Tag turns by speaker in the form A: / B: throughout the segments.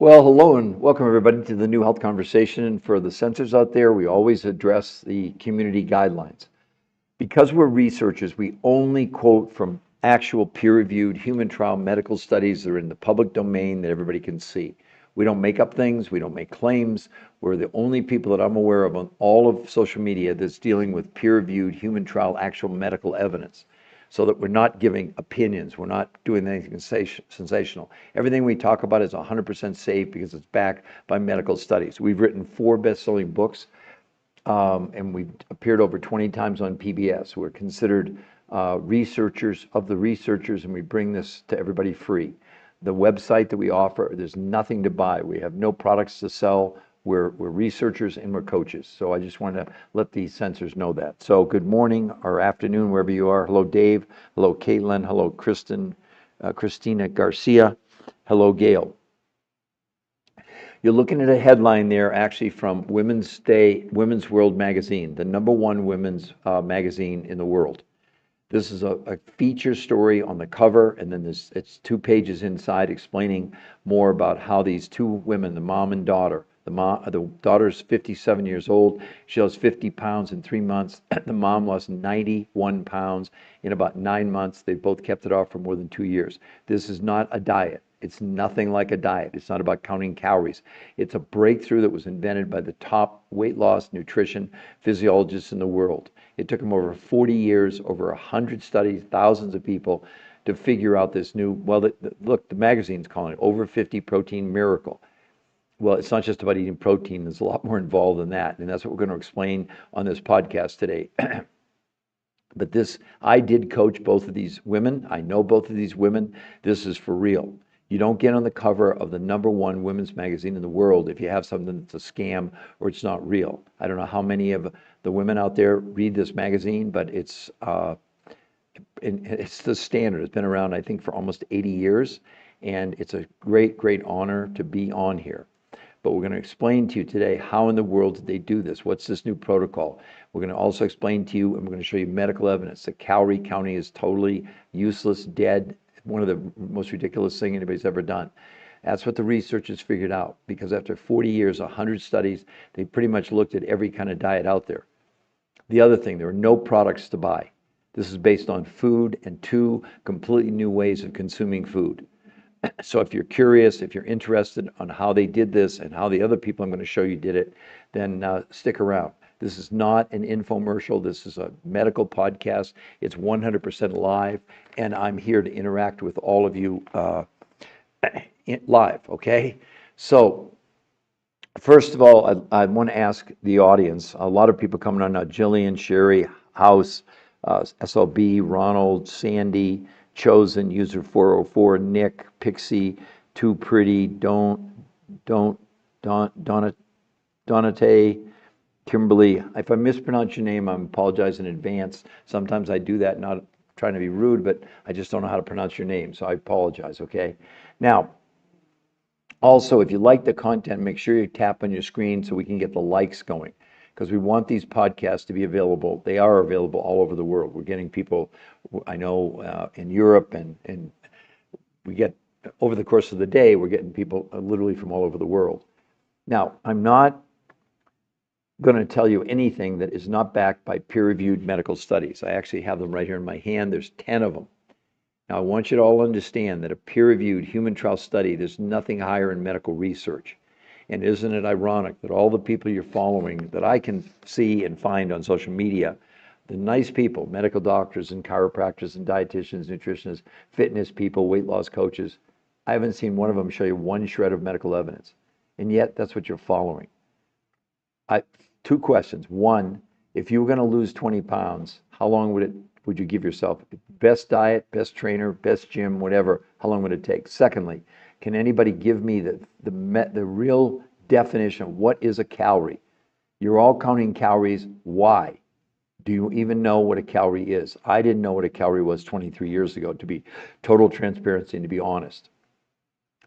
A: Well, hello and welcome everybody to the New Health Conversation. And for the sensors out there, we always address the community guidelines. Because we're researchers, we only quote from actual peer-reviewed human trial medical studies that are in the public domain that everybody can see. We don't make up things, we don't make claims. We're the only people that I'm aware of on all of social media that's dealing with peer-reviewed human trial actual medical evidence, so that we're not giving opinions. We're not doing anything sensational. Everything we talk about is 100% safe because it's backed by medical studies. We've written 4 best-selling books, and we've appeared over 20 times on PBS. We're considered researchers of the researchers, and we bring this to everybody free. The website that we offer, there's nothing to buy. We have no products to sell. We're researchers and we're coaches. So I just want to let the censors know that. So good morning or afternoon, wherever you are. Hello, Dave. Hello, Caitlin. Hello, Christina Garcia. Hello, Gail. You're looking at a headline there actually from Women's World magazine, the #1 women's magazine in the world. This is a feature story on the cover, and then it's 2 pages inside explaining more about how these 2 women, the mom and daughter, the daughter's 57 years old. She lost 50 pounds in 3 months. The mom lost 91 pounds in about 9 months. They both kept it off for more than 2 years. This is not a diet. It's nothing like a diet. It's not about counting calories. It's a breakthrough that was invented by the top weight loss nutrition physiologists in the world. It took them over 40 years, over 100 studies, thousands of people to figure out this new, well, look, the magazine's calling it over 50 protein miracle. Well, it's not just about eating protein. There's a lot more involved than that. And that's what we're going to explain on this podcast today. But I did coach both of these women. I know both of these women. This is for real. You don't get on the cover of the #1 women's magazine in the world if you have something that's a scam or it's not real. I don't know how many of the women out there read this magazine, but it's the standard. It's been around, I think, for almost 80 years, and it's a great, great honor to be on here. But we're going to explain to you today how in the world did they do this? What's this new protocol? We're going to also explain to you, and we're going to show you medical evidence that calorie counting is totally useless, dead, one of the most ridiculous thing anybody's ever done. That's what the researchers figured out, because after 40 years, 100 studies, they pretty much looked at every kind of diet out there. The other thing, there are no products to buy. This is based on food and 2 completely new ways of consuming food. So if you're curious, if you're interested on how they did this and how the other people I'm going to show you did it, then stick around. This is not an infomercial. This is a medical podcast. It's 100% live, and I'm here to interact with all of you live, okay? So first of all, I want to ask the audience, a lot of people coming on now, Jillian, Sherry, House, SLB, Ronald, Sandy, Chosen, User 404, Nick, Pixie, Too Pretty, Donate, Kimberly. If I mispronounce your name, I apologize in advance. Sometimes I do that, not trying to be rude, but I just don't know how to pronounce your name, so I apologize, okay? Now, also, if you like the content, make sure you tap on your screen so we can get the likes going, because we want these podcasts to be available. They are available all over the world. We're getting people, I know, in Europe, and we get, over the course of the day, we're getting people literally from all over the world. Now, I'm not going to tell you anything that is not backed by peer-reviewed medical studies. I actually have them right here in my hand. There's 10 of them. Now, I want you to all understand that a peer-reviewed human trial study, there's nothing higher in medical research. And isn't it ironic that all the people you're following that I can see and find on social media, the nice people, medical doctors and chiropractors and dietitians, nutritionists, fitness people, weight loss coaches, I haven't seen one of them show you one shred of medical evidence. And yet, that's what you're following. 2 questions. One, if you were going to lose 20 pounds, how long would you give yourself? Best diet, best trainer, best gym, whatever, how long would it take? Secondly, can anybody give me the real definition of what is a calorie? You're all counting calories. Why? Do you even know what a calorie is? I didn't know what a calorie was 23 years ago, to be total transparency and to be honest.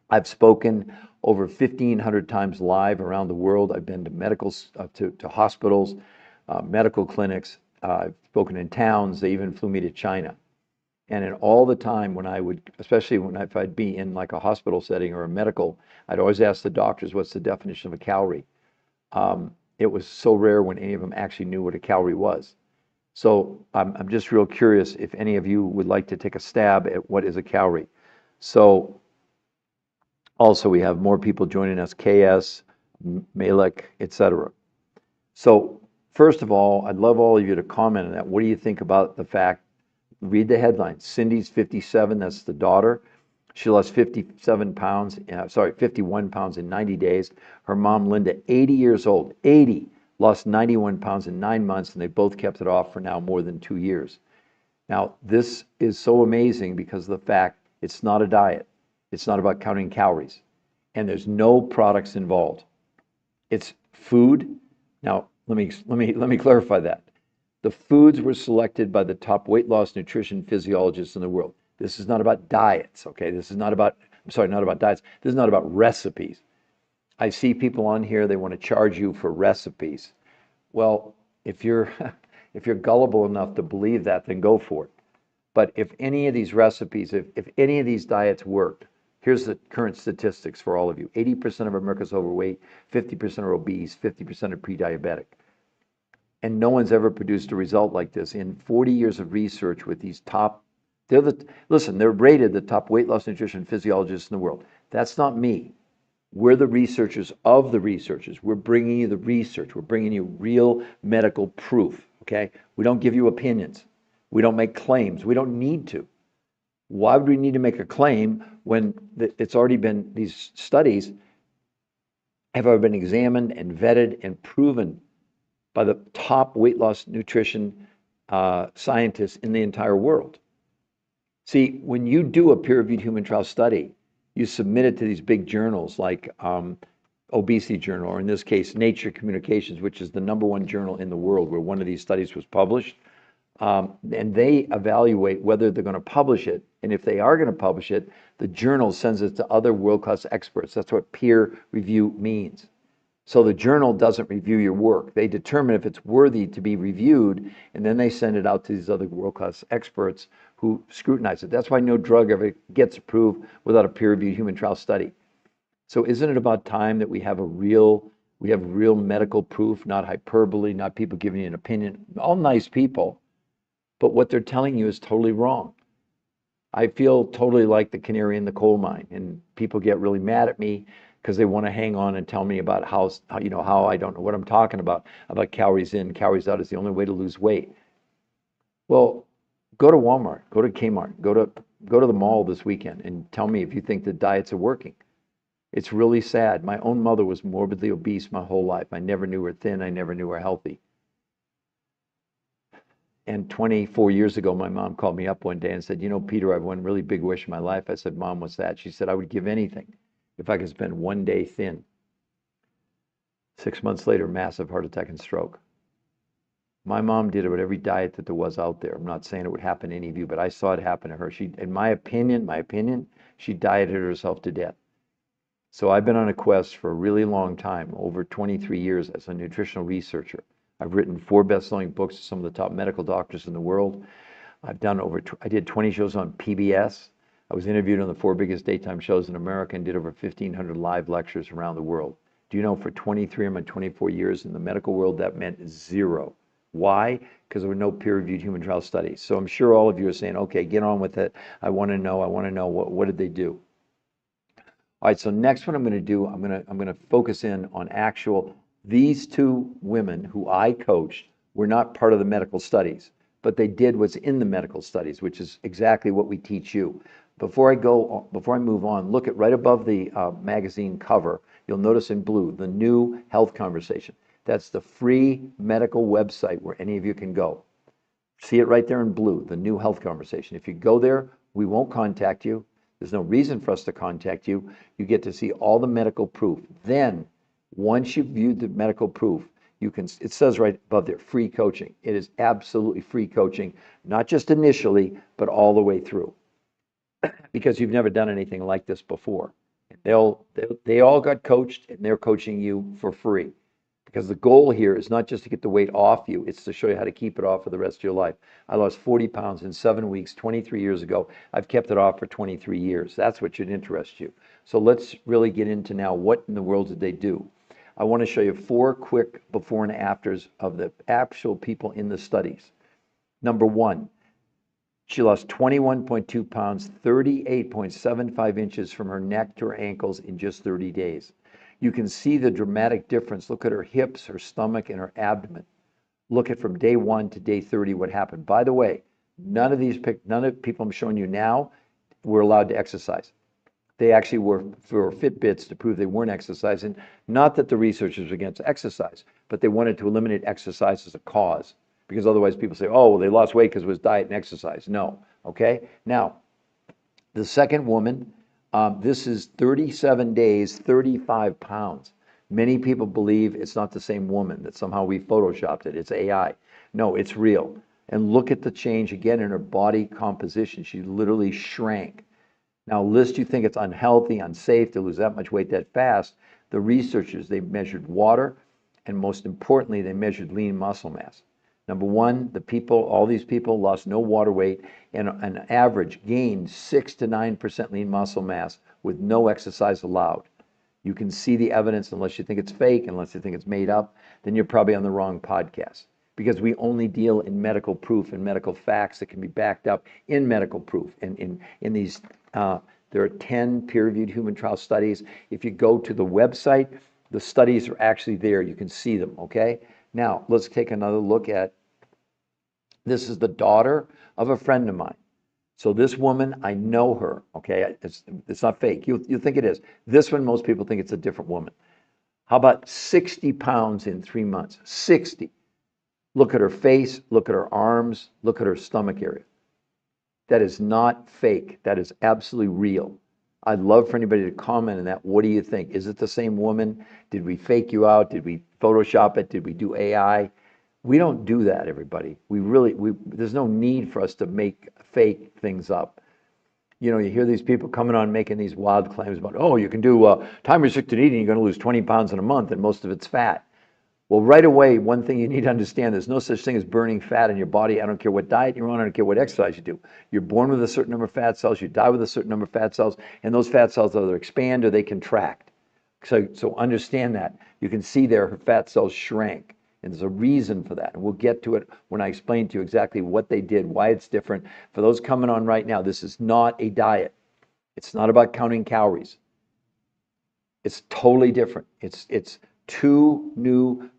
A: I've spoken over 1,500 times live around the world. I've been to hospitals, medical clinics. I've spoken in towns. They even flew me to China. And in all the time when I would, especially if I'd be in like a hospital setting or a medical, I'd always ask the doctors, what's the definition of a calorie? It was so rare when any of them actually knew what a calorie was. So I'm just real curious if any of you would like to take a stab at what is a calorie. So also we have more people joining us, KS, Malek, etc. So first of all, I'd love all of you to comment on that. What do you think about the fact, read the headline, Cynde's 57, that's the daughter. She lost 57 pounds, 51 pounds in 90 days. Her mom, Linda, 80 years old, 80, lost 91 pounds in 9 months, and they both kept it off for now more than 2 years. Now, this is so amazing because of the fact it's not a diet. It's not about counting calories. And there's no products involved. It's food. Now, let me clarify that. The foods were selected by the top weight loss nutrition physiologists in the world. This is not about diets, okay? This is not about, I'm sorry, not about diets. This is not about recipes. I see people on here, they want to charge you for recipes. Well, if you're if you're gullible enough to believe that, then go for it. But if any of these recipes, if any of these diets worked, here's the current statistics for all of you. 80% of America's overweight, 50% are obese, 50% are pre-diabetic. And no one's ever produced a result like this. In 40 years of research with these top, they're rated the top weight loss nutrition physiologists in the world. That's not me. We're the researchers of the researchers. We're bringing you the research. We're bringing you real medical proof, okay? We don't give you opinions. We don't make claims. We don't need to. Why would we need to make a claim when it's already been, these studies have already been examined and vetted and proven by the top weight loss nutrition scientists in the entire world? See, when you do a peer-reviewed human trial study, you submit it to these big journals like Obesity Journal, or in this case, Nature Communications, which is the #1 journal in the world where one of these studies was published. And they evaluate whether they're going to publish it. And if they are going to publish it, the journal sends it to other world-class experts. That's what peer review means. So the journal doesn't review your work. They determine if it's worthy to be reviewed, and then they send it out to these other world-class experts who scrutinize it. That's why no drug ever gets approved without a peer-reviewed human trial study. So isn't it about time that we have real medical proof, not hyperbole, not people giving you an opinion, all nice people, but what they're telling you is totally wrong. I feel totally like the canary in the coal mine, and people get really mad at me because they want to hang on and tell me about how I don't know what I'm talking about calories in, calories out is the only way to lose weight. Well, go to Walmart, go to Kmart, go to the mall this weekend and tell me if you think the diets are working. It's really sad. My own mother was morbidly obese my whole life. I never knew her thin. I never knew her healthy. And 24 years ago, my mom called me up one day and said, you know, Peter, I have one really big wish in my life. I said, Mom, what's that? She said, I would give anything if I could spend one day thin. 6 months later, massive heart attack and stroke. My mom did it with every diet that there was out there. I'm not saying it would happen to any of you, but I saw it happen to her. She, in my opinion, she dieted herself to death. So I've been on a quest for a really long time, over 23 years as a nutritional researcher. I've written 4 best-selling books to some of the top medical doctors in the world. I did 20 shows on PBS. I was interviewed on the 4 biggest daytime shows in America and did over 1,500 live lectures around the world. Do you know for 23 of my 24 years in the medical world, that meant 0. Why? Because there were no peer-reviewed human trial studies. So I'm sure all of you are saying, okay, get on with it. I want to know, what did they do? All right, so next what I'm going to do, I'm going to focus in on these 2 women who I coached were not part of the medical studies, but they did what's in the medical studies, which is exactly what we teach you. Before I move on, look at right above the magazine cover. You'll notice in blue, the New Health Conversation. That's the free medical website where any of you can go. See it right there in blue, the New Health Conversation. If you go there, we won't contact you. There's no reason for us to contact you. You get to see all the medical proof. Then, once you've viewed the medical proof, it says right above there, free coaching. It is absolutely free coaching, not just initially, but all the way through. Because you've never done anything like this before. They all got coached, and they're coaching you for free. Because the goal here is not just to get the weight off you, it's to show you how to keep it off for the rest of your life. I lost 40 pounds in 7 weeks, 23 years ago. I've kept it off for 23 years. That's what should interest you. So let's really get into now, what in the world did they do? I want to show you 4 quick before and afters of the actual people in the studies. Number 1, she lost 21.2 pounds, 38.75 inches from her neck to her ankles in just 30 days. You can see the dramatic difference. Look at her hips, her stomach, and her abdomen. Look at from day 1 to day 30 what happened. By the way, none of people I'm showing you now were allowed to exercise. They actually were for Fitbits to prove they weren't exercising. Not that the researchers were against exercise, but they wanted to eliminate exercise as a cause. Because otherwise people say, oh, well, they lost weight because it was diet and exercise. No, okay? Now, the second woman, this is 37 days, 35 pounds. Many people believe it's not the same woman, that somehow we photoshopped it. It's AI. No, it's real. And look at the change again in her body composition. She literally shrank. Now, lest you think it's unhealthy, unsafe to lose that much weight that fast, the researchers, they measured water, and most importantly, they measured lean muscle mass. Number 1, all these people lost no water weight and an average gained 6 to 9% lean muscle mass with no exercise allowed. You can see the evidence. Unless you think it's fake, unless you think it's made up, then you're probably on the wrong podcast, because we only deal in medical proof and medical facts that can be backed up in medical proof. And in these, there are 10 peer-reviewed human trial studies. If you go to the website, the studies are actually there. You can see them, okay? Now, let's take another look at, this is the daughter of a friend of mine. So this woman, I know her, okay? It's not fake. You think it is. This one, most people think it's a different woman. How about 60 pounds in 3 months? 60. Look at her face, look at her arms, look at her stomach area. That is not fake. That is absolutely real. I'd love for anybody to comment on that. What do you think? Is it the same woman? Did we fake you out? Did we Photoshop it? Did we do AI? We don't do that, everybody. There's no need for us to make fake things up. You know, you hear these people coming on making these wild claims about, oh, you can do time-restricted eating, you're going to lose 20 pounds in a month, and most of it's fat. Well, right away, one thing you need to understand, there's no such thing as burning fat in your body. I don't care what diet you're on, I don't care what exercise you do. You're born with a certain number of fat cells, you die with a certain number of fat cells, and those fat cells either expand or they contract. So understand that. You can see there her fat cells shrank, and there's a reason for that. And we'll get to it when I explain to you exactly what they did, why it's different. For those coming on right now, this is not a diet. It's not about counting calories. It's totally different. It's 2 new,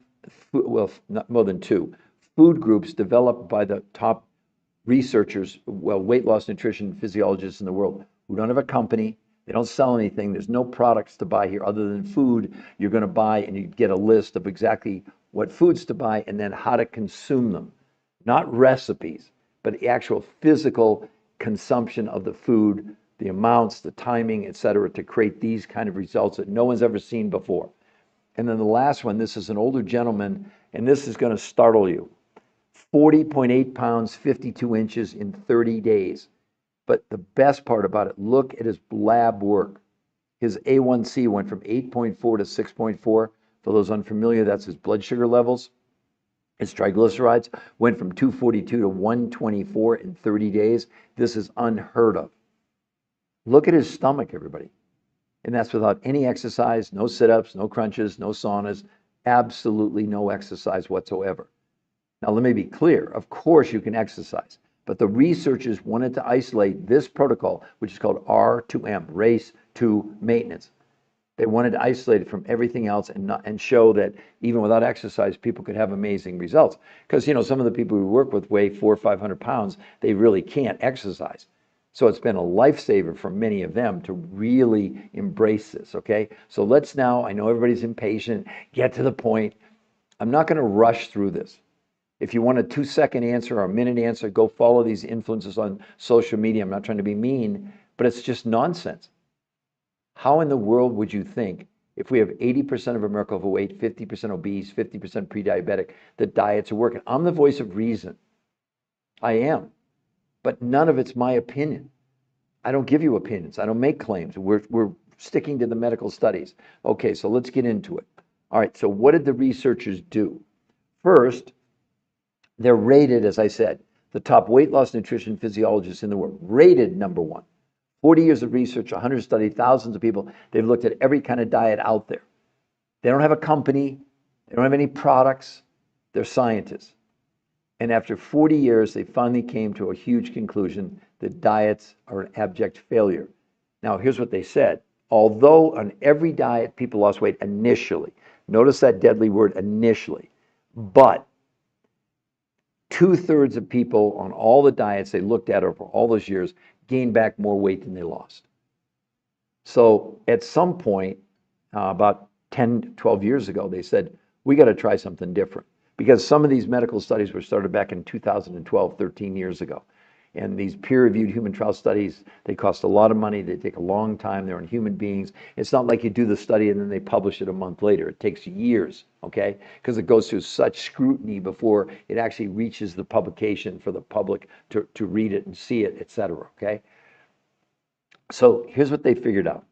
A: well, not more than 2, food groups developed by the top researchers, well, weight loss nutrition physiologists in the world, who don't have a company. They don't sell anything. There's no products to buy here other than food you're going to buy, and you get a list of exactly what foods to buy and then how to consume them. Not recipes, but the actual physical consumption of the food, the amounts, the timing, etc., to create these kind of results that no one's ever seen before. And then the last one, this is an older gentleman, and this is going to startle you. 40.8 pounds, 52 inches in 30 days. But the best part about it, look at his lab work. His A1C went from 8.4 to 6.4. For those unfamiliar, that's his blood sugar levels. His triglycerides went from 242 to 124 in 30 days. This is unheard of. Look at his stomach, everybody. And that's without any exercise, no sit-ups, no crunches, no saunas, absolutely no exercise whatsoever. Now, let me be clear. Of course, you can exercise. But the researchers wanted to isolate this protocol, which is called R2M, race to maintenance. They wanted to isolate it from everything else and show that even without exercise, people could have amazing results. Because, you know, some of the people we work with weigh 400 or 500 pounds. They really can't exercise. So it's been a lifesaver for many of them to really embrace this, okay? So let's now, I know everybody's impatient, get to the point. I'm not going to rush through this. If you want a 2-second answer or a minute answer, go follow these influencers on social media. I'm not trying to be mean, but it's just nonsense. How in the world would you think, if we have 80% of America overweight, 50% obese, 50% pre-diabetic, that diets are working? I'm the voice of reason. I am. But none of it's my opinion. I don't give you opinions. I don't make claims. We're sticking to the medical studies. Okay, so let's get into it. All right, so what did the researchers do? First, they're rated, as I said, the top weight loss nutrition physiologists in the world, rated number one. 40 years of research, 100 studies, thousands of people. They've looked at every kind of diet out there. They don't have a company. They don't have any products. They're scientists. And after 40 years, they finally came to a huge conclusion that diets are an abject failure. Now, here's what they said. Although on every diet, people lost weight initially, notice that deadly word initially, but 2/3 of people on all the diets they looked at over all those years gained back more weight than they lost. So at some point, about 10, 12 years ago, they said, we got to try something different. Because some of these medical studies were started back in 2012, 13 years ago. And these peer-reviewed human trial studies, they cost a lot of money. They take a long time. They're on human beings. It's not like you do the study and then they publish it a month later. It takes years, okay? Because it goes through such scrutiny before it actually reaches the publication for the public to read it and see it, et cetera, okay? So here's what they figured out.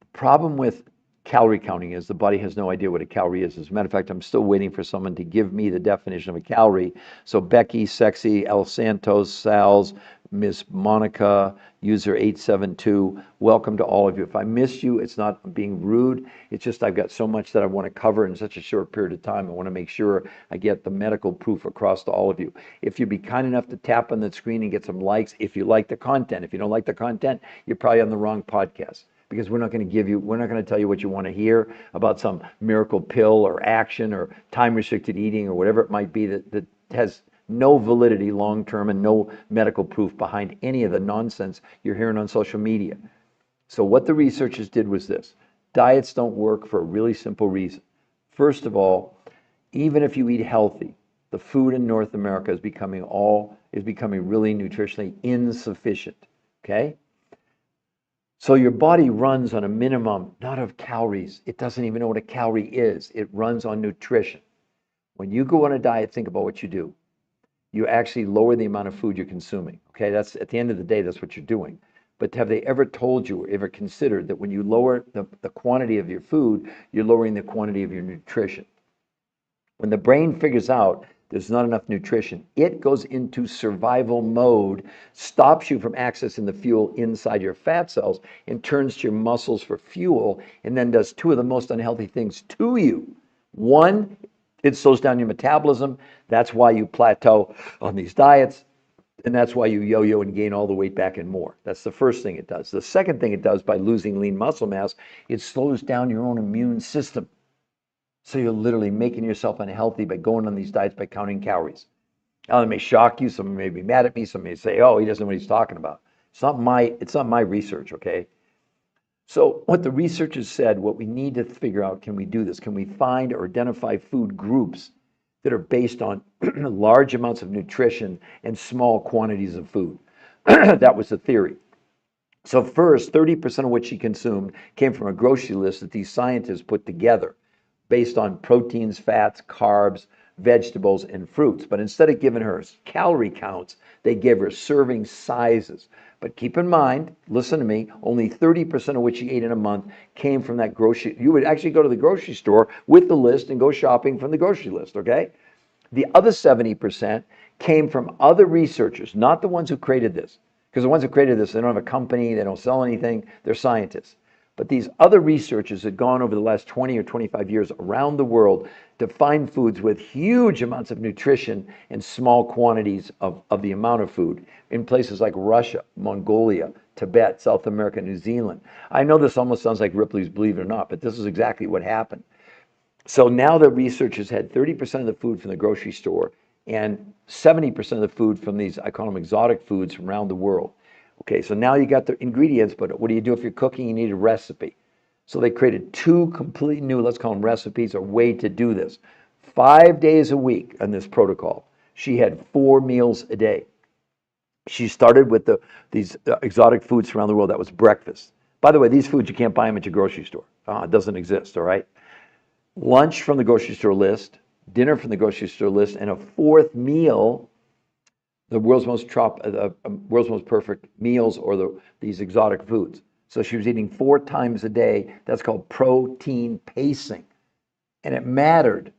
A: The problem with calorie counting is the body has no idea what a calorie is. As a matter of fact, I'm still waiting for someone to give me the definition of a calorie. So Becky, Sexy, El Santos, Sal's, Miss Monica, user 872, welcome to all of you. If I missed you, it's not being rude. It's just I've got so much that I want to cover in such a short period of time. I want to make sure I get the medical proof across to all of you. If you'd be kind enough to tap on that screen and get some likes, if you like the content. If you don't like the content, you're probably on the wrong podcast. Because we're not going to tell you what you want to hear about some miracle pill or action or time-restricted eating or whatever it might be that has no validity long-term and no medical proof behind any of the nonsense you're hearing on social media. So what the researchers did was this. Diets don't work for a really simple reason. First of all, even if you eat healthy, the food in North America is becoming really nutritionally insufficient, okay? So your body runs on a minimum, not of calories. It doesn't even know what a calorie is. It runs on nutrition. When you go on a diet, think about what you do. You actually lower the amount of food you're consuming. Okay, that's at the end of the day, that's what you're doing. But have they ever told you or ever considered that when you lower the quantity of your food, you're lowering the quantity of your nutrition? When the brain figures out there's not enough nutrition, it goes into survival mode, stops you from accessing the fuel inside your fat cells, and turns to your muscles for fuel, and then does two of the most unhealthy things to you. One, it slows down your metabolism. That's why you plateau on these diets, and that's why you yo-yo and gain all the weight back and more. That's the first thing it does. The second thing it does by losing lean muscle mass, it slows down your own immune system. So you're literally making yourself unhealthy by going on these diets by counting calories. Now, it may shock you. Some may be mad at me. Some may say, oh, he doesn't know what he's talking about. It's not my research, okay? So what the researchers said, what we need to figure out, can we do this? Can we find or identify food groups that are based on large amounts of nutrition and small quantities of food? That was the theory. So first, 30% of what she consumed came from a grocery list that these scientists put together based on proteins, fats, carbs, vegetables, and fruits. But instead of giving her calorie counts, they gave her serving sizes. But keep in mind, listen to me, only 30% of what she ate in a month came from that grocery. You would actually go to the grocery store with the list and go shopping from the grocery list, okay? The other 70% came from other researchers, not the ones who created this. Because the ones who created this, they don't have a company, they don't sell anything, they're scientists. But these other researchers had gone over the last 20 or 25 years around the world to find foods with huge amounts of nutrition and small quantities of the amount of food in places like Russia, Mongolia, Tibet, South America, New Zealand. I know this almost sounds like Ripley's Believe It or Not, but this is exactly what happened. So now the researchers had 30% of the food from the grocery store and 70% of the food from these, I call them exotic foods from around the world. Okay, so now you got the ingredients, but what do you do if you're cooking? You need a recipe. So they created two completely new, let's call them recipes, or way to do this. 5 days a week on this protocol. She had 4 meals a day. She started with these exotic foods from around the world. That was breakfast. By the way, these foods, you can't buy them at your grocery store. It doesn't exist, all right? Lunch from the grocery store list, dinner from the grocery store list, and a fourth meal, the world's most perfect meals, or these exotic foods. So she was eating 4 times a day. That's called protein pacing. And it mattered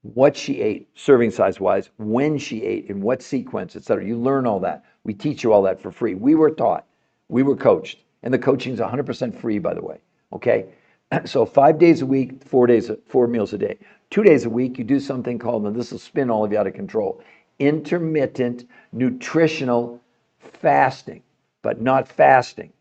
A: what she ate, serving size wise, when she ate, in what sequence, et cetera. You learn all that. We teach you all that for free. We were taught, we were coached, and the coaching is 100% free, by the way. Okay, so 5 days a week, 4 meals a day. 2 days a week, you do something called, and this will spin all of you out of control, intermittent nutritional fasting, but not fasting,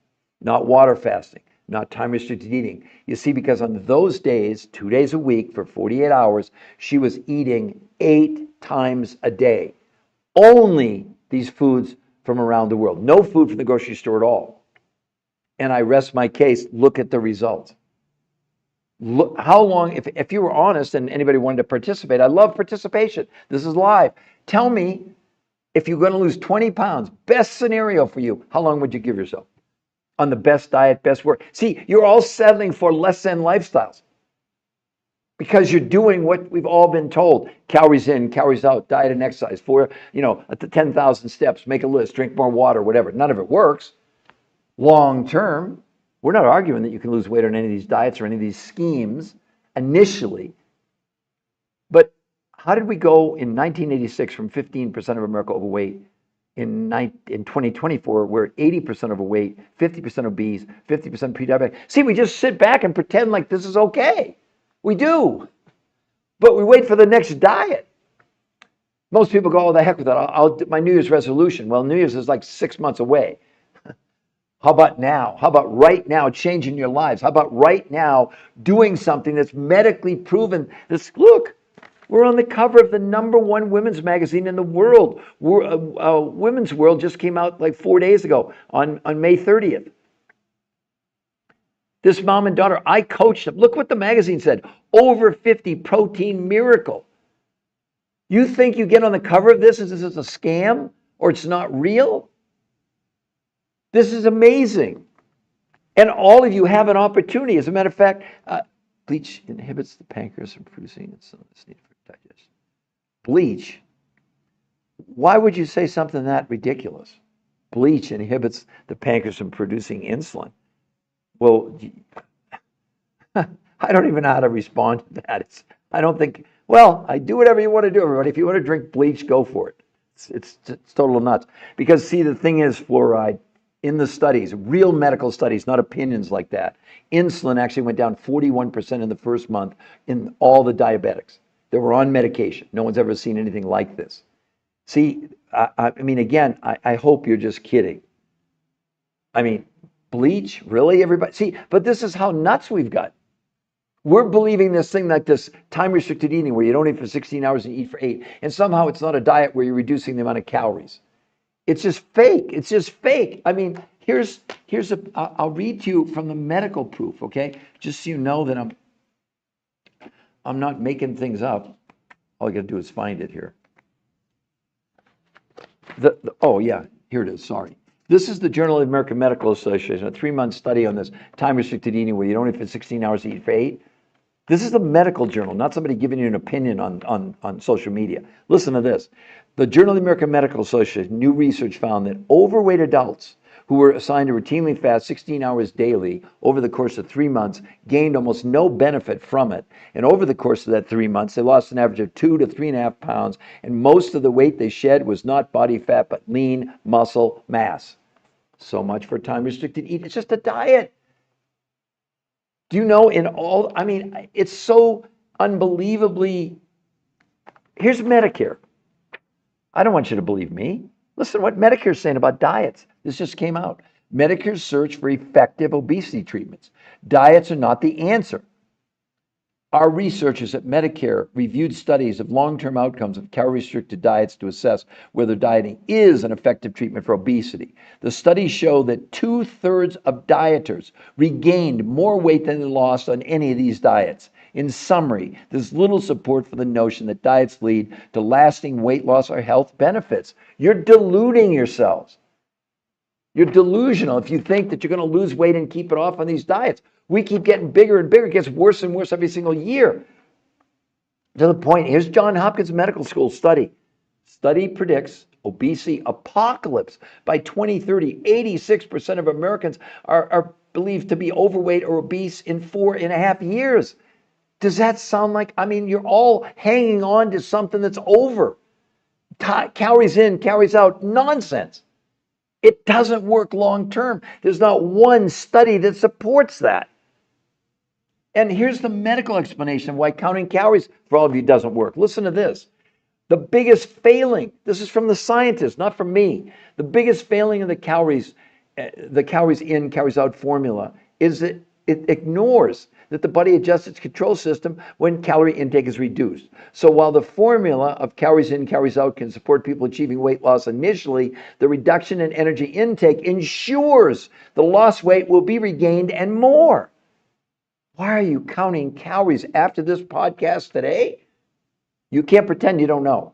A: not water fasting, not time restricted eating. You see, because on those days, 2 days a week for 48 hours, she was eating 8 times a day. Only these foods from around the world. No food from the grocery store at all. And I rest my case. Look at the results. Look, how long, if you were honest and anybody wanted to participate, I love participation. This is live. Tell me, if you're going to lose 20 pounds, best scenario for you, how long would you give yourself? On the best diet, best work. See, you're all settling for less than lifestyles because you're doing what we've all been told. Calories in, calories out, diet and exercise. At the 10,000 steps, make a list, drink more water, whatever. None of it works. Long term, we're not arguing that you can lose weight on any of these diets or any of these schemes initially. But how did we go in 1986 from 15% of America overweight? In 2024, we're 80% overweight, 50% obese, 50% pre-diabetic. See, we just sit back and pretend like this is okay. We do. But we wait for the next diet. Most people go, oh, the heck with that. I'll do my New Year's resolution. Well, New Year's is like 6 months away. How about now? How about right now changing your lives? How about right now doing something that's medically proven? Look, we're on the cover of the #1 women's magazine in the world. Women's World just came out like 4 days ago on May 30th. This mom and daughter, I coached them. Look what the magazine said. Over 50 protein miracle. You think you get on the cover of this? Is this a scam or it's not real? This is amazing. And all of you have an opportunity. As a matter of fact, bleach inhibits the pancreas from producing insulin that's needed for digestion. Bleach? Why would you say something that ridiculous? Bleach inhibits the pancreas from producing insulin. Well, I don't even know how to respond to that. I do whatever you want to do, everybody. If you want to drink bleach, go for it. It's total nuts. Because, see, the thing is, fluoride, in the studies, real medical studies, not opinions like that, insulin actually went down 41% in the first month in all the diabetics that were on medication. No one's ever seen anything like this. See, I hope you're just kidding. Bleach, really, everybody? See, but this is how nuts we've got. We're believing this thing like this time-restricted eating where you don't eat for 16 hours and eat for 8. And somehow it's not a diet where you're reducing the amount of calories. It's just fake. It's just fake. I'll read to you from the medical proof, okay? Just so you know that I'm not making things up. All I got to do is find it here. Here it is, sorry. This is the Journal of the American Medical Association, a 3-month study on this time-restricted eating where you don't eat for 16 hours and eat for 8. This is the medical journal, not somebody giving you an opinion on social media. Listen to this. The Journal of the American Medical Association, new research found that overweight adults who were assigned to routinely fast 16 hours daily over the course of 3 months gained almost no benefit from it. And over the course of that 3 months, they lost an average of 2 to 3.5 pounds, and most of the weight they shed was not body fat, but lean muscle mass. So much for time-restricted eating. It's just a diet. Do you know it's so unbelievably... Here's Medicare. I don't want you to believe me. Listen to what Medicare is saying about diets. This just came out. Medicare's search for effective obesity treatments. Diets are not the answer. Our researchers at Medicare reviewed studies of long-term outcomes of calorie-restricted diets to assess whether dieting is an effective treatment for obesity. The studies show that 2/3 of dieters regained more weight than they lost on any of these diets. In summary, there's little support for the notion that diets lead to lasting weight loss or health benefits. You're deluding yourselves. You're delusional if you think that you're going to lose weight and keep it off on these diets. We keep getting bigger and bigger. It gets worse and worse every single year. To the point, here's Johns Hopkins Medical School study. Study predicts obesity apocalypse by 2030. 86% of Americans are believed to be overweight or obese in 4.5 years. Does that sound like, I mean, you're all hanging on to something that's over. Calories in, calories out, nonsense. It doesn't work long term. There's not one study that supports that. And here's the medical explanation of why counting calories for all of you doesn't work. Listen to this. The biggest failing, this is from the scientists, not from me. The biggest failing of the calories in, calories out formula is that it ignores that the body adjusts its control system when calorie intake is reduced. So while the formula of calories in, calories out can support people achieving weight loss initially, the reduction in energy intake ensures the lost weight will be regained and more. Why are you counting calories after this podcast today? You can't pretend you don't know.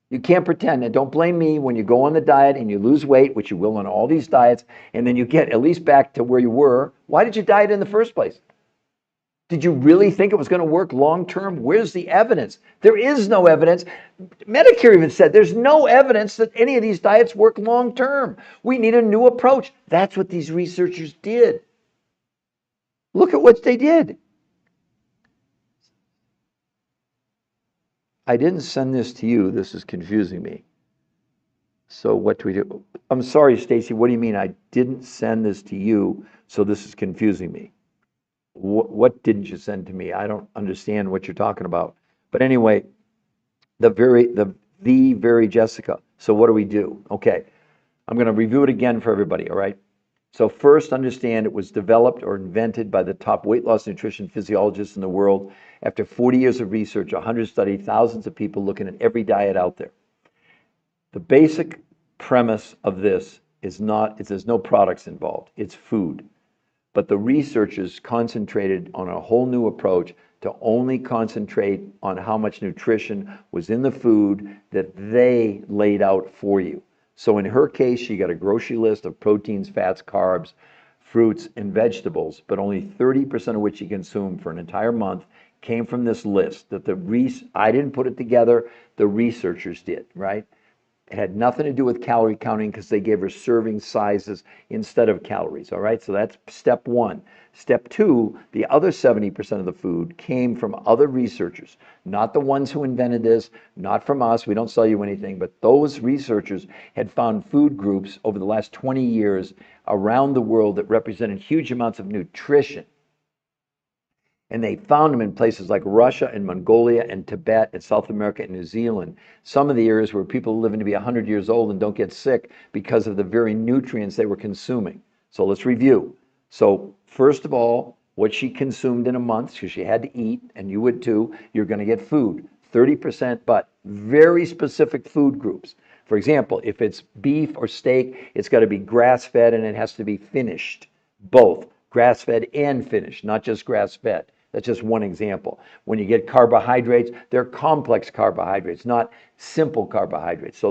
A: You can't pretend, and don't blame me when you go on the diet and you lose weight, which you will on all these diets, and then you get at least back to where you were. Why did you diet in the first place? Did you really think it was going to work long term? Where's the evidence? There is no evidence. Medicare even said there's no evidence that any of these diets work long term. We need a new approach. That's what these researchers did. Look at what they did. I didn't send this to you. This is confusing me. So what do we do? I'm sorry, Stacy. What do you mean I didn't send this to you? So this is confusing me. What didn't you send to me? I don't understand what you're talking about. But anyway, the very Jessica. So what do we do? Okay, I'm going to review it again for everybody. All right. So first, understand it was developed or invented by the top weight loss nutrition physiologists in the world. After 40 years of research, 100 studies, thousands of people looking at every diet out there. The basic premise of this is there's no products involved. It's food. But the researchers concentrated on a whole new approach to only concentrate on how much nutrition was in the food that they laid out for you. So in her case, she got a grocery list of proteins, fats, carbs, fruits, and vegetables, but only 30% of which she consumed for an entire month came from this list that I didn't put it together, the researchers did, right? It had nothing to do with calorie counting because they gave her serving sizes instead of calories, all right? So that's step one. Step two, the other 70% of the food came from other researchers, not the ones who invented this, not from us. We don't sell you anything, but those researchers had found food groups over the last 20 years around the world that represented huge amounts of nutrition. And they found them in places like Russia and Mongolia and Tibet and South America and New Zealand. Some of the areas where people are living to be 100 years old and don't get sick because of the very nutrients they were consuming. So let's review. So first of all, what she consumed in a month, because she had to eat, and you would too, you're going to get food. 30%, but very specific food groups. For example, if it's beef or steak, it's got to be grass-fed and it has to be finished. Both grass-fed and finished, not just grass-fed. That's just one example. When you get carbohydrates, they're complex carbohydrates, not simple carbohydrates.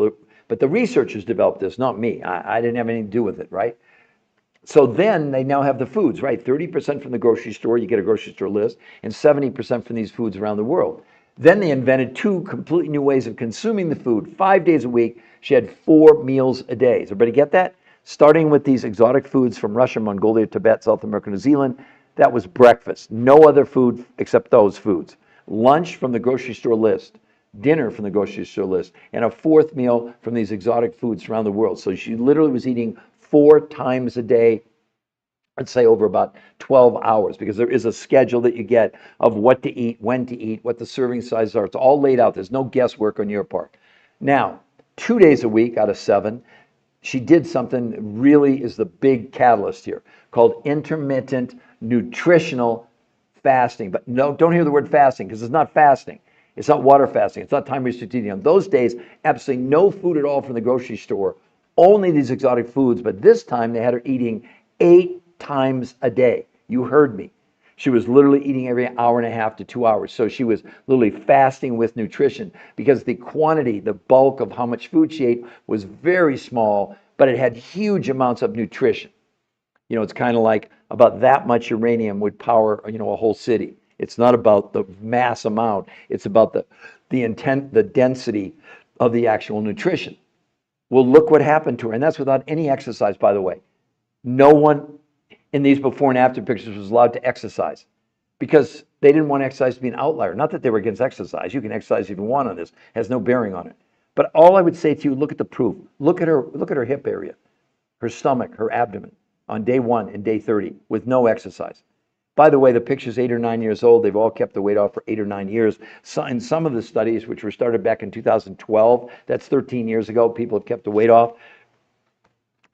A: But the researchers developed this, not me. I didn't have anything to do with it, right? So then they now have the foods, right? 30% from the grocery store, you get a grocery store list, and 70% from these foods around the world. Then they invented two completely new ways of consuming the food. 5 days a week, she had 4 meals a day. Does everybody get that? Starting with these exotic foods from Russia, Mongolia, Tibet, South America, New Zealand. That was breakfast. No other food except those foods. Lunch from the grocery store list. Dinner from the grocery store list. And a fourth meal from these exotic foods around the world. So she literally was eating 4 times a day, let's say over about 12 hours, because there is a schedule that you get of what to eat, when to eat, what the serving sizes are. It's all laid out. There's no guesswork on your part. Now, 2 days a week out of 7, she did something that really is the big catalyst here, called intermittent nutritional fasting. But no, don't hear the word fasting, because it's not fasting. It's not water fasting. It's not time restricted eating. On those days, absolutely no food at all from the grocery store, only these exotic foods. But this time they had her eating 8 times a day. You heard me. She was literally eating every hour and a half to 2 hours. So she was literally fasting with nutrition, because the quantity, the bulk of how much food she ate was very small, but it had huge amounts of nutrition. You know, it's kind of like about that much uranium would power, a whole city. It's not about the mass amount. It's about the intent, the density of the actual nutrition. Well, look what happened to her. And that's without any exercise, by the way. No one in these before and after pictures was allowed to exercise because they didn't want exercise to be an outlier. Not that they were against exercise. You can exercise if you want on this. It has no bearing on it. But all I would say to you, look at the proof. Look at her hip area, her stomach, her abdomen on day 1 and day 30 with no exercise. By the way, the picture's 8 or 9 years old. They've all kept the weight off for 8 or 9 years. So in some of the studies, which were started back in 2012, that's 13 years ago, people have kept the weight off.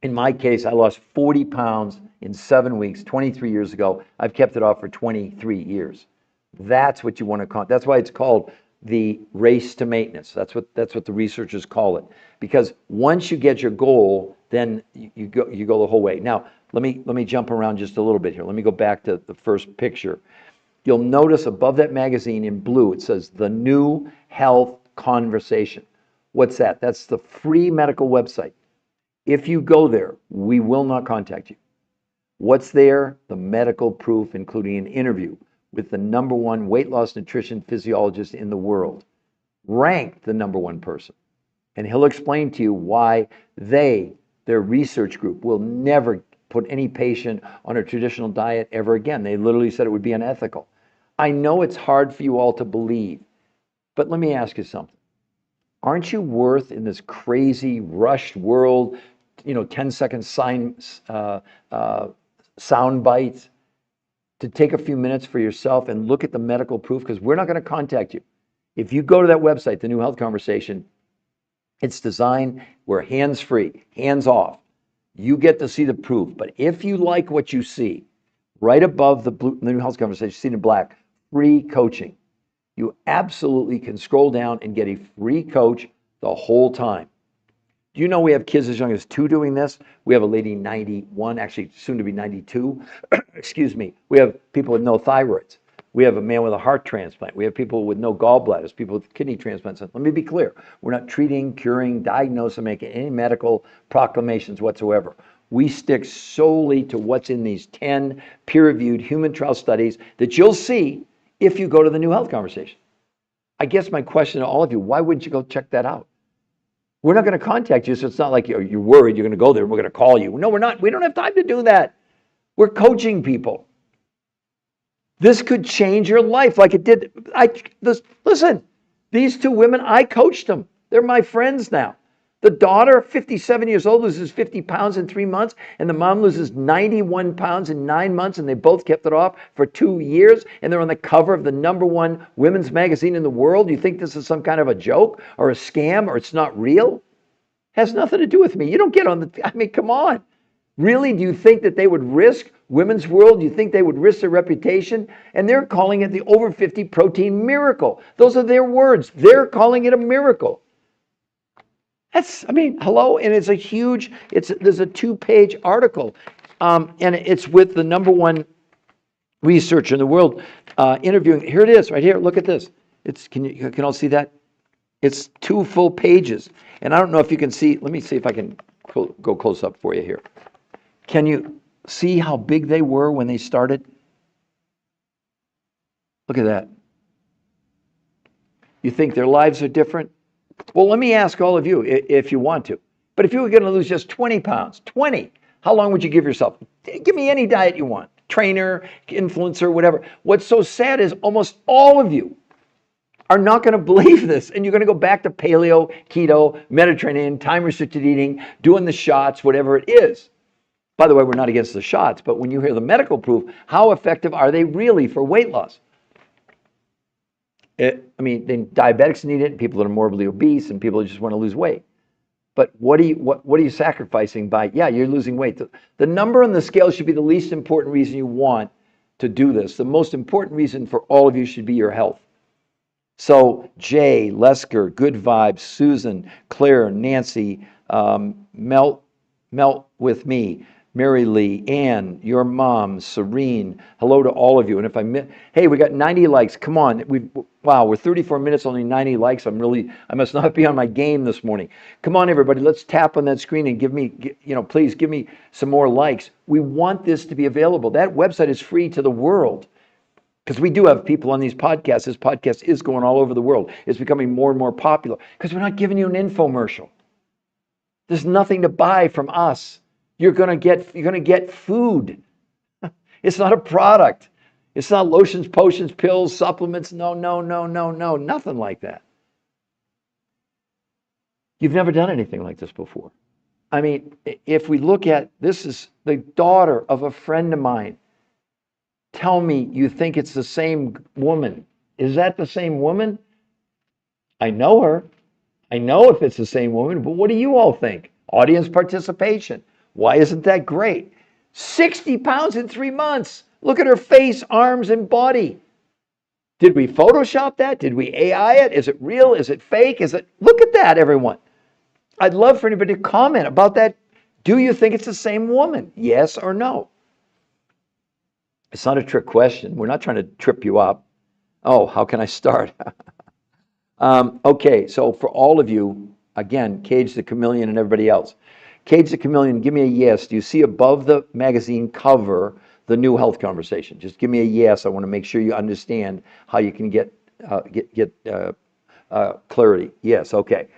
A: In my case, I lost 40 pounds in 7 weeks, 23 years ago. I've kept it off for 23 years. That's what you want to call it. That's why it's called the race to maintenance. That's what the researchers call it. Because once you get your goal, then you go the whole way. Now, let me jump around just a little bit here. Let me go back to the first picture. You'll notice above that magazine in blue, it says the New Health Conversation. What's that? That's the free medical website. If you go there, we will not contact you. What's there? The medical proof, including an interview with the #1 weight loss nutrition physiologist in the world, ranked the #1 person. And he'll explain to you why their research group, will never put any patient on a traditional diet ever again. They literally said it would be unethical. I know it's hard for you all to believe, but let me ask you something. Aren't you worth in this crazy, rushed world, 10-second sound bites, to take a few minutes for yourself and look at the medical proof? Because we're not going to contact you. If you go to that website, the New Health Conversation, it's designed, we're hands-free, hands-off. You get to see the proof. But if you like what you see, right above the New Health Conversation, seen in black, free coaching. You absolutely can scroll down and get a free coach the whole time. Do you know we have kids as young as 2 doing this? We have a lady 91, actually soon to be 92. Excuse me. We have people with no thyroids. We have a man with a heart transplant. We have people with no gallbladders, people with kidney transplants. Let me be clear. We're not treating, curing, diagnosing, making any medical proclamations whatsoever. We stick solely to what's in these 10 peer-reviewed human trial studies that you'll see if you go to the New Health Conversation. I guess my question to all of you, why wouldn't you go check that out? We're not going to contact you, so it's not like you're worried you're going to go there and we're going to call you. No, we're not. We don't have time to do that. We're coaching people. This could change your life like it did. Listen, these 2 women, I coached them. They're my friends now. The daughter, 57 years old, loses 50 pounds in 3 months, and the mom loses 91 pounds in 9 months, and they both kept it off for 2 years, and they're on the cover of the #1 women's magazine in the world. You think this is some kind of a joke or a scam or it's not real? Has nothing to do with me. You don't get on come on. Really, do you think that they would risk women's world? Do you think they would risk their reputation? And they're calling it the over 50 protein miracle. Those are their words. They're calling it a miracle. Hello, and it's a huge, there's a 2-page article, and it's with the #1 researcher in the world interviewing. Here it is, right here. Look at this. Can all see that? It's 2 full pages, and I don't know if you can see. Let me see if I can go close up for you here. Can you see how big they were when they started? Look at that. You think their lives are different? Well, let me ask all of you if you want to. But if you were going to lose just 20 pounds, 20, how long would you give yourself? Give me any diet you want. Trainer, influencer, whatever. What's so sad is almost all of you are not going to believe this. And you're going to go back to paleo, keto, Mediterranean, time-restricted eating, doing the shots, whatever it is. By the way, we're not against the shots, but when you hear the medical proof, how effective are they really for weight loss? Then diabetics need it, and people that are morbidly obese, and people that just want to lose weight. But what are you sacrificing by? Yeah, you're losing weight. The number on the scale should be the least important reason you want to do this. The most important reason for all of you should be your health. So Jay, Lesker, Good Vibes, Susan, Claire, Nancy, Melt with me, Mary Lee, Ann, your mom, Serene, hello to all of you. And if hey, we got 90 likes. Come on. Wow, we're 34 minutes, only 90 likes. I must not be on my game this morning. Come on, everybody. Let's tap on that screen and please give me some more likes. We want this to be available. That website is free to the world. Because we do have people on these podcasts. This podcast is going all over the world. It's becoming more and more popular. Because we're not giving you an infomercial. There's nothing to buy from us. You're gonna get food. It's not a product. It's not lotions, potions, pills, supplements. No, no, no, no, no, nothing like that. You've never done anything like this before. I mean, if we look at this, is the daughter of a friend of mine. Tell me you think it's the same woman. Is that the same woman? I know her. I know if it's the same woman, but what do you all think? Audience participation. Why isn't that great? 60 pounds in 3 months. Look at her face, arms, and body. Did we Photoshop that? Did we AI it? Is it real? Is it fake? Look at that, everyone. I'd love for anybody to comment about that. Do you think it's the same woman? Yes or no? It's not a trick question. We're not trying to trip you up. Oh, how can I start? Okay, so for all of you, again, Cage the Chameleon and everybody else. Cage the Chameleon, give me a yes. Do you see above the magazine cover the new health conversation? Just give me a yes. I want to make sure you understand how you can get clarity. Yes, okay.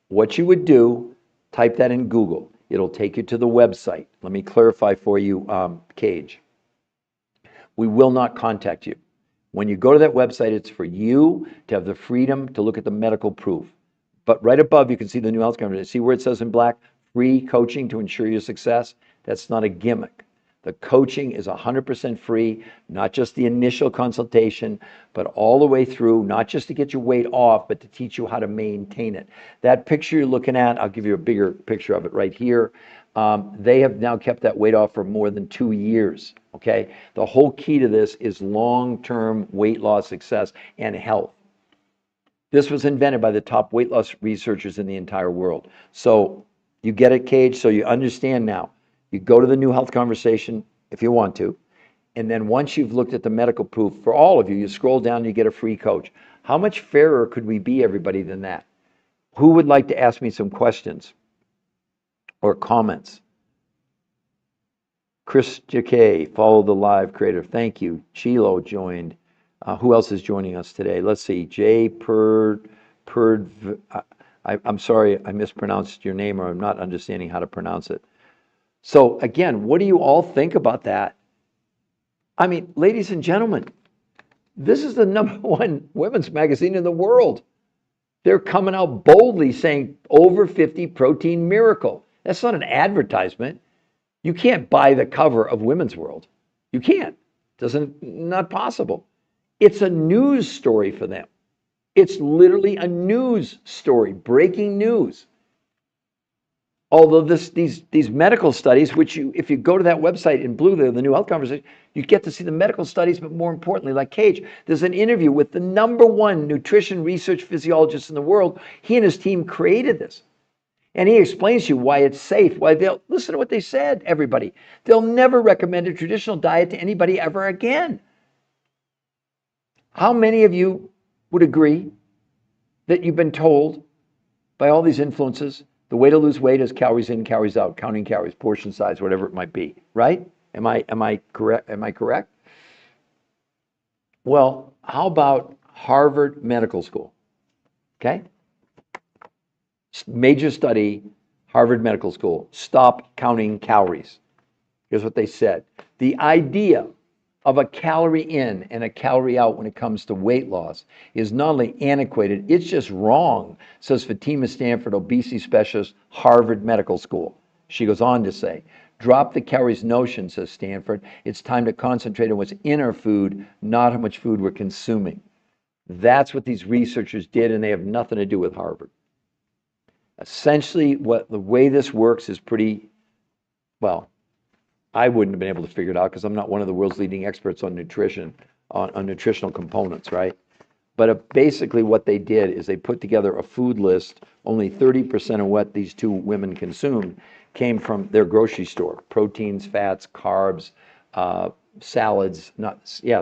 A: What you would do, type that in Google. It'll take you to the website. Let me clarify for you, Cage. We will not contact you. When you go to that website, it's for you to have the freedom to look at the medical proof. But right above, you can see the new health conversation. See where it says in black, free coaching to ensure your success? That's not a gimmick. The coaching is 100% free, not just the initial consultation, but all the way through, not just to get your weight off, but to teach you how to maintain it. That picture you're looking at, I'll give you a bigger picture of it right here. They have now kept that weight off for more than 2 years, okay? The whole key to this is long-term weight loss success and health. This was invented by the top weight loss researchers in the entire world. So you get it, Cage? So you understand now. You go to the new health conversation if you want to. And then once you've looked at the medical proof, for all of you, you scroll down and you get a free coach. How much fairer could we be, everybody, than that? Who would like to ask me some questions or comments? Chris JK, follow the live creator. Thank you. Chilo joined. Who else is joining us today? Let's see. Jay Perd. I'm sorry I mispronounced your name, or I'm not understanding how to pronounce it. So again, what do you all think about that? I mean, ladies and gentlemen, this is the #1 women's magazine in the world. They're coming out boldly saying over 50 protein miracle. That's not an advertisement. You can't buy the cover of Women's World. You can't. Not possible. It's a news story for them. It's literally a news story, breaking news. Although these medical studies, which if you go to that website in blue there, the new health conversation, you get to see the medical studies, but more importantly, like Cage, there's an interview with the #1 nutrition research physiologist in the world. He and his team created this. And he explains to you why it's safe, why they'll listen to what they said, everybody. They'll never recommend a traditional diet to anybody ever again. How many of you would agree that you've been told by all these influences the way to lose weight is calories in, calories out, counting calories, portion size, whatever it might be, right? Am I correct? Am I correct? Well, how about Harvard Medical School? Okay? Major study, Harvard Medical School. Stop counting calories. Here's what they said. The idea of a calorie in and a calorie out when it comes to weight loss is not only antiquated, it's just wrong, says Fatima Stanford, obesity specialist, Harvard Medical School. She goes on to say, drop the calories notion, says Stanford. It's time to concentrate on what's in our food, not how much food we're consuming. That's what these researchers did, and they have nothing to do with Harvard. Essentially, the way this works is pretty, well, I wouldn't have been able to figure it out because I'm not one of the world's leading experts on nutrition, on nutritional components, right? But basically what they did is they put together a food list. Only 30% of what these two women consumed came from their grocery store. Proteins, fats, carbs, salads,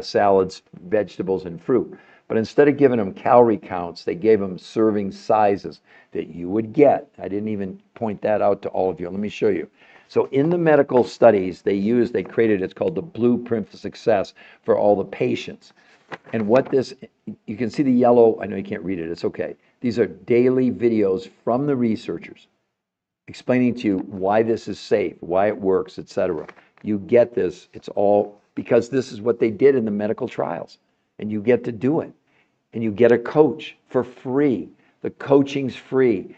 A: salads, vegetables, and fruit. But instead of giving them calorie counts, they gave them serving sizes that you would get. I didn't even point that out to all of you. Let me show you. So in the medical studies they created, it's called the blueprint for success for all the patients. And what this, you can see the yellow, I know you can't read it, it's okay. These are daily videos from the researchers explaining to you why this is safe, why it works, etc. You get this, it's all because this is what they did in the medical trials. And you get to do it. And you get a coach for free. The coaching's free.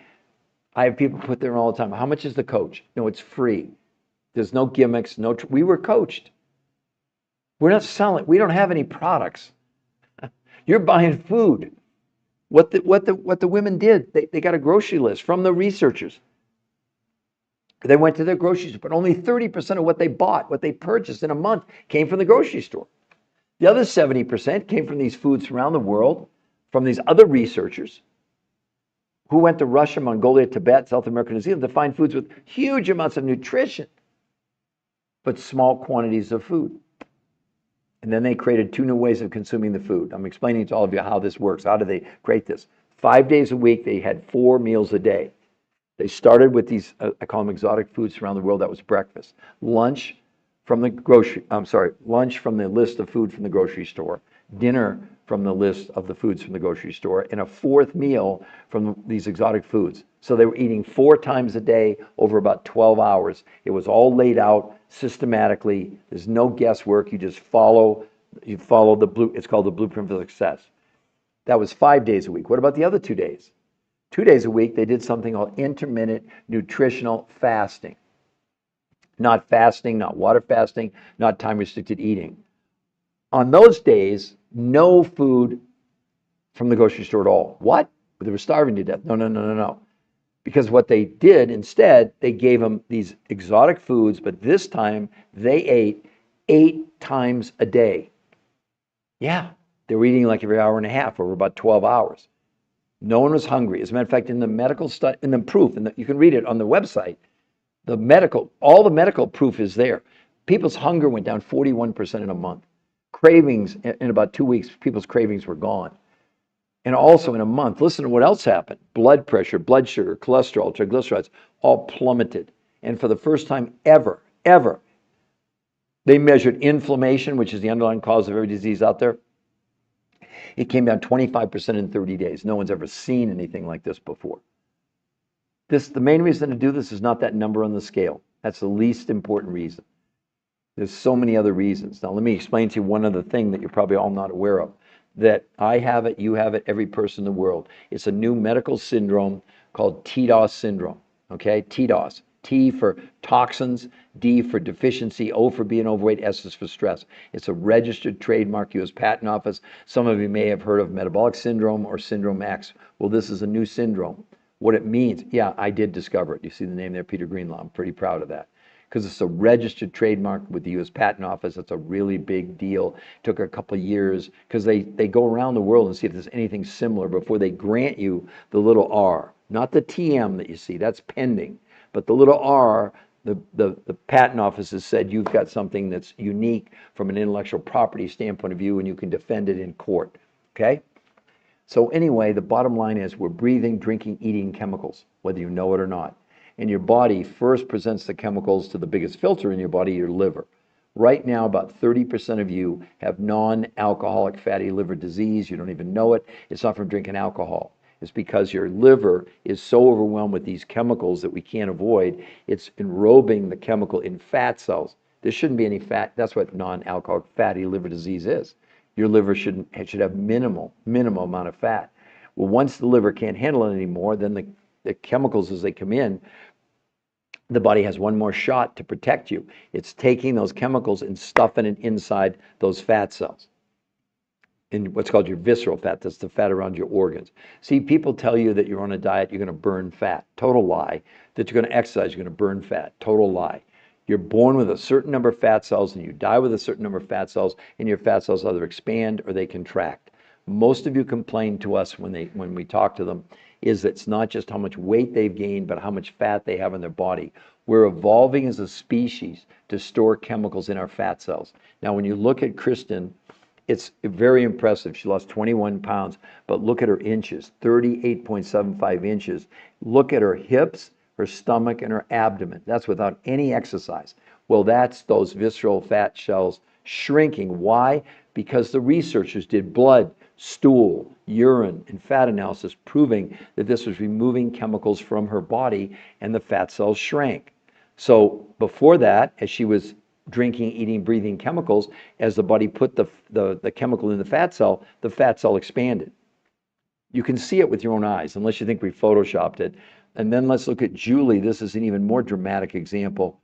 A: I have people put there all the time. How much is the coach? No, it's free. There's no gimmicks. We were coached. We're not selling. We don't have any products. You're buying food. What the women did, they got a grocery list from the researchers. They went to their grocery store, but only 30% of what they bought, what they purchased in a month, came from the grocery store. The other 70% came from these foods around the world, from these other researchers who went to Russia, Mongolia, Tibet, South America, New Zealand to find foods with huge amounts of nutrition, but small quantities of food. And then they created 2 new ways of consuming the food. I'm explaining to all of you how this works. How do they create this? 5 days a week, they had 4 meals a day. They started with these, I call them exotic foods around the world. That was breakfast. Lunch from the list of food from the grocery store. Dinner from the list of the foods from the grocery store. And a 4th meal from these exotic foods. So they were eating 4 times a day over about 12 hours. It was all laid out systematically. There's no guesswork. You just follow it's called the blueprint for success. That was 5 days a week. What about the other 2 days? 2 days a week, they did something called intermittent nutritional fasting. Not fasting, not water fasting, not time-restricted eating. On those days, no food from the grocery store at all. What? They were starving to death. No. Because what they did instead, they gave them these exotic foods, but this time they ate 8 times a day. Yeah, they were eating like every hour and a half over about 12 hours. No one was hungry. As a matter of fact, in the medical study, in the proof, you can read it on the website, all the medical proof is there. People's hunger went down 41% in a month. Cravings, in about 2 weeks, people's cravings were gone. And also in a month, listen to what else happened. Blood pressure, blood sugar, cholesterol, triglycerides, all plummeted. And for the first time ever, they measured inflammation, which is the underlying cause of every disease out there. It came down 25% in 30 days. No one's ever seen anything like this before. The main reason to do this is not that number on the scale. That's the least important reason. There's so many other reasons. Now, let me explain to you one other thing that you're probably all not aware of. That I have it, you have it, every person in the world. It's a new medical syndrome called TDOS syndrome. Okay, TDOS. T for toxins, D for deficiency, O for being overweight, S is for stress. It's a registered trademark, U.S. Patent Office. Some of you may have heard of metabolic syndrome or syndrome X. Well, this is a new syndrome. What it means, yeah, I did discover it. You see the name there, Peter Greenlaw. I'm pretty proud of that. Because it's a registered trademark with the U.S. Patent Office. It's a really big deal. It took a couple of years because they go around the world and see if there's anything similar before they grant you the little R. Not the TM that you see, that's pending. But the little R, the patent office has said you've got something that's unique from an intellectual property standpoint of view and you can defend it in court, okay? So anyway, the bottom line is we're breathing, drinking, eating chemicals, whether you know it or not. And your body first presents the chemicals to the biggest filter in your body, your liver. Right now, about 30% of you have non-alcoholic fatty liver disease. You don't even know it. It's not from drinking alcohol. It's because your liver is so overwhelmed with these chemicals that we can't avoid. It's enrobing the chemical in fat cells. There shouldn't be any fat. That's what non-alcoholic fatty liver disease is. Your liver should have minimal amount of fat. Well, once the liver can't handle it anymore, then the chemicals as they come in, the body has one more shot to protect you. It's taking those chemicals and stuffing it inside those fat cells. In what's called your visceral fat, that's the fat around your organs. See, people tell you that you're on a diet, you're going to burn fat. Total lie. That you're going to exercise, you're going to burn fat. Total lie. You're born with a certain number of fat cells and you die with a certain number of fat cells, and your fat cells either expand or they contract. Most of you complain to us when we talk to them is that it's not just how much weight they've gained, but how much fat they have in their body. We're evolving as a species to store chemicals in our fat cells. Now, when you look at Kristen, it's very impressive. She lost 21 pounds, but look at her inches, 38.75 inches. Look at her hips, her stomach, and her abdomen. That's without any exercise. Well, that's those visceral fat cells shrinking. Why? Because the researchers did blood, stool, urine, and fat analysis proving that this was removing chemicals from her body and the fat cells shrank. So before that, as she was drinking, eating, breathing chemicals, as the body put the chemical in the fat cell expanded. You can see it with your own eyes, unless you think we photoshopped it. And then let's look at Julie. This is an even more dramatic example.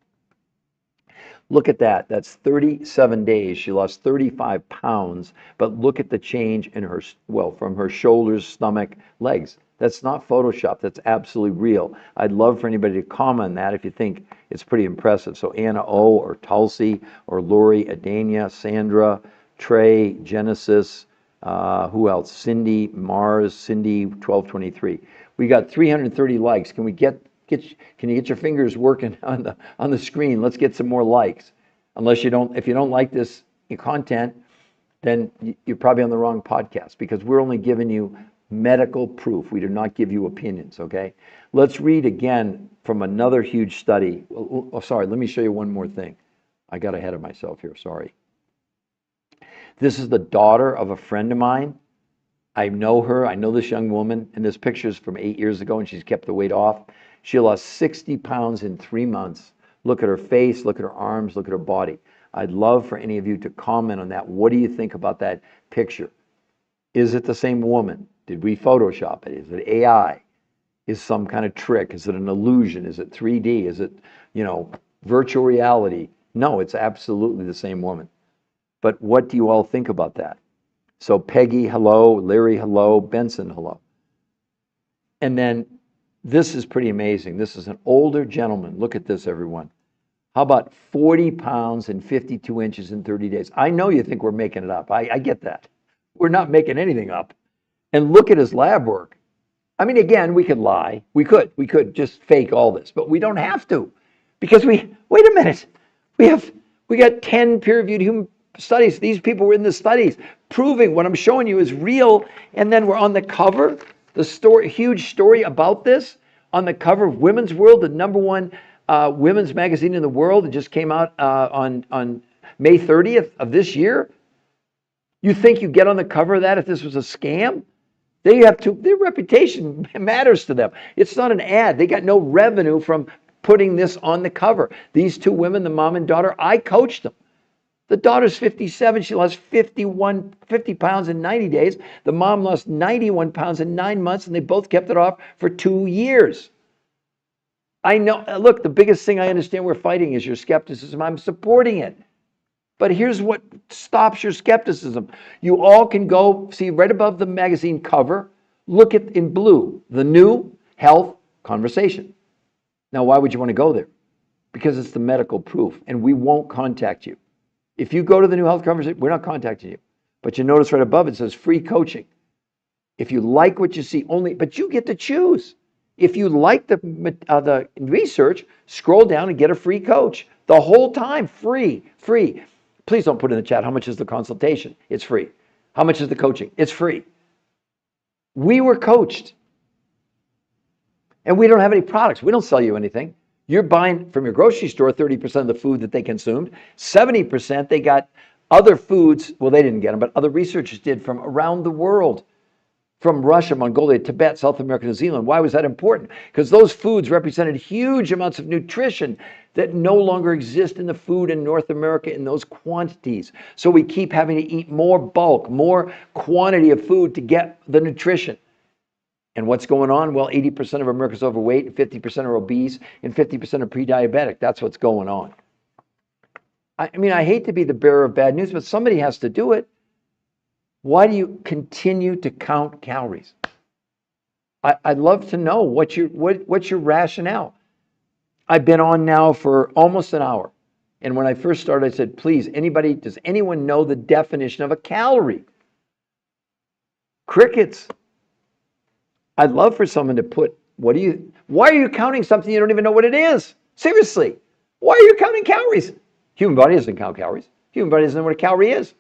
A: Look at that. That's 37 days. She lost 35 pounds, but look at the change in her, well, from her shoulders, stomach, legs. That's not Photoshop. That's absolutely real. I'd love for anybody to comment on that if you think it's pretty impressive. So Anna O, or Tulsi, or Lori, Adania, Sandra, Trey, Genesis, who else? Cynde, Mars, Cynde, 1223. We got 330 likes. Can we can you get your fingers working on the screen? Let's get some more likes. Unless you don't, if you don't like this content, then you're probably on the wrong podcast, because we're only giving you medical proof. We do not give you opinions, okay? Let's read again from another huge study. Oh, sorry, let me show you one more thing. I got ahead of myself here, sorry. This is the daughter of a friend of mine. I know her, I know this young woman, and this picture is from 8 years ago, and she's kept the weight off. She lost 60 pounds in 3 months. Look at her face, look at her arms, look at her body. I'd love for any of you to comment on that. What do you think about that picture? Is it the same woman? Did we Photoshop it? Is it AI? Is some kind of trick? Is it an illusion? Is it 3D? Is it, virtual reality? No, it's absolutely the same woman. But what do you all think about that? So Peggy, hello. Larry, hello. Benson, hello. And then this is pretty amazing. This is an older gentleman. Look at this, everyone. How about 40 pounds and 52 inches in 30 days? I know you think we're making it up. I get that. We're not making anything up. And look at his lab work. I mean, again, we could lie. We could just fake all this, but we don't have to, because wait a minute. We got 10 peer-reviewed human studies. These people were in the studies proving what I'm showing you is real. And then we're on the cover, the story, huge story about this, on the cover of Women's World, the #1 women's magazine in the world. It just came out on May 30th of this year. You think you get on the cover of that if this was a scam? Their reputation matters to them. It's not an ad. They got no revenue from putting this on the cover. These two women, the mom and daughter, I coached them. The daughter's 57. She lost 50 pounds in 90 days. The mom lost 91 pounds in 9 months, and they both kept it off for 2 years. I know, look, the biggest thing I understand we're fighting is your skepticism. I'm supporting it. But here's what stops your skepticism. You all can go see right above the magazine cover, look at in blue, the new health conversation. Now, why would you want to go there? Because it's the medical proof, and we won't contact you. If you go to the new health conversation, we're not contacting you. But you notice right above it says free coaching. If you like what you see, but you get to choose. If you like the research, scroll down and get a free coach. The whole time, free. Please don't put in the chat, how much is the consultation? It's free. How much is the coaching? It's free. We were coached. And we don't have any products. We don't sell you anything. You're buying from your grocery store 30% of the food that they consumed. 70% they got other foods. Well, they didn't get them, but other researchers did from around the world. From Russia, Mongolia, Tibet, South America, New Zealand. Why was that important? Because those foods represented huge amounts of nutrition that no longer exist in the food in North America in those quantities. So we keep having to eat more bulk, more quantity of food to get the nutrition. And what's going on? Well, 80% of Americans are overweight, 50% are obese, and 50% are pre-diabetic. That's what's going on. I mean, I hate to be the bearer of bad news, but somebody has to do it. Why do you continue to count calories? I'd love to know what's your rationale. I've been on now for almost an hour. And when I first started, I said, please, does anyone know the definition of a calorie? Crickets. I'd love for someone to put, why are you counting something you don't even know what it is? Seriously, why are you counting calories? Human body doesn't count calories. Human body doesn't know what a calorie is.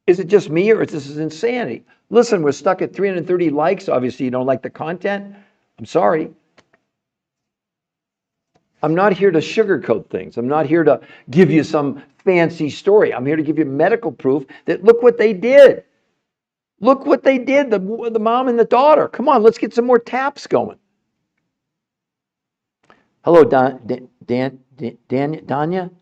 A: Is it just me, or is this insanity? Listen, we're stuck at 330 likes. Obviously, you don't like the content. I'm sorry. I'm not here to sugarcoat things. I'm not here to give you some fancy story. I'm here to give you medical proof that look what they did. Look what they did, the mom and the daughter. Come on, let's get some more taps going. Hello, Danya?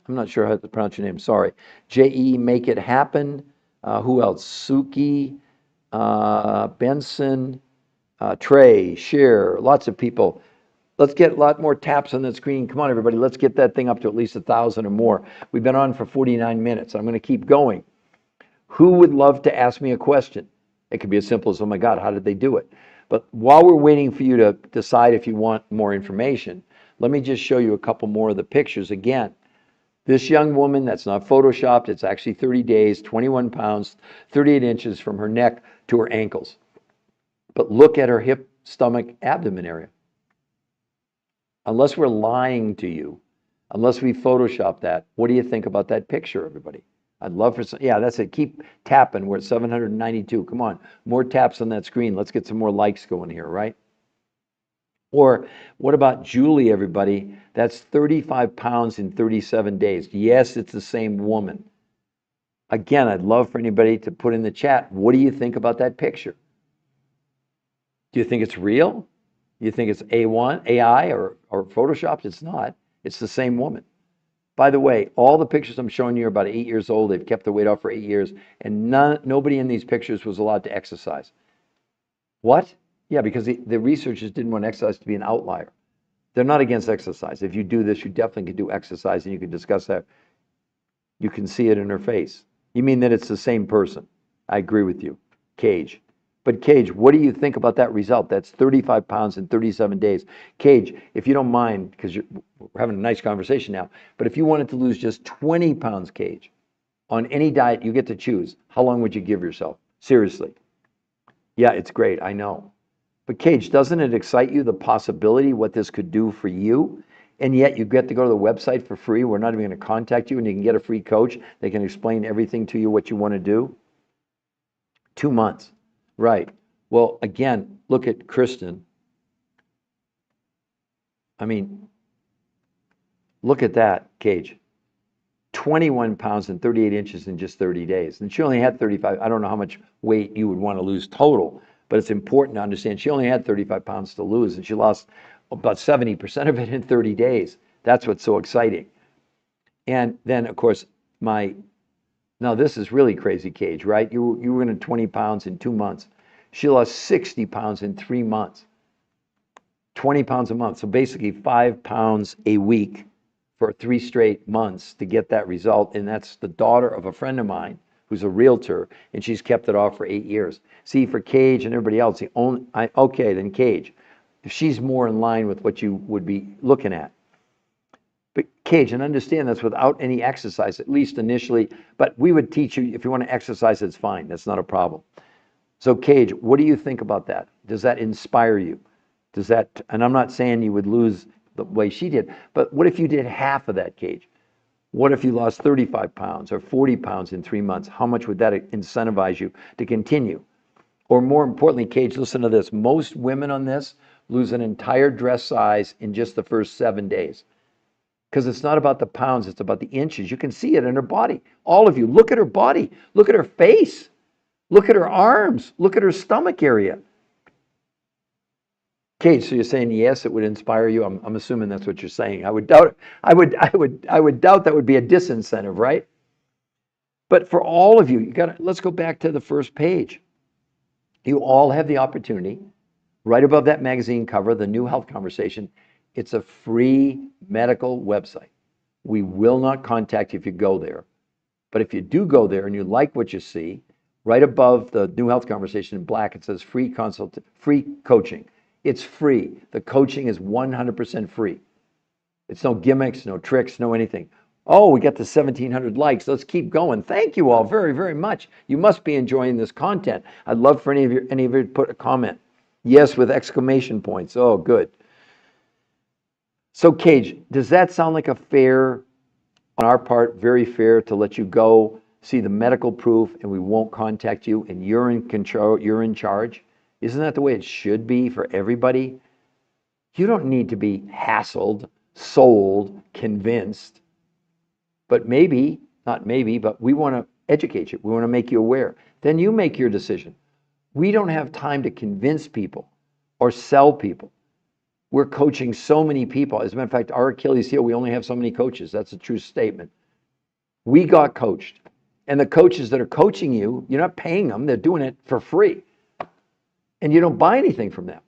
A: I'm not sure how to pronounce your name, sorry. J.E. Make It Happen. Who else? Suki, Benson, Trey, Cher, lots of people. Let's get a lot more taps on the screen. Come on, everybody. Let's get that thing up to at least 1,000 or more. We've been on for 49 minutes. I'm going to keep going. Who would love to ask me a question? It could be as simple as, oh my God, how did they do it? But while we're waiting for you to decide if you want more information, let me just show you a couple more of the pictures again. This young woman, that's not photoshopped, it's actually 30 days, 21 pounds, 38 inches from her neck to her ankles. But look at her hip, stomach, abdomen area. Unless we're lying to you, unless we Photoshop that, what do you think about that picture, everybody? I'd love for some, yeah, that's it. Keep tapping. We're at 792. Come on, more taps on that screen. Let's get some more likes going here, right? Or what about Julie, everybody? That's 35 pounds in 37 days. Yes, it's the same woman. Again, I'd love for anybody to put in the chat, what do you think about that picture? Do you think it's real? You think it's A1, AI, or Photoshopped? It's not. It's the same woman. By the way, all the pictures I'm showing you are about 8 years old. They've kept their weight off for 8 years, and nobody in these pictures was allowed to exercise. What? Yeah, because the researchers didn't want exercise to be an outlier. They're not against exercise. If you do this, you definitely can do exercise, and you can discuss that. You can see it in her face. You mean that it's the same person? I agree with you, Cage. But Cage, what do you think about that result? That's 35 pounds in 37 days. Cage, if you don't mind, because we're having a nice conversation now, but if you wanted to lose just 20 pounds, Cage, on any diet you get to choose, how long would you give yourself? Seriously. Yeah, it's great, I know. But Cage, doesn't it excite you, the possibility, what this could do for you? And yet you get to go to the website for free. We're not even going to contact you, and you can get a free coach. They can explain everything to you, what you want to do. 2 months. Right. Well, again, look at Kristen. I mean, look at that, Cage. 21 pounds and 38 inches in just 30 days. And she only had 35. I don't know how much weight you would want to lose total, but it's important to understand she only had 35 pounds to lose, and she lost about 70% of it in 30 days. That's what's so exciting. And then, of course, now this is really crazy, Cage, right? You were in 20 pounds in 2 months. She lost 60 pounds in 3 months, 20 pounds a month. So basically 5 pounds a week for 3 straight months to get that result. And that's the daughter of a friend of mine who's a realtor, and she's kept it off for 8 years. See, for Cage and everybody else, okay, then Cage, if she's more in line with what you would be looking at. But Cage, and understand that's without any exercise, at least initially, but we would teach you, if you want to exercise, it's fine. That's not a problem. So Cage, what do you think about that? Does that inspire you? Does that, and I'm not saying you would lose the way she did, but what if you did half of that, Cage? What if you lost 35 pounds or 40 pounds in 3 months? How much would that incentivize you to continue? Or more importantly, Cage, listen to this. Most women on this lose an entire dress size in just the first 7 days. Because it's not about the pounds, it's about the inches. You can see it in her body. All of you, look at her body. Look at her face. Look at her arms. Look at her stomach area. Kate, so you're saying yes, it would inspire you? I'm assuming that's what you're saying. I would doubt it. I would doubt that would be a disincentive, right? But for all of you, let's go back to the first page. You all have the opportunity, right above that magazine cover, the New Health Conversation. It's a free medical website. We will not contact you if you go there. But if you do go there and you like what you see, right above the New Health Conversation in black, it says free coaching. It's free. The coaching is 100% free. It's no gimmicks, no tricks, no anything. Oh, we got to 1,700 likes. Let's keep going. Thank you all very, very much. You must be enjoying this content. I'd love for any of you to put a comment. Yes, with exclamation points. Oh, good. So, Cage, does that sound like a fair, on our part, very fair to let you go, see the medical proof, and we won't contact you, and you're in control, you're in charge? Isn't that the way it should be for everybody? You don't need to be hassled, sold, convinced. But maybe, not maybe, but we want to educate you. We want to make you aware. Then you make your decision. We don't have time to convince people or sell people. We're coaching so many people. As a matter of fact, our Achilles heel, we only have so many coaches. That's a true statement. We got coached. And the coaches that are coaching you, you're not paying them. They're doing it for free. And you don't buy anything from them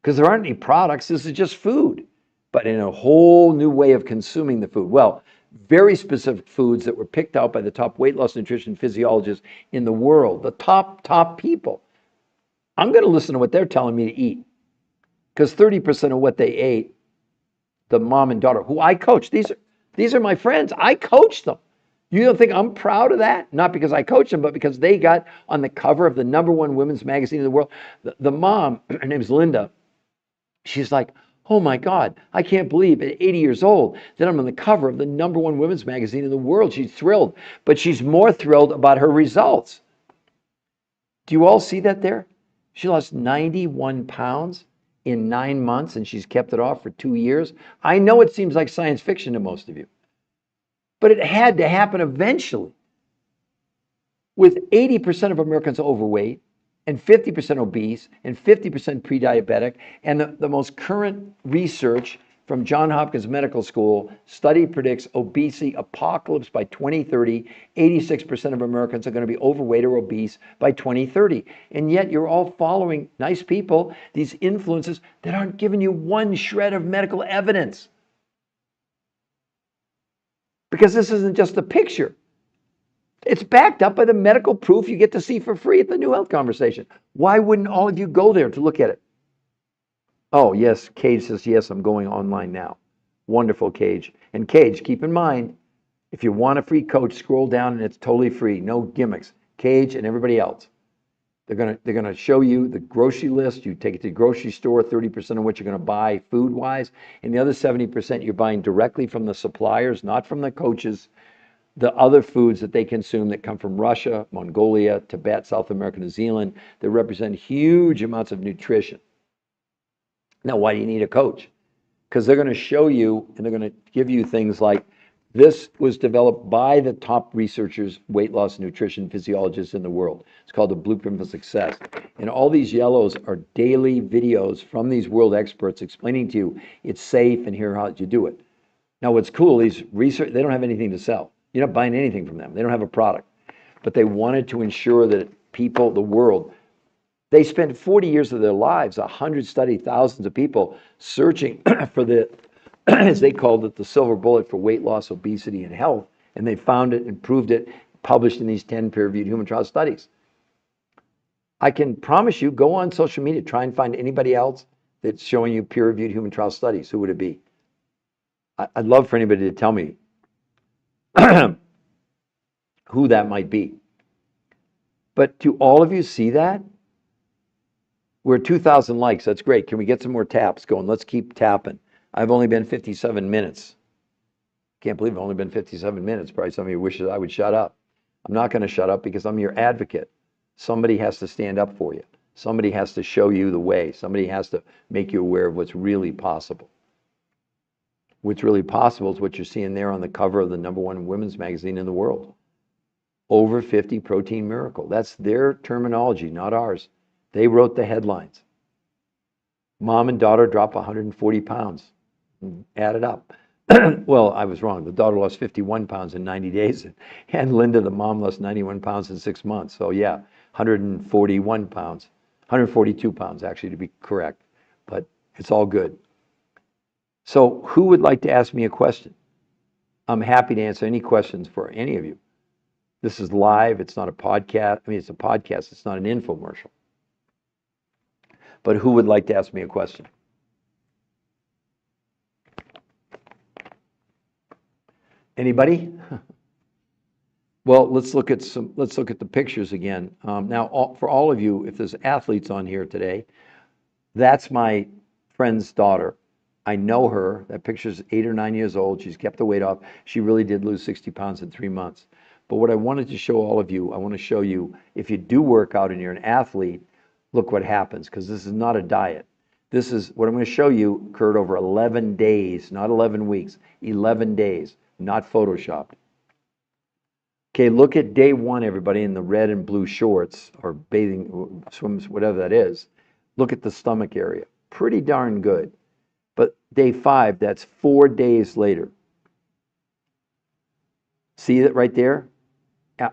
A: because there aren't any products. This is just food, but in a whole new way of consuming the food. Well, very specific foods that were picked out by the top weight loss nutrition physiologists in the world, the top people. I'm going to listen to what they're telling me to eat because 30% of what they ate, the mom and daughter, who I coach, these are my friends. I coach them. You don't think I'm proud of that? Not because I coach them, but because they got on the cover of the #1 women's magazine in the world. The mom, her name's Linda, she's like, oh my God, I can't believe at 80 years old that I'm on the cover of the #1 women's magazine in the world. She's thrilled, but she's more thrilled about her results. Do you all see that there? She lost 91 pounds in 9 months and she's kept it off for 2 years. I know it seems like science fiction to most of you, but it had to happen eventually. With 80% of Americans overweight and 50% obese and 50% pre-diabetic, and the most current research from Johns Hopkins Medical School study predicts obesity apocalypse by 2030. 86% of Americans are going to be overweight or obese by 2030. And yet you're all following nice people, these influences that aren't giving you one shred of medical evidence. Because this isn't just a picture. It's backed up by the medical proof you get to see for free at the New Health Conversation. Why wouldn't all of you go there to look at it? Oh, yes, Cage says, yes, I'm going online now. Wonderful, Cage. And Cage, keep in mind, if you want a free coach, scroll down and it's totally free. No gimmicks. Cage and everybody else. They're gonna show you the grocery list. You take it to the grocery store, 30% of what you're gonna buy food-wise, and the other 70% you're buying directly from the suppliers, not from the coaches. The other foods that they consume that come from Russia, Mongolia, Tibet, South America, New Zealand, that represent huge amounts of nutrition. Now, why do you need a coach? Because they're going to show you and they're going to give you things like this was developed by the top researchers, weight loss, nutrition physiologists in the world. It's called the Blueprint for Success. And all these yellows are daily videos from these world experts explaining to you it's safe and here how you do it. Now, what's cool, these research, they don't have anything to sell. You're not buying anything from them. They don't have a product. But they wanted to ensure that people, the world, they spent 40 years of their lives, 100 studied, thousands of people searching for the, as they called it, the silver bullet for weight loss, obesity, and health. And they found it and proved it, published in these 10 peer-reviewed human trial studies. I can promise you, go on social media, try and find anybody else that's showing you peer-reviewed human trial studies. Who would it be? I'd love for anybody to tell me who that might be. But do all of you see that? We're at 2,000 likes. That's great. Can we get some more taps going? Let's keep tapping. I've only been 57 minutes. Can't believe I've only been 57 minutes. Probably some of you wish I would shut up. I'm not going to shut up because I'm your advocate. Somebody has to stand up for you. Somebody has to show you the way. Somebody has to make you aware of what's really possible. What's really possible is what you're seeing there on the cover of the #1 women's magazine in the world. Over 50 protein miracle. That's their terminology, not ours. They wrote the headlines. Mom and daughter drop 140 pounds. Add it up. Well, I was wrong. The daughter lost 51 pounds in 90 days. And Linda, the mom, lost 91 pounds in 6 months. So yeah, 141 pounds. 142 pounds, actually, to be correct. But it's all good. So who would like to ask me a question? I'm happy to answer any questions for any of you. This is live. It's not a podcast. I mean, it's a podcast. It's not an infomercial. But who would like to ask me a question? Anybody? Well, let's look at the pictures again. Now, for all of you, if there's athletes on here today, that's my friend's daughter. I know her. That picture's 8 or 9 years old. She's kept the weight off. She really did lose 60 pounds in 3 months. But what I wanted to show all of you, I want to show you, if you do work out and you're an athlete, look what happens, because this is not a diet. This is what I'm going to show you occurred over 11 days, not 11 weeks, 11 days, not photoshopped. Okay, look at day 1, everybody, in the red and blue shorts, or bathing, swims, whatever that is. Look at the stomach area. Pretty darn good. But day 5, that's 4 days later. See it right there?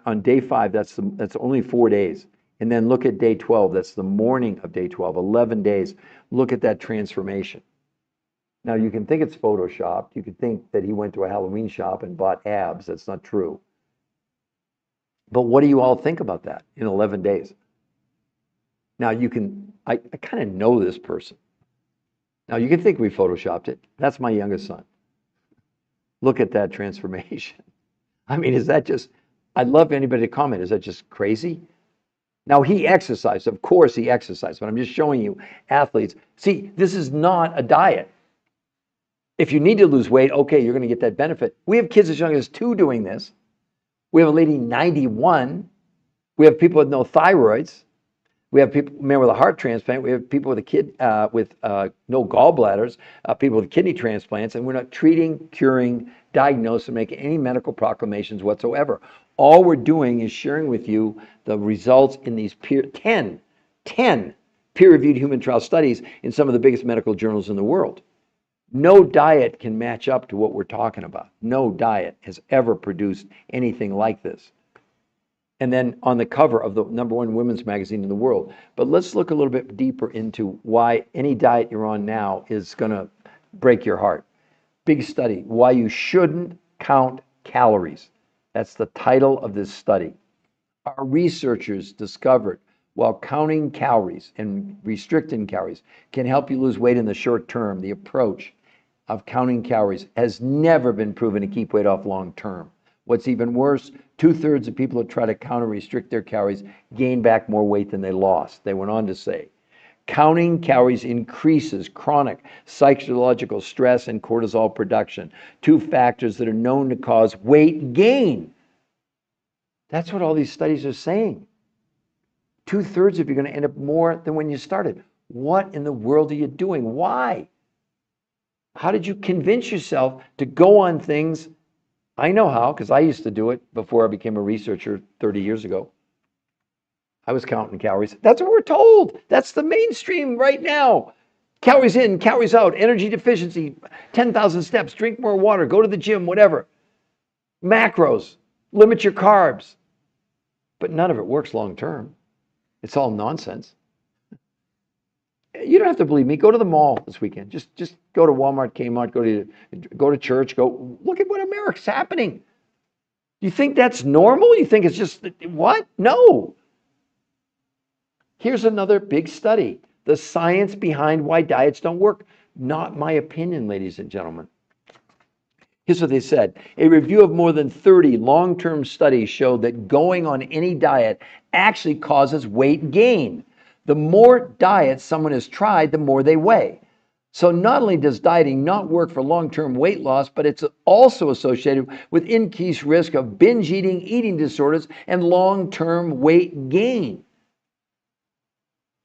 A: On day 5, that's only 4 days. And then look at day 12. That's the morning of day 12, 11 days. Look at that transformation. Now, you can think it's photoshopped. You could think that he went to a Halloween shop and bought abs. That's not true. But what do you all think about that in 11 days? Now, I kind of know this person. Now, you can think we photoshopped it. That's my youngest son. Look at that transformation. I mean, is that just, I'd love anybody to comment. Is that just crazy? Now, he exercised. Of course he exercised, but I'm just showing you athletes. See, this is not a diet. If you need to lose weight, okay, you're going to get that benefit. We have kids as young as 2 doing this. We have a lady 91. We have people with no thyroids. We have people, men with a heart transplant. We have people with a kid with no gallbladders, people with kidney transplants, and we're not treating, curing, diagnosing, and making any medical proclamations whatsoever. All we're doing is sharing with you the results in these 10 peer-reviewed human trial studies in some of the biggest medical journals in the world. No diet can match up to what we're talking about. No diet has ever produced anything like this. And then on the cover of the #1 women's magazine in the world. But let's look a little bit deeper into why any diet you're on now is going to break your heart. Big study, why you shouldn't count calories. That's the title of this study. Our researchers discovered while counting calories and restricting calories can help you lose weight in the short term, the approach of counting calories has never been proven to keep weight off long term. What's even worse, 2/3 of people who try to count or restrict their calories gain back more weight than they lost. They went on to say, counting calories increases chronic psychological stress and cortisol production, 2 factors that are known to cause weight gain. That's what all these studies are saying. 2/3 of you are going to end up more than when you started. What in the world are you doing? Why? How did you convince yourself to go on things? I know how, because I used to do it before I became a researcher 30 years ago. I was counting calories. That's what we're told. That's the mainstream right now. Calories in, calories out, energy deficiency, 10,000 steps, drink more water, go to the gym, whatever. Macros, limit your carbs. But none of it works long term. It's all nonsense. You don't have to believe me. Go to the mall this weekend. Just go to Walmart, Kmart, go to church, go look at what America's happening. You think that's normal? You think it's just what? No. Here's another big study. The science behind why diets don't work. Not my opinion, ladies and gentlemen. Here's what they said. A review of more than 30 long-term studies showed that going on any diet actually causes weight gain. The more diets someone has tried, the more they weigh. So not only does dieting not work for long-term weight loss, but it's also associated with increased risk of binge eating, eating disorders, and long-term weight gain.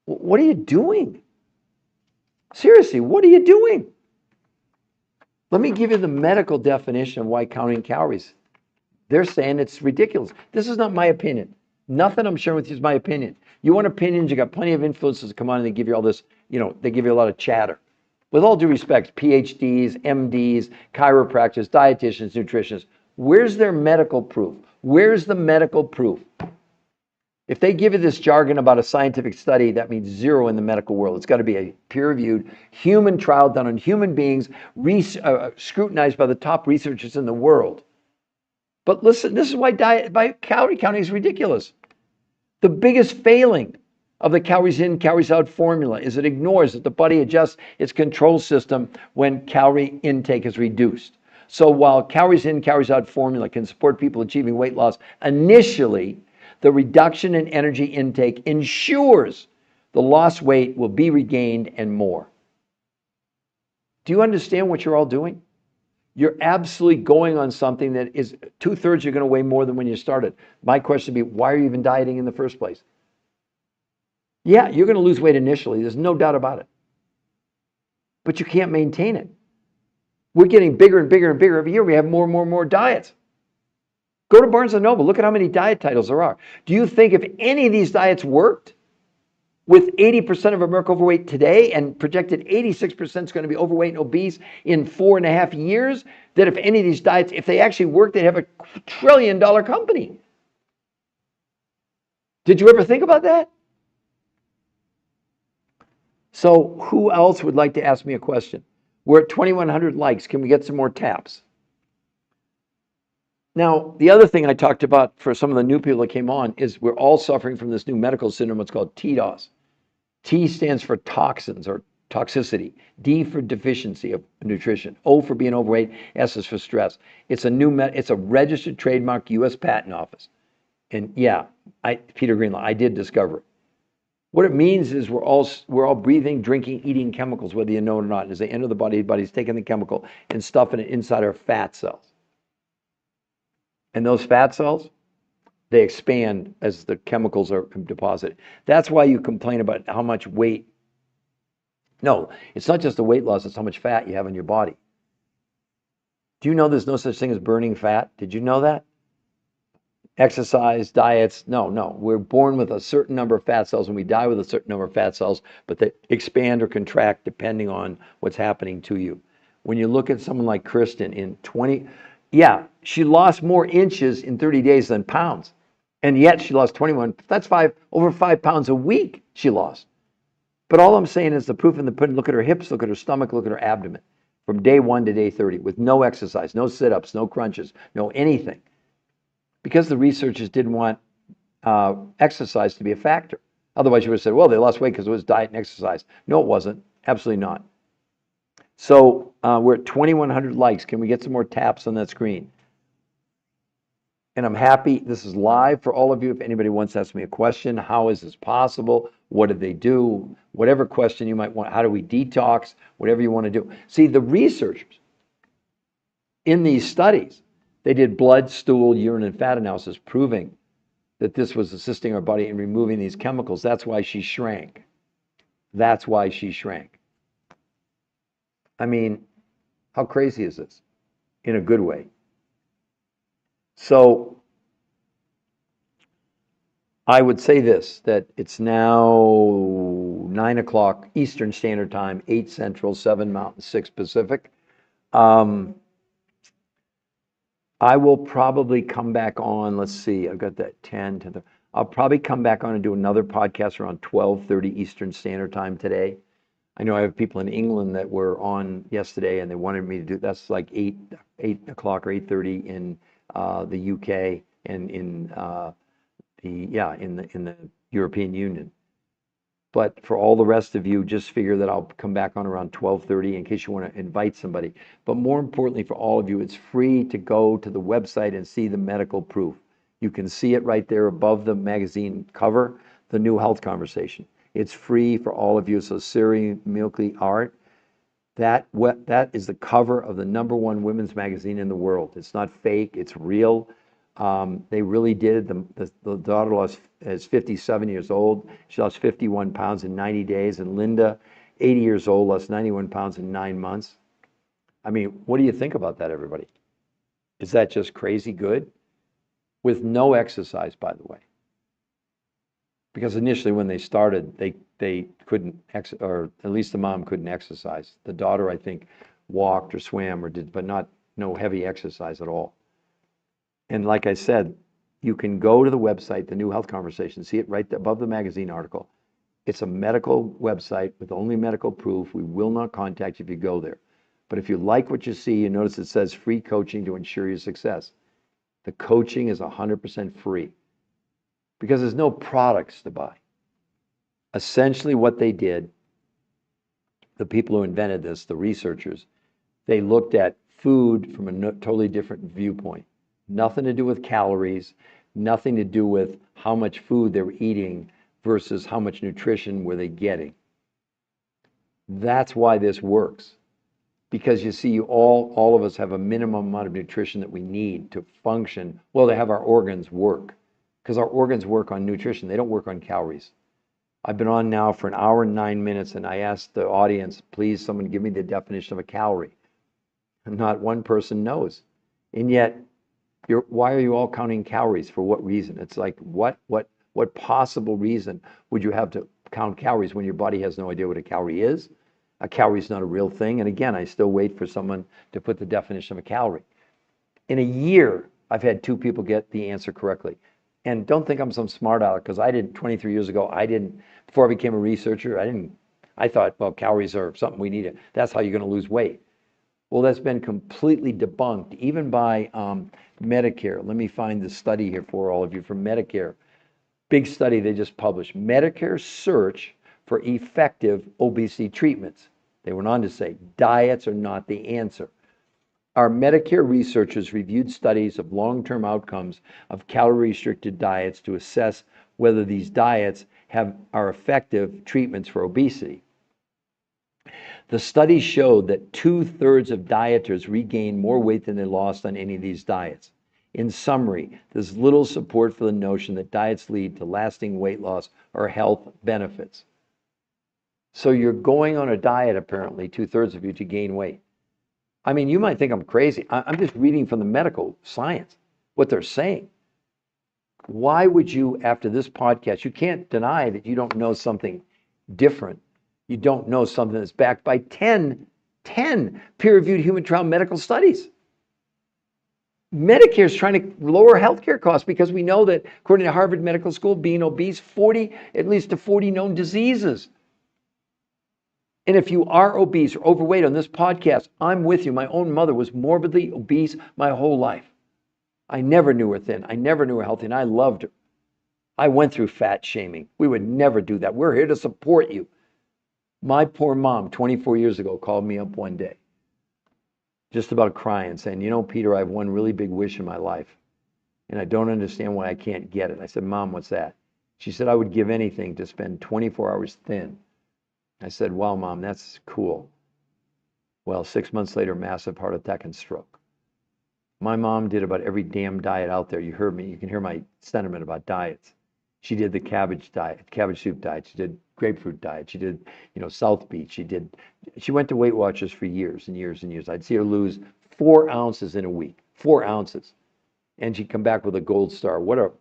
A: What are you doing? Seriously, what are you doing? Let me give you the medical definition of why counting calories. They're saying it's ridiculous. This is not my opinion. Nothing I'm sharing with you is my opinion. You want opinions, you got plenty of influencers that come on and they give you all this, they give you a lot of chatter. With all due respect, PhDs, MDs, chiropractors, dietitians, nutritionists, where's their medical proof? Where's the medical proof? If they give you this jargon about a scientific study, that means zero in the medical world. It's got to be a peer-reviewed human trial done on human beings, scrutinized by the top researchers in the world. But listen, this is why calorie counting is ridiculous. The biggest failing of the calories in, calories out formula is it ignores that the body adjusts its control system when calorie intake is reduced. So while calories in, calories out formula can support people achieving weight loss initially, the reduction in energy intake ensures the lost weight will be regained and more. Do you understand what you're all doing? You're absolutely going on something that is 2/3 you're going to weigh more than when you started. My question would be, why are you even dieting in the first place? Yeah, you're going to lose weight initially. There's no doubt about it. But you can't maintain it. We're getting bigger and bigger and bigger every year. We have more and more and more diets. Go to Barnes & Noble. Look at how many diet titles there are. Do you think if any of these diets worked, with 80% of America overweight today and projected 86% is going to be overweight and obese in 4.5 years, that if any of these diets, if they actually work, they'd have a $1 trillion company. Did you ever think about that? So who else would like to ask me a question? We're at 2,100 likes. Can we get some more taps? Now, the other thing I talked about for some of the new people that came on is we're all suffering from this new medical syndrome. It's called TDOS. T stands for toxins or toxicity. D for deficiency of nutrition. O for being overweight. S is for stress. It's a it's a registered trademark, U.S. Patent Office. And yeah, Peter Greenlaw, I did discover it. What it means is we're all breathing, drinking, eating chemicals, whether you know it or not. As they enter the body's taking the chemical and stuffing it inside our fat cells. And those fat cells, they expand as the chemicals are deposited. That's why you complain about how much weight. No, it's not just the weight loss, it's how much fat you have in your body. Do you know there's no such thing as burning fat? Did you know that? Exercise, diets, no. We're born with a certain number of fat cells and we die with a certain number of fat cells, but they expand or contract depending on what's happening to you. When you look at someone like Kristen in 20, she lost more inches in 30 days than pounds. And yet she lost 21. That's over 5 pounds a week she lost. But all I'm saying is the proof in the pudding. Look at her hips, look at her stomach, look at her abdomen. From day 1 to day 30 with no exercise, no sit-ups, no crunches, no anything. Because the researchers didn't want exercise to be a factor. Otherwise you would have said, well, they lost weight because it was diet and exercise. No, it wasn't. Absolutely not. So we're at 2,100 likes. Can we get some more taps on that screen? And I'm happy. This is live for all of you. If anybody wants to ask me a question, how is this possible? What did they do? Whatever question you might want. How do we detox? Whatever you want to do. See, the researchers in these studies, they did blood, stool, urine, and fat analysis proving that this was assisting our body in removing these chemicals. That's why she shrank. That's why she shrank. I mean, how crazy is this? In a good way. So I would say this, that it's now 9 o'clock Eastern Standard Time, 8 Central, 7 Mountain, 6 Pacific. I will probably come back on, let's see, I've got that 10, 10. I'll probably come back on and do another podcast around 12:30 Eastern Standard Time today. I know I have people in England that were on yesterday and they wanted me to do, that's like 8 o'clock or 8:30 in the UK and in the European Union. But for all the rest of you, just figure that I'll come back on around 12:30 in case you want to invite somebody. But more importantly for all of you, it's free to go to the website and see the medical proof. You can see it right there above the magazine cover, the New Health Conversation. It's free for all of you. So Siri Milky Art, that is the cover of the #1 women's magazine in the world. It's not fake, it's real. They really did. The daughter is 57 years old. She lost 51 pounds in 90 days. And Linda, 80 years old, lost 91 pounds in 9 months. I mean, what do you think about that, everybody? Is that just crazy good? With no exercise, by the way. Because initially when they started, they couldn't, or at least the mom couldn't exercise. The daughter, I think, walked or swam or did, but no heavy exercise at all. And like I said, you can go to the website, the New Health Conversation, see it right above the magazine article. It's a medical website with only medical proof. We will not contact you if you go there. But if you like what you see, you notice it says free coaching to ensure your success. The coaching is 100% free because there's no products to buy. Essentially what they did, the people who invented this, the researchers, they looked at food from a totally different viewpoint. Nothing to do with calories, nothing to do with how much food they were eating versus how much nutrition were they getting. That's why this works. Because you see, all of us have a minimum amount of nutrition that we need to function, well, to have our organs work. Because our organs work on nutrition, they don't work on calories. I've been on now for 1 hour and 9 minutes, and I asked the audience, please, someone give me the definition of a calorie. And not one person knows. And yet, why are you all counting calories? For what reason? It's like, what possible reason would you have to count calories when your body has no idea what a calorie is. A calorie is not a real thing. And again, I still wait for someone to put the definition of a calorie. In a year, I've had 2 people get the answer correctly. And don't think I'm some smart aleck, because I didn't 23 years ago. Before I became a researcher, I thought, well, calories are something we need. That's how you're going to lose weight. Well, that's been completely debunked, even by Medicare. Let me find the study here for all of you from Medicare. Big study they just published. Medicare search for effective obesity treatments. They went on to say, diets are not the answer. Our Medicare researchers reviewed studies of long-term outcomes of calorie-restricted diets to assess whether these diets are effective treatments for obesity. The study showed that 2/3 of dieters regained more weight than they lost on any of these diets. In summary, there's little support for the notion that diets lead to lasting weight loss or health benefits. So you're going on a diet, apparently, 2/3 of you, to gain weight. I mean, you might think I'm crazy. I'm just reading from the medical science, what they're saying. Why would you, after this podcast, you can't deny that you don't know something different. You don't know something that's backed by 10 peer-reviewed human trial medical studies. Medicare is trying to lower healthcare costs because we know that, according to Harvard Medical School, being obese, at least to 40 known diseases. And if you are obese or overweight on this podcast, I'm with you. My own mother was morbidly obese my whole life. I never knew her thin. I never knew her healthy, and I loved her. I went through fat shaming. We would never do that. We're here to support you. My poor mom, 24 years ago, called me up one day, just about crying, saying, you know, Peter, I have one really big wish in my life, and I don't understand why I can't get it. I said, Mom, what's that? She said, I would give anything to spend 24 hours thin. I said, well, Mom, that's cool. Well, 6 months later, massive heart attack and stroke. My mom did about every damn diet out there. You heard me. You can hear my sentiment about diets. She did the cabbage soup diet. She did grapefruit diet. She did, South Beach. She went to Weight Watchers for years and years and years. I'd see her lose 4 ounces in a week, 4 ounces. And she'd come back with a gold star. Well,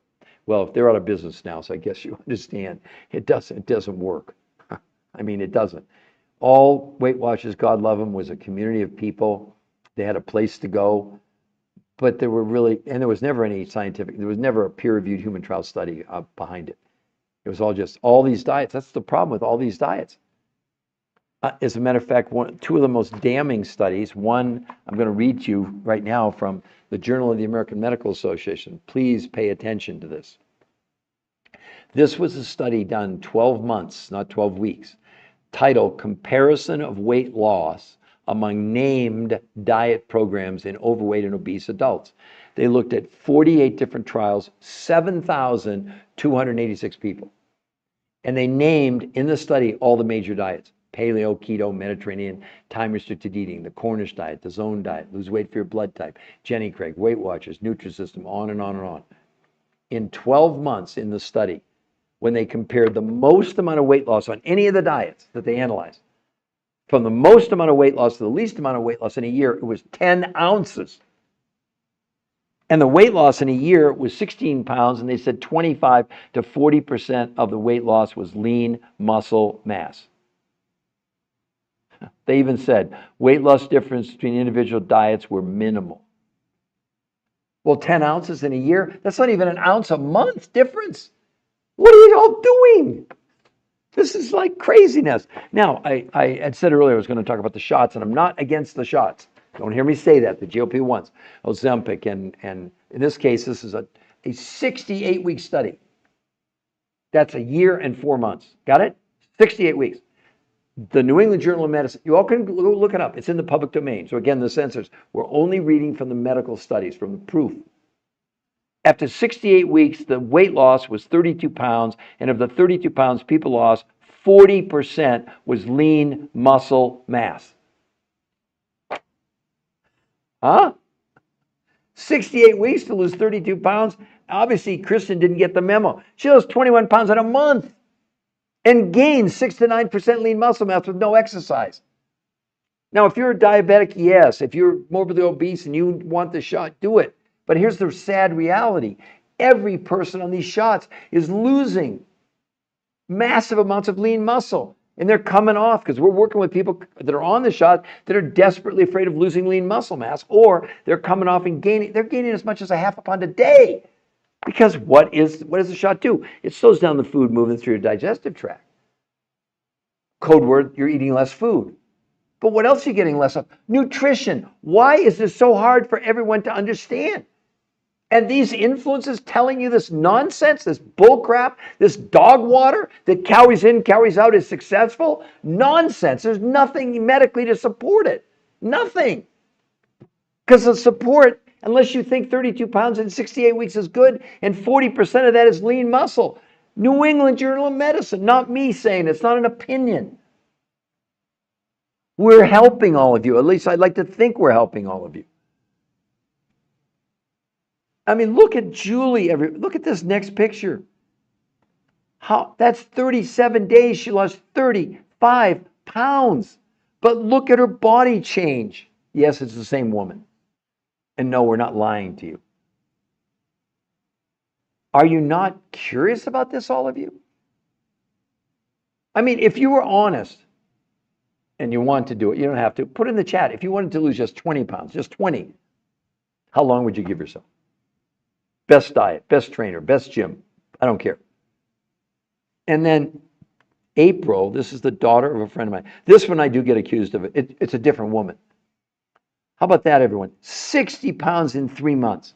A: if they're out of business now, so I guess you understand, it doesn't work. I mean, it doesn't. All Weight Watchers, God love them, was a community of people. They had a place to go. But there was never any there was never a peer-reviewed human trial study behind it. It was all these diets. That's the problem with all these diets. As a matter of fact, 2 of the most damning studies, one I'm going to read to you right now from the Journal of the American Medical Association. Please pay attention to this. This was a study done 12 months, not 12 weeks, titled Comparison of Weight Loss among named diet programs in overweight and obese adults. They looked at 48 different trials, 7,286 people. And they named in the study all the major diets: paleo, keto, Mediterranean, time-restricted eating, the Cornish diet, the Zone diet, lose weight for your blood type, Jenny Craig, Weight Watchers, Nutrisystem, on and on and on. In 12 months in the study, when they compared the most amount of weight loss on any of the diets that they analyzed, from the most amount of weight loss to the least amount of weight loss in a year, it was 10 ounces. And the weight loss in a year was 16 pounds, and they said 25 to 40% of the weight loss was lean muscle mass. They even said weight loss difference between individual diets were minimal. Well, 10 ounces in a year, that's not even an ounce a month difference. What are you all doing? This is like craziness. Now, I had said earlier I was going to talk about the shots, and I'm not against the shots. Don't hear me say that. The GLP-1s, Ozempic, and in this case, this is a 68-week study. That's a year and 4 months. Got it? 68 weeks. The New England Journal of Medicine, you all can look it up. It's in the public domain. So again, the censors, we're only reading from the medical studies, from the proof. After 68 weeks, the weight loss was 32 pounds, and of the 32 pounds people lost, 40% was lean muscle mass. Huh? 68 weeks to lose 32 pounds? Obviously, Kristen didn't get the memo. She lost 21 pounds in a month and gained 6 to 9% lean muscle mass with no exercise. Now, if you're a diabetic, yes. If you're morbidly obese and you want the shot, do it. But here's the sad reality. Every person on these shots is losing massive amounts of lean muscle. And they're coming off because we're working with people that are on the shot that are desperately afraid of losing lean muscle mass, or they're coming off and they're gaining as much as a half a pound a day. Because what does the shot do? It slows down the food moving through your digestive tract. Code word, you're eating less food. But what else are you getting less of? Nutrition. Why is this so hard for everyone to understand? And these influences telling you this nonsense, this bullcrap, this dog water that calories in, calories out is successful? Nonsense. There's nothing medically to support it. Nothing. Because the support, unless you think 32 pounds in 68 weeks is good, and 40% of that is lean muscle. New England Journal of Medicine, not me saying it. It's not an opinion. We're helping all of you. At least I'd like to think we're helping all of you. I mean, look at Julie. Look at this next picture. That's 37 days. She lost 35 pounds. But look at her body change. Yes, it's the same woman. And no, we're not lying to you. Are you not curious about this, all of you? I mean, if you were honest and you want to do it, you don't have to. Put in the chat. If you wanted to lose just 20 pounds, just 20, how long would you give yourself? Best diet, best trainer, best gym. I don't care. And then April, this is the daughter of a friend of mine. This one I do get accused of it. It's a different woman. How about that, everyone? 60 pounds in 3 months.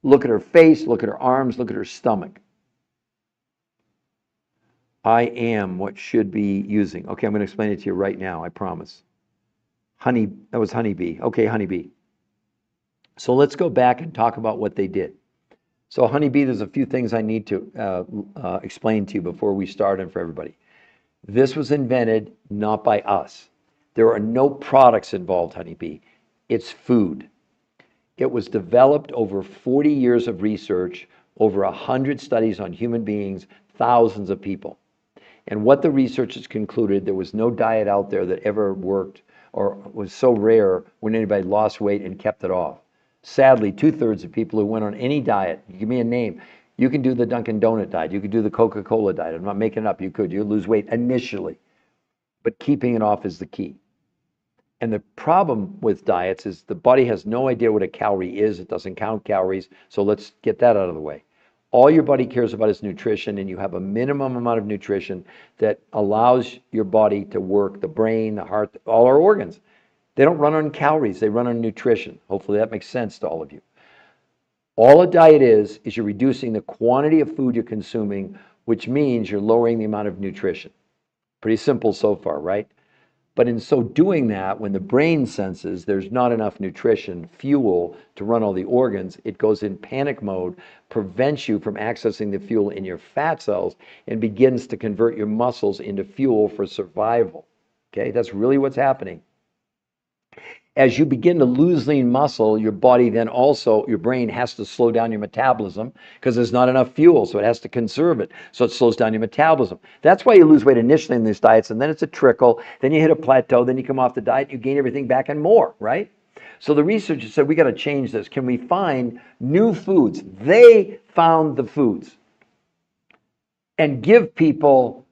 A: Look at her face, look at her arms, look at her stomach. I am what should be using. Okay, I'm going to explain it to you right now, I promise. That was honeybee. Okay, honeybee. So let's go back and talk about what they did. So honeybee, there's a few things I need to explain to you before we start and for everybody. This was invented not by us. There are no products involved, honeybee. It's food. It was developed over 40 years of research, over 100 studies on human beings, thousands of people. And what the researchers concluded, there was no diet out there that ever worked or was so rare when anybody lost weight and kept it off. Sadly, 2/3 of people who went on any diet, give me a name, you can do the Dunkin' Donut diet, you could do the Coca-Cola diet, I'm not making it up, you lose weight initially, but keeping it off is the key. And the problem with diets is the body has no idea what a calorie is, it doesn't count calories, so let's get that out of the way. All your body cares about is nutrition, and you have a minimum amount of nutrition that allows your body to work, the brain, the heart, all our organs. They don't run on calories, they run on nutrition. Hopefully that makes sense to all of you. All a diet is you're reducing the quantity of food you're consuming, which means you're lowering the amount of nutrition. Pretty simple so far, right? But in so doing that, when the brain senses there's not enough nutrition, fuel to run all the organs, it goes in panic mode, prevents you from accessing the fuel in your fat cells, and begins to convert your muscles into fuel for survival. Okay, that's really what's happening. As you begin to lose lean muscle, your body then also, your brain has to slow down your metabolism because there's not enough fuel, so it has to conserve it. So it slows down your metabolism. That's why you lose weight initially in these diets, and then it's a trickle, then you hit a plateau, then you come off the diet, you gain everything back and more, right? So the researchers said, we got to change this. Can we find new foods? They found the foods and give people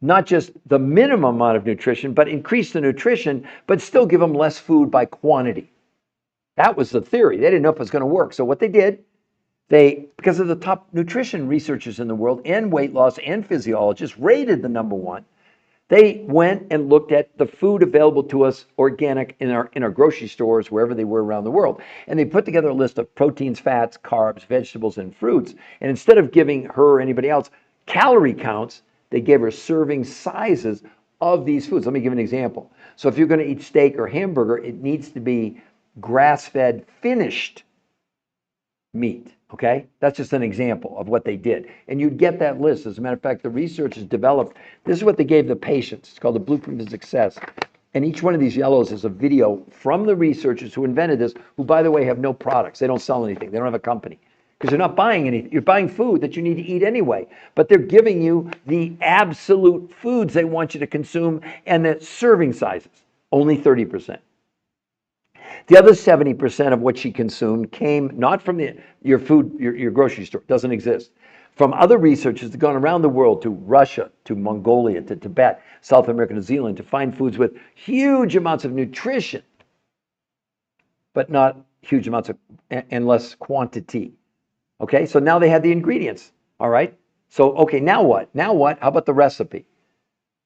A: not just the minimum amount of nutrition, but increase the nutrition, but still give them less food by quantity. That was the theory. They didn't know if it was going to work. So what they did, because of the top nutrition researchers in the world and weight loss and physiologists rated the number one, they went and looked at the food available to us organic in our grocery stores, wherever they were around the world. And they put together a list of proteins, fats, carbs, vegetables, and fruits. And instead of giving her or anybody else calorie counts, they gave her serving sizes of these foods. Let me give an example. So if you're going to eat steak or hamburger, it needs to be grass-fed, finished meat, okay? That's just an example of what they did. And you'd get that list. As a matter of fact, the researchers developed, this is what they gave the patients. It's called the Blueprint to Success. And each one of these yellows is a video from the researchers who invented this, who, by the way, have no products. They don't sell anything. They don't have a company. Because you're not buying anything. You're buying food that you need to eat anyway. But they're giving you the absolute foods they want you to consume and the serving sizes. Only 30%. The other 70% of what she consumed came not from your food, your grocery store. It doesn't exist. from other researchers that have gone around the world to Russia, to Mongolia, to Tibet, South America, New Zealand, to find foods with huge amounts of nutrition, but not huge amounts of, and less quantity. Okay, so now they had the ingredients. All right, so okay, now what? Now what? How about the recipe?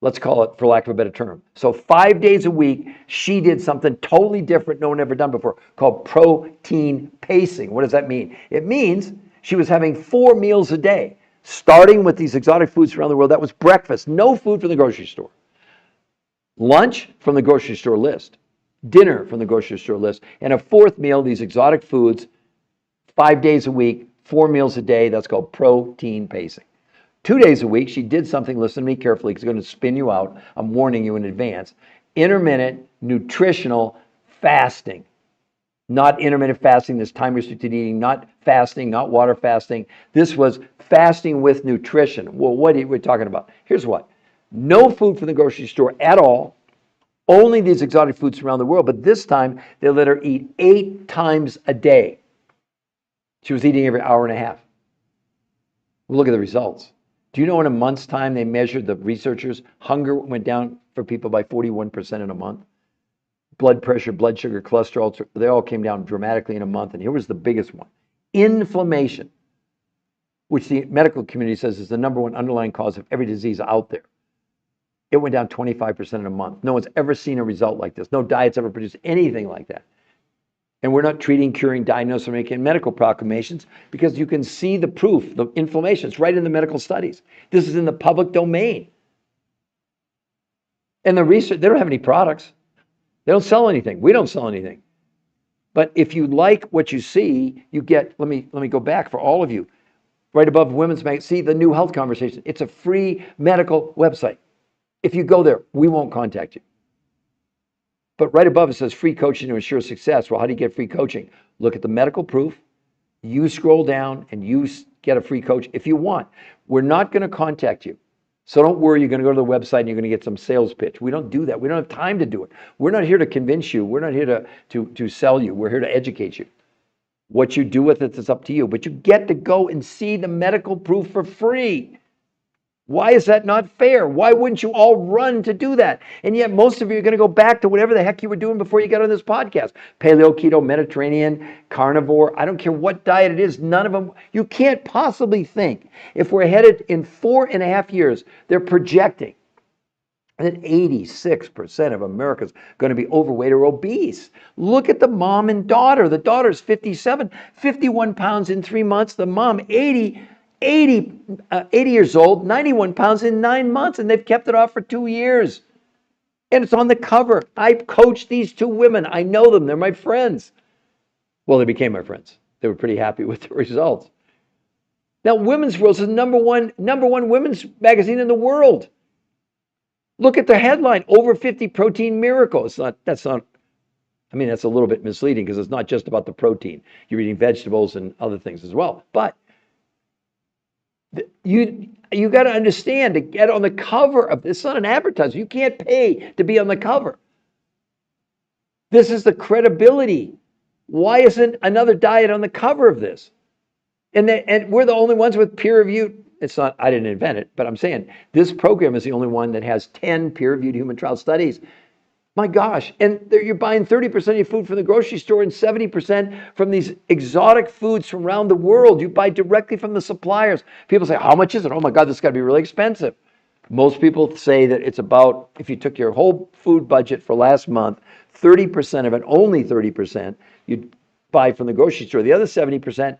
A: Let's call it, for lack of a better term. So 5 days a week, she did something totally different no one ever done before, called protein pacing. What does that mean? It means she was having 4 meals a day, starting with these exotic foods around the world. That was breakfast, no food from the grocery store. Lunch from the grocery store list. Dinner from the grocery store list. And a 4th meal, these exotic foods, 5 days a week, 4 meals a day. That's called protein pacing. 2 days a week, she did something, listen to me carefully, because it's going to spin you out. I'm warning you in advance. Intermittent nutritional fasting. Not intermittent fasting, this time-restricted eating, not fasting, not water fasting. This was fasting with nutrition. Well, what are we talking about? Here's what. No food from the grocery store at all. Only these exotic foods from around the world. But this time, they let her eat 8 times a day. She was eating every hour and a half. Look at the results. Do you know in a month's time they measured, the researchers, hunger went down for people by 41% in a month? Blood pressure, blood sugar, cholesterol, they all came down dramatically in a month. And here was the biggest one. Inflammation, which the medical community says is the #1 underlying cause of every disease out there. It went down 25% in a month. No one's ever seen a result like this. No diet's ever produced anything like that. And we're not treating, curing, diagnosing, or making medical proclamations, because you can see the proof, the inflammation. It's right in the medical studies. This is in the public domain. And the research, they don't have any products. They don't sell anything. We don't sell anything. But if you like what you see, you get, let me go back for all of you. Right above Women's Magazine, see the New Health Conversation. It's a free medical website. If you go there, we won't contact you. But right above it says free coaching to ensure success. Well, how do you get free coaching? Look at the medical proof. You scroll down and you get a free coach if you want. We're not going to contact you. So don't worry, you're going to go to the website and you're going to get some sales pitch. We don't do that. We don't have time to do it. We're not here to convince you. We're not here to sell you. We're here to educate you. What you do with it is up to you. But you get to go and see the medical proof for free. Why is that not fair? Why wouldn't you all run to do that? And yet most of you are going to go back to whatever the heck you were doing before you got on this podcast. Paleo, keto, Mediterranean, carnivore. I don't care what diet it is. None of them. You can't possibly think, if we're headed in 4.5 years, they're projecting that 86% of America's going to be overweight or obese. Look at the mom and daughter. The daughter's 57, 51 pounds in 3 months. The mom, 80 years old, 91 pounds in 9 months, and they've kept it off for 2 years. And it's on the cover. I coached these 2 women. I know them. They're my friends. Well, they became my friends. They were pretty happy with the results. Now, Women's World is the number one women's magazine in the world. Look at the headline, over 50 protein miracle. That's a little bit misleading, because it's not just about the protein. You're eating vegetables and other things as well. But you got to understand, to get on the cover of this, it's not an advertisement. You can't pay to be on the cover. This is the credibility. Why isn't another diet on the cover of this? And we're the only ones with peer-reviewed. It's not, I didn't invent it, but I'm saying this program is the only one that has 10 peer-reviewed human trial studies. My gosh, and you're buying 30% of your food from the grocery store and 70% from these exotic foods from around the world. You buy directly from the suppliers. People say, how much is it? Oh my God, this has got to be really expensive. Most people say that it's about, if you took your whole food budget for last month, 30% of it, only 30%, you'd buy from the grocery store. The other 70%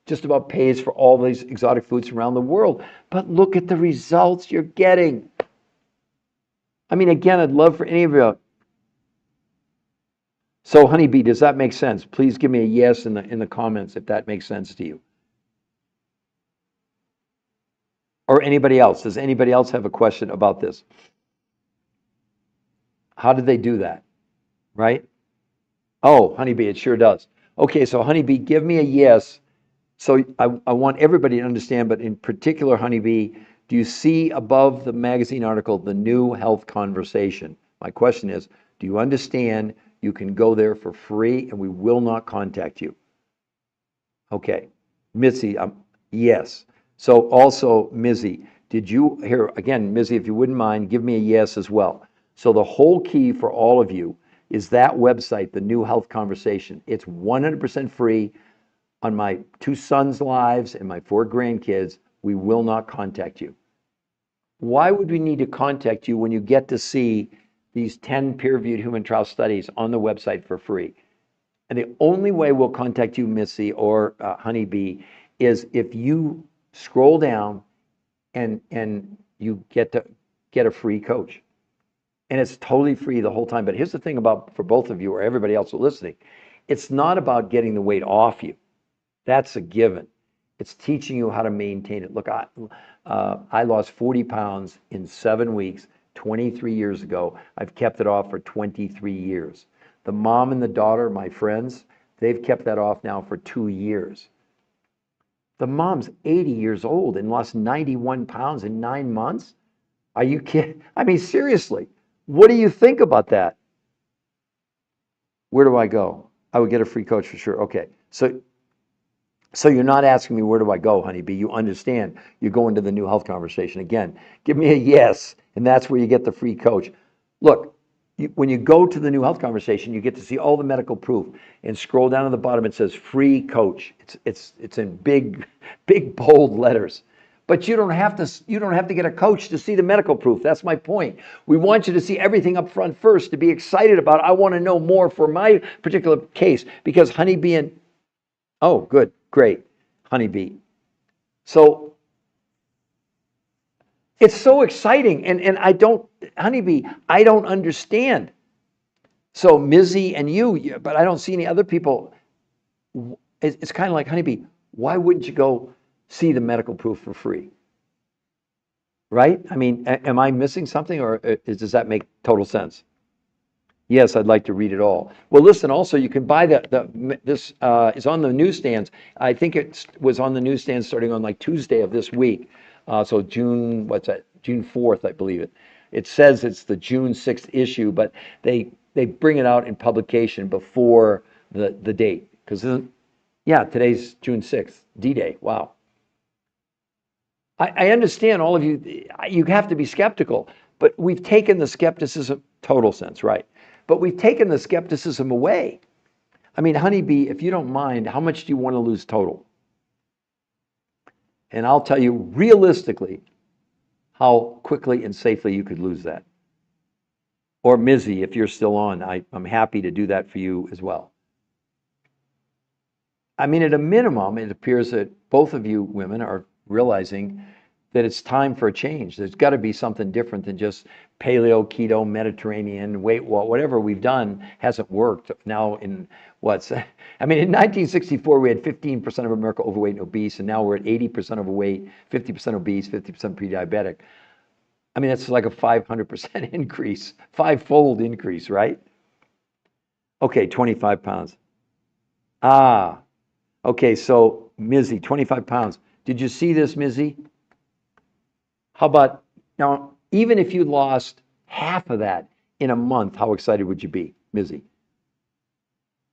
A: just about pays for all these exotic foods from around the world. But look at the results you're getting. I mean, again, I'd love for any of you. So, Honeybee, does that make sense? Please give me a yes in the comments if that makes sense to you. Or anybody else. Does anybody else have a question about this? How did they do that? Right? Oh, Honeybee, it sure does. Okay, so Honeybee, give me a yes. So I want everybody to understand, but in particular, Honeybee, do you see above the magazine article, the New Health Conversation? My question is, do you understand you can go there for free and we will not contact you? Okay. Mitzi, yes. So also, Mizzy, did you, here, again, Mizzy, if you wouldn't mind, give me a yes as well. So the whole key for all of you is that website, the New Health Conversation. It's 100% free on my 2 sons' lives and my 4 grandkids. We will not contact you. Why would we need to contact you when you get to see these 10 peer-reviewed human trial studies on the website for free? And the only way we'll contact you, Missy or Honeybee, is if you scroll down and you get a free coach. And it's totally free the whole time. But here's the thing about, for both of you or everybody else listening, it's not about getting the weight off you. That's a given. It's teaching you how to maintain it. Look, I lost 40 pounds in 7 weeks, 23 years ago. I've kept it off for 23 years. The mom and the daughter, my friends, they've kept that off now for 2 years. The mom's 80 years old and lost 91 pounds in 9 months. Are you kidding? I mean, seriously, what do you think about that? Where do I go? I would get a free coach for sure. Okay, so you're not asking me where do I go, Honeybee. You understand you're going to the New Health Conversation. Again, give me a yes, and that's where you get the free coach. Look, when you go to the New Health Conversation, you get to see all the medical proof. And scroll down to the bottom, it says free coach. It's in big bold letters. But you don't have to get a coach to see the medical proof. That's my point. We want you to see everything up front first, to be excited about, I want to know more for my particular case, because Honeybee and, oh, good, great, Honeybee. So it's so exciting, and Honeybee, I don't understand. So Mizzy and you, but I don't see any other people. It's kind of like, Honeybee, why wouldn't you go see the medical proof for free? Right? I mean, am I missing something, or does that make total sense? Yes, I'd like to read it all. Well, listen, also, you can buy this is on the newsstands. I think it was on the newsstands starting on like Tuesday of this week. So June 4th, I believe it. It says it's the June 6th issue, but they bring it out in publication before the date. Because, yeah, today's June 6th, D-Day. Wow. I understand all of you have to be skeptical, but we've taken the skepticism, total sense, right? But we've taken the skepticism away. I mean, Honeybee, if you don't mind, how much do you want to lose total? And I'll tell you realistically how quickly and safely you could lose that. Or Mizzy, if you're still on, I'm happy to do that for you as well. I mean, at a minimum, it appears that both of you women are realizing that it's time for a change. There's got to be something different than just paleo, keto, Mediterranean, weight, whatever we've done hasn't worked. Now in I mean, in 1964, we had 15% of America overweight and obese, and now we're at 80% overweight, 50% obese, 50% pre-diabetic. I mean, that's like a 500% increase, 5-fold increase, right? Okay, 25 pounds. Okay, so Mizzy, 25 pounds. Did you see this, Mizzy? How about, now, even if you lost half of that in a month, how excited would you be, Mizzy?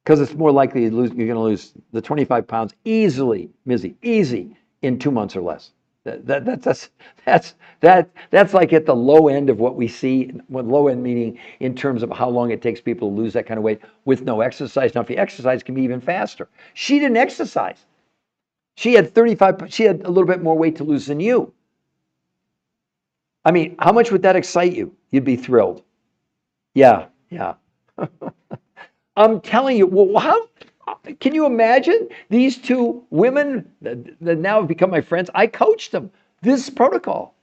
A: Because it's more likely you're going to lose the 25 pounds easily, Mizzy, easy, in 2 months or less. That's like at the low end of what we see, low end meaning in terms of how long it takes people to lose that kind of weight with no exercise. Now, if you exercise, it can be even faster. She didn't exercise. She had she had a little bit more weight to lose than you. I mean, how much would that excite you? You'd be thrilled. Yeah. I'm telling you, well, how can you imagine these 2 women that now have become my friends? I coached them this protocol.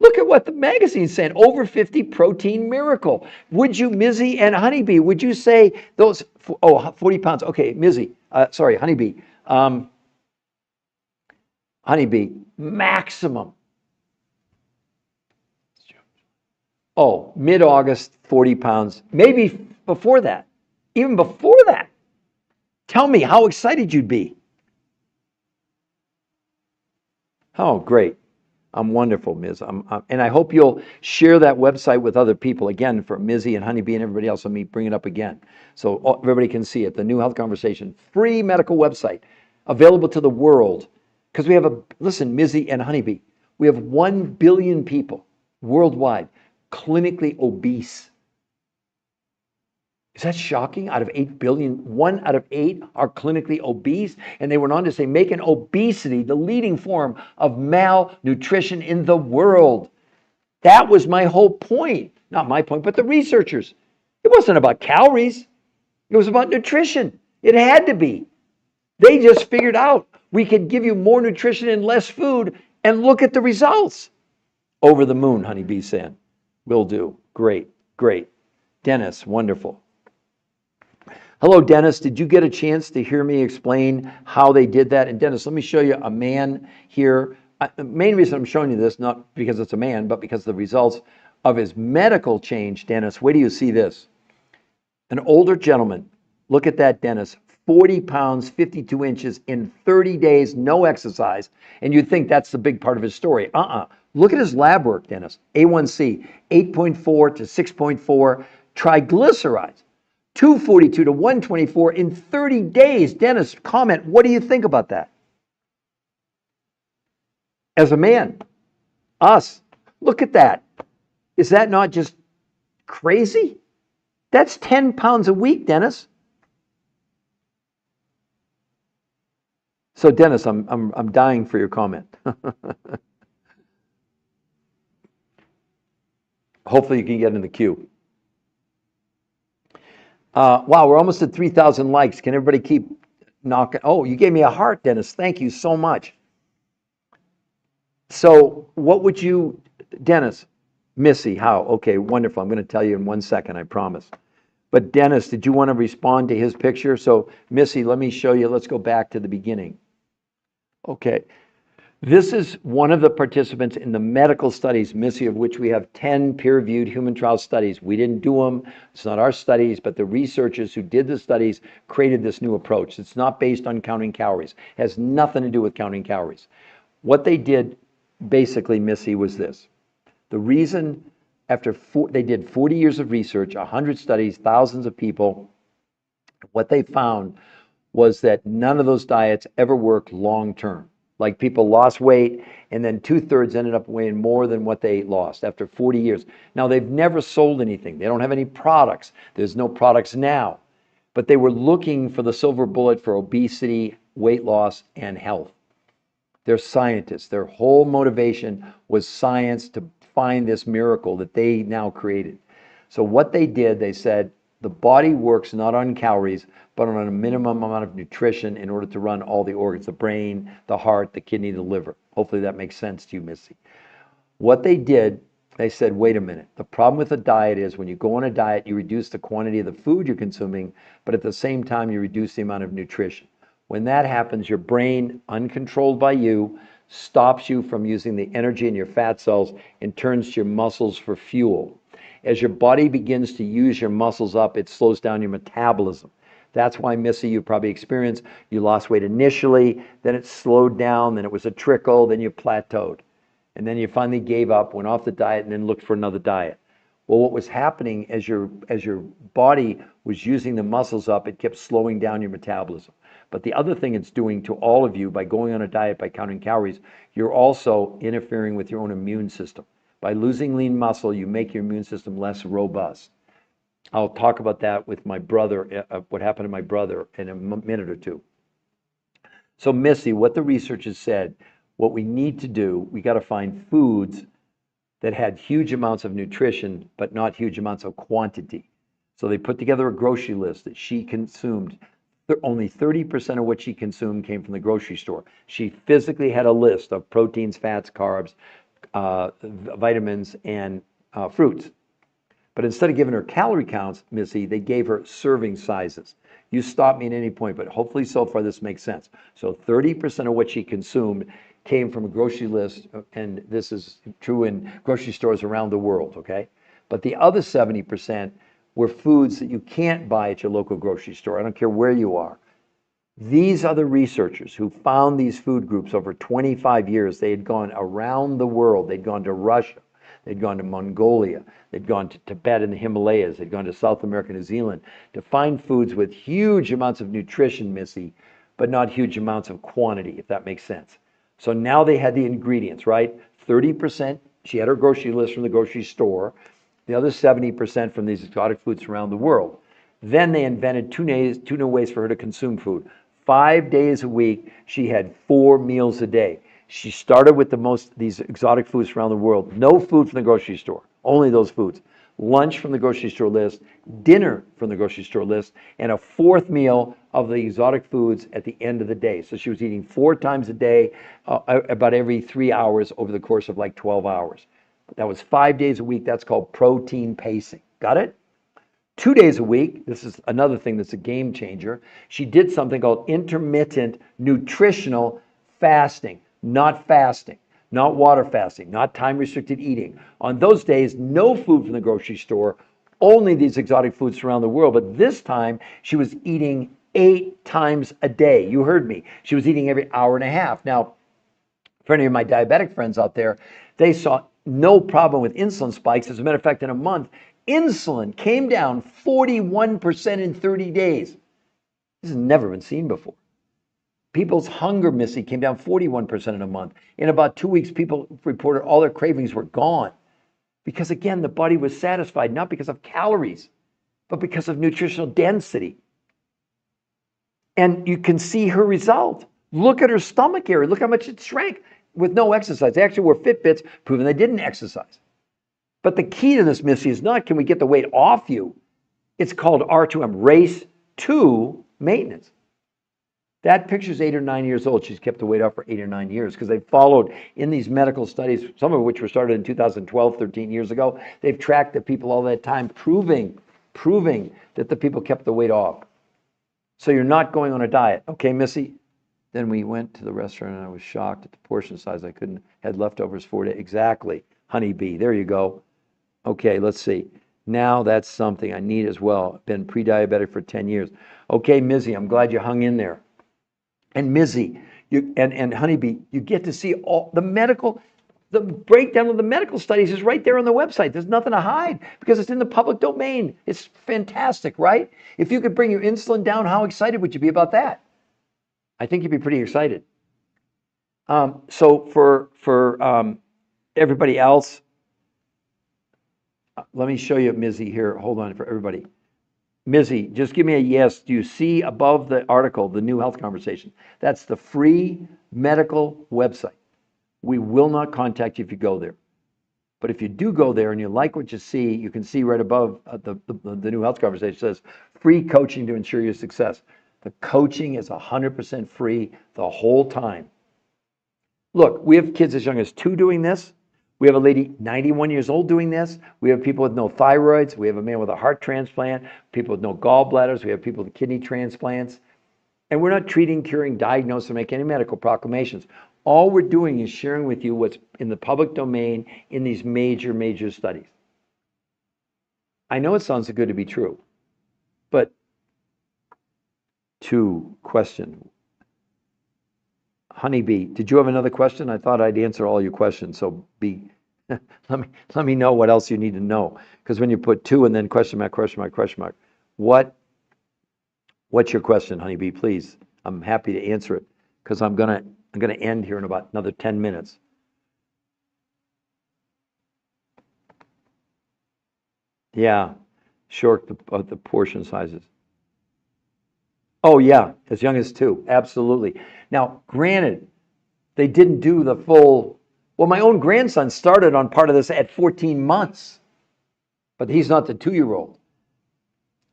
A: Look at what the magazine's saying, over 50 protein miracle. Would you, Mizzy and Honeybee, would you say those, 40 pounds. Okay, Mizzy, sorry, Honeybee. Honeybee, maximum. Mid-August, 40 pounds, maybe before that, even before that. Tell me how excited you'd be. Oh, great. I'm wonderful, Ms. And I hope you'll share that website with other people, again, for Mizzy and Honeybee and everybody else. Let me bring it up again so everybody can see it. The New Health Conversation, free medical website, available to the world. Because we have listen, Mizzy and Honeybee, we have 1 billion people worldwide clinically obese. Is that shocking? Out of 8 billion, 1 out of 8 are clinically obese. And they went on to say, making obesity the leading form of malnutrition in the world. That was my whole point. Not my point, but the researchers. It wasn't about calories. It was about nutrition. It had to be. They just figured out we could give you more nutrition and less food, and look at the results. Over the moon, Honeybee said. Will do. Great, great. Dennis, wonderful. Hello, Dennis. Did you get a chance to hear me explain how they did that? And Dennis, let me show you a man here. The main reason I'm showing you this, not because it's a man, but because of the results of his medical change. Dennis, wait till you see this. An older gentleman. Look at that, Dennis. 40 pounds, 52 inches in 30 days, no exercise. And you'd think that's the big part of his story. Look at his lab work, Dennis. A1C, 8.4 to 6.4. Triglycerides, 242 to 124 in 30 days. Dennis, comment. What do you think about that? As a man, us, look at that. Is that not just crazy? That's 10 pounds a week, Dennis. So Dennis, I'm dying for your comment. Hopefully you can get in the queue. Wow, we're almost at 3,000 likes. Can everybody keep knocking? Oh, you gave me a heart, Dennis. Thank you so much. So what would you, Dennis, Missy, how? Okay, wonderful. I'm going to tell you in 1 second, I promise. But Dennis, did you want to respond to his picture? So Missy, let me show you. Let's go back to the beginning. Okay. This is one of the participants in the medical studies, Missy, of which we have 10 peer-reviewed human trial studies. We didn't do them. It's not our studies, but the researchers who did the studies created this new approach. It's not based on counting calories. It has nothing to do with counting calories. What they did, basically, Missy, was this. The reason they did 40 years of research, 100 studies, thousands of people, what they found was that none of those diets ever worked long-term. Like people lost weight and then 2/3 ended up weighing more than what they lost after 40 years. Now, they've never sold anything. They don't have any products. There's no products now. But they were looking for the silver bullet for obesity, weight loss, and health. They're scientists. Their whole motivation was science to find this miracle that they now created. So what they did, they said, the body works not on calories, but on a minimum amount of nutrition in order to run all the organs, the brain, the heart, the kidney, the liver. Hopefully that makes sense to you, Missy. What they did, they said, wait a minute. The problem with a diet is when you go on a diet, you reduce the quantity of the food you're consuming, but at the same time, you reduce the amount of nutrition. When that happens, your brain, uncontrolled by you, stops you from using the energy in your fat cells and turns to your muscles for fuel. As your body begins to use your muscles up, it slows down your metabolism. That's why, Missy, you probably experienced, you lost weight initially, then it slowed down, then it was a trickle, then you plateaued. And then you finally gave up, went off the diet, and then looked for another diet. Well, what was happening as your body was using the muscles up, it kept slowing down your metabolism. But the other thing it's doing to all of you by going on a diet, by counting calories, you're also interfering with your own immune system. By losing lean muscle, you make your immune system less robust. I'll talk about that with my brother, what happened to my brother in a minute or two. So Missy, what the researchers said, what we need to do, we got to find foods that had huge amounts of nutrition, but not huge amounts of quantity. So they put together a grocery list that she consumed. Only 30% of what she consumed came from the grocery store. She physically had a list of proteins, fats, carbs, vitamins, and fruits. But instead of giving her calorie counts, Missy, they gave her serving sizes. You stop me at any point, but hopefully so far this makes sense. So 30% of what she consumed came from a grocery list, and this is true in grocery stores around the world, okay? But the other 70% were foods that you can't buy at your local grocery store. I don't care where you are. These other researchers who found these food groups over 25 years, they had gone around the world. They'd gone to Russia. They'd gone to Mongolia. They'd gone to Tibet and the Himalayas. They'd gone to South America, New Zealand to find foods with huge amounts of nutrition, Missy, but not huge amounts of quantity, if that makes sense. So now they had the ingredients, right? 30%, she had her grocery list from the grocery store, the other 70% from these exotic foods around the world. Then they invented two new ways for her to consume food. 5 days a week, she had 4 meals a day. She started with these exotic foods around the world. No food from the grocery store, only those foods. Lunch from the grocery store list, dinner from the grocery store list, and a fourth meal of the exotic foods at the end of the day. So she was eating 4 times a day, about every 3 hours over the course of like 12 hours. That was 5 days a week. That's called protein pacing. Got it? 2 days a week, this is another thing that's a game changer. She did something called intermittent nutritional fasting, not fasting, not water fasting, not time restricted eating. On those days, no food from the grocery store, only these exotic foods around the world. But this time, she was eating 8 times a day. You heard me. She was eating every hour and a half. Now, for any of my diabetic friends out there, they saw no problem with insulin spikes. As a matter of fact, in a month, insulin came down 41% in 30 days. This has never been seen before. People's hunger, Missy, came down 41% in a month. In about 2 weeks, people reported all their cravings were gone. Because again, the body was satisfied, not because of calories, but because of nutritional density. And you can see her result. Look at her stomach area. Look how much it shrank with no exercise. They actually wore Fitbits, proving they didn't exercise. But the key to this, Missy, is not can we get the weight off you? It's called R2M, race to maintenance. That picture's 8 or 9 years old. She's kept the weight off for 8 or 9 years because they followed in these medical studies, some of which were started in 2012, 13 years ago. They've tracked the people all that time, proving that the people kept the weight off. So you're not going on a diet. Okay, Missy? Then we went to the restaurant and I was shocked at the portion size. I couldn't, had leftovers 4 days. Exactly. Honeybee. There you go. Okay, let's see. Now that's something I need as well. Been pre-diabetic for 10 years. Okay, Mizzy, I'm glad you hung in there. And Mizzy, and Honeybee, you get to see all the breakdown of the medical studies is right there on the website. There's nothing to hide because it's in the public domain. It's fantastic, right? If you could bring your insulin down, how excited would you be about that? I think you'd be pretty excited. So for everybody else, let me show you Mizzy here. Hold on for everybody. Mizzy, just give me a yes. Do you see above the article, the New Health Conversation? That's the free medical website. We will not contact you if you go there. But if you do go there and you like what you see, you can see right above the New Health Conversation says free coaching to ensure your success. The coaching is 100% free the whole time. Look, we have kids as young as 2 doing this. We have a lady 91 years old doing this. We have people with no thyroids. We have a man with a heart transplant, people with no gallbladders. We have people with kidney transplants. And we're not treating, curing, diagnosing, or making any medical proclamations. All we're doing is sharing with you what's in the public domain in these major studies. I know it sounds too good to be true, but question. Honeybee, did you have another question? I thought I'd answer all your questions. So let me know what else you need to know. Because when you put 2 and then question mark, what's your question, Honeybee? Please, I'm happy to answer it because I'm gonna end here in about another 10 minutes. Yeah, short the portion sizes. Oh yeah, as young as 2, absolutely. Now, granted, they didn't do the full, well, my own grandson started on part of this at 14 months, but he's not the 2-year-old.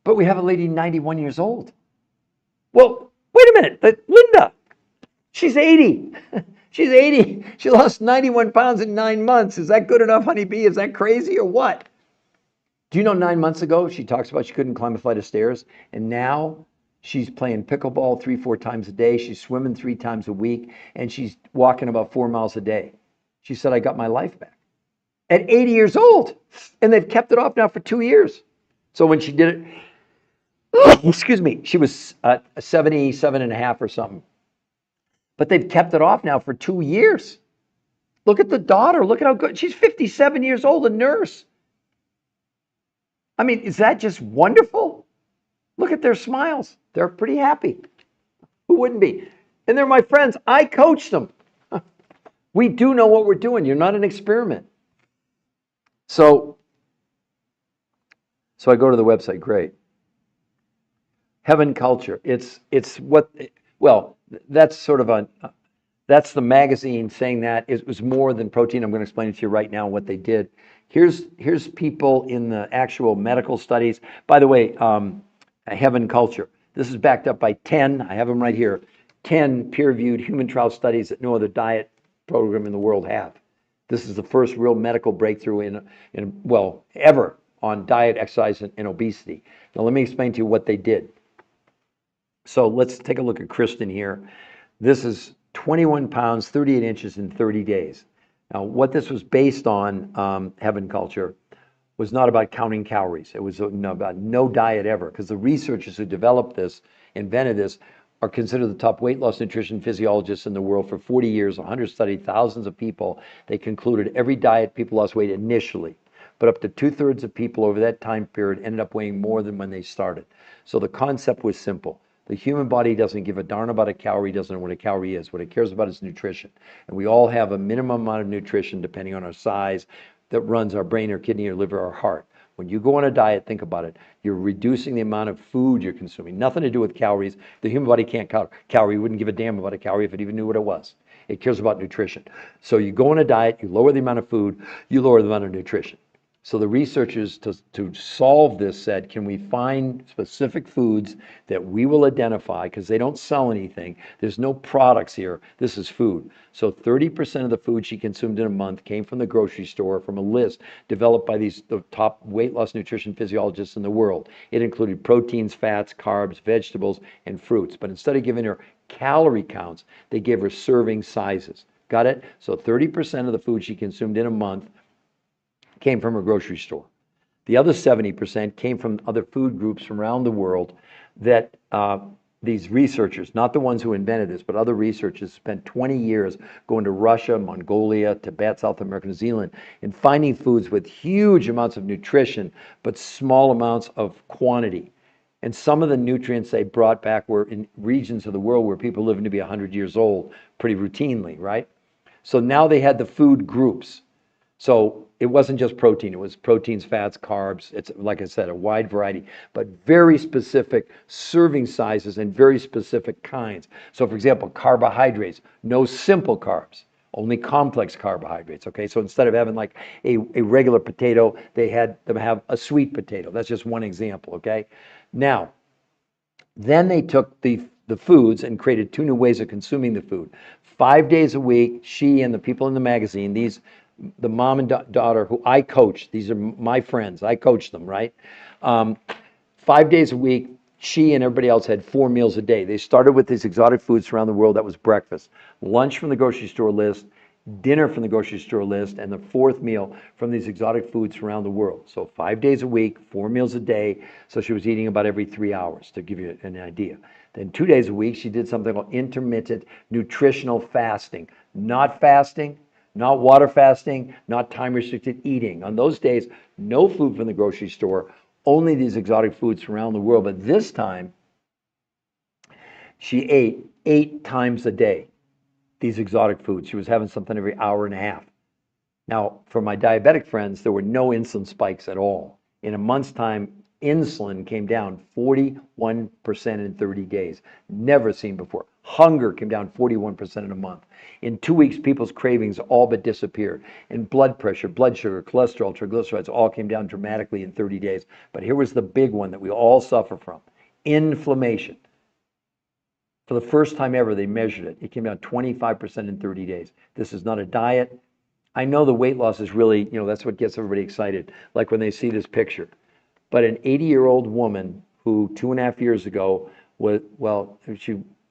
A: But we have a lady 91 years old. Well, wait a minute, Linda, she's 80. She's 80. She lost 91 pounds in 9 months. Is that good enough, Honeybee? Is that crazy or what? Do you know 9 months ago, she talks about she couldn't climb a flight of stairs, and now she's playing pickleball 3-4 times a day. She's swimming 3 times a week, and she's walking about 4 miles a day. She said, I got my life back. At 80 years old. And they've kept it off now for 2 years. So when she did it, excuse me, she was 77 and a half or something. But they've kept it off now for 2 years. Look at the daughter. Look at how good. She's 57 years old, a nurse. I mean, is that just wonderful? Look at their smiles. They're pretty happy. Who wouldn't be? And they're my friends. I coach them. We do know what we're doing. You're not an experiment. So I go to the website. Great. Heaven Culture. It's what, well, that's sort of that's the magazine saying that it was more than protein. I'm going to explain it to you right now what they did. Here's people in the actual medical studies. By the way, Heaven Culture. This is backed up by 10, I have them right here, 10 peer-reviewed human trial studies that no other diet program in the world have. This is the first real medical breakthrough in well, ever on diet, exercise, and obesity. Now let me explain to you what they did. So let's take a look at Kristen here. This is 21 pounds, 38 inches in 30 days. Now, what this was based on, Heaven Culture, was not about counting calories. It was about no diet ever, because the researchers who developed this, invented this, are considered the top weight loss nutrition physiologists in the world for 40 years, 100 studied thousands of people. They concluded every diet people lost weight initially, but up to 2/3 of people over that time period ended up weighing more than when they started. So the concept was simple. The human body doesn't give a darn about a calorie, doesn't know what a calorie is. What it cares about is nutrition. And we all have a minimum amount of nutrition depending on our size that runs our brain, our kidney, our liver, our heart. When you go on a diet, think about it. You're reducing the amount of food you're consuming. Nothing to do with calories. The human body can't count calorie. You wouldn't give a damn about a calorie if it even knew what it was. It cares about nutrition. So you go on a diet, you lower the amount of food, you lower the amount of nutrition. So the researchers to solve this said, can we find specific foods that we will identify, because they don't sell anything. There's no products here. This is food. So 30% of the food she consumed in a month came from the grocery store from a list developed by the top weight loss nutrition physiologists in the world. It included proteins, fats, carbs, vegetables, and fruits. But instead of giving her calorie counts, they gave her serving sizes. Got it? So 30% of the food she consumed in a month came from a grocery store. The other 70% came from other food groups from around the world that these researchers, not the ones who invented this, but other researchers spent 20 years going to Russia, Mongolia, Tibet, South America, New Zealand, and finding foods with huge amounts of nutrition, but small amounts of quantity. And some of the nutrients they brought back were in regions of the world where people living to be 100 years old pretty routinely, right? So now they had the food groups. So it wasn't just protein, it was proteins, fats, carbs. It's, like I said, a wide variety, but very specific serving sizes and very specific kinds. So for example, carbohydrates, no simple carbs, only complex carbohydrates, okay? So instead of having like a regular potato, they had them have a sweet potato. That's just one example, okay? Now, then they took the foods and created 2 new ways of consuming the food. 5 days a week, she and the people in the magazine, the mom and daughter who I coach, these are my friends, I coach them, right? 5 days a week, she and everybody else had 4 meals a day. They started with these exotic foods around the world. That was breakfast, lunch from the grocery store list, dinner from the grocery store list, and the 4th meal from these exotic foods around the world. So 5 days a week, 4 meals a day. So she was eating about every 3 hours, to give you an idea. Then 2 days a week, she did something called intermittent nutritional fasting. Not fasting, not water fasting, not time-restricted eating. On those days, no food from the grocery store, only these exotic foods from around the world. But this time, she ate 8 times a day, these exotic foods. She was having something every hour and a half. Now, for my diabetic friends, there were no insulin spikes at all. In a month's time, insulin came down 41% in 30 days. Never seen before. Hunger came down 41% in a month. In 2 weeks, people's cravings all but disappeared. And blood pressure, blood sugar, cholesterol, triglycerides all came down dramatically in 30 days. But here was the big one that we all suffer from: inflammation. For the first time ever, they measured it. It came down 25% in 30 days. This is not a diet. I know the weight loss is really, that's what gets everybody excited, like when they see this picture. But an 80-year-old woman who 2.5 years ago was,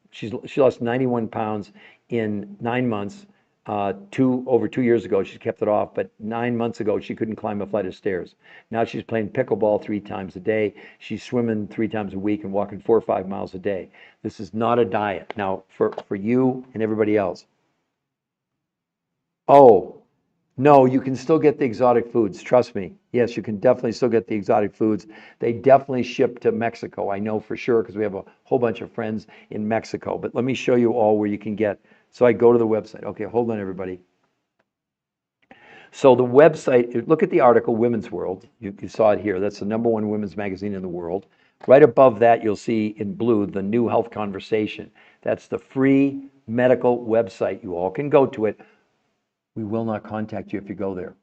A: she lost 91 pounds in 9 months. Over 2 years ago, she kept it off, but 9 months ago, she couldn't climb a flight of stairs. Now she's playing pickleball 3 times a day. She's swimming 3 times a week and walking 4 or 5 miles a day. This is not a diet. Now, for you and everybody else. Oh, no, you can still get the exotic foods. Trust me. Yes, you can definitely still get the exotic foods. They definitely ship to Mexico. I know for sure because we have a whole bunch of friends in Mexico. But let me show you all where you can get. So I go to the website. Okay, hold on, everybody. So the website, look at the article, Women's World. You saw it here. That's the #1 women's magazine in the world. Right above that, you'll see in blue, the New Health Conversation. That's the free medical website. You all can go to it. We will not contact you if you go there.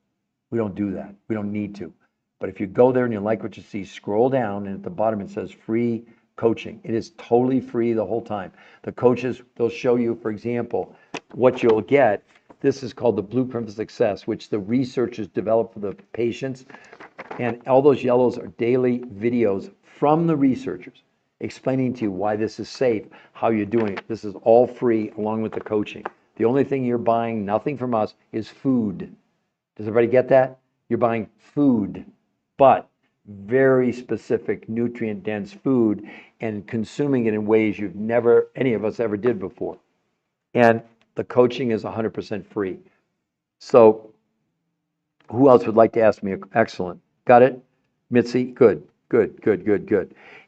A: We don't do that. We don't need to. But if you go there and you like what you see, scroll down, and at the bottom it says free coaching. It is totally free the whole time. The coaches, they'll show you, for example, what you'll get. This is called the Blueprint for Success, which the researchers developed for the patients. And all those yellows are daily videos from the researchers explaining to you why this is safe, how you're doing it. This is all free along with the coaching. The only thing you're buying, nothing from us, is food. Does everybody get that? You're buying food, but very specific, nutrient-dense food, and consuming it in ways you've never, any of us ever did before. And the coaching is 100% free. So who else would like to ask me? Excellent. Got it? Mitzi? Good.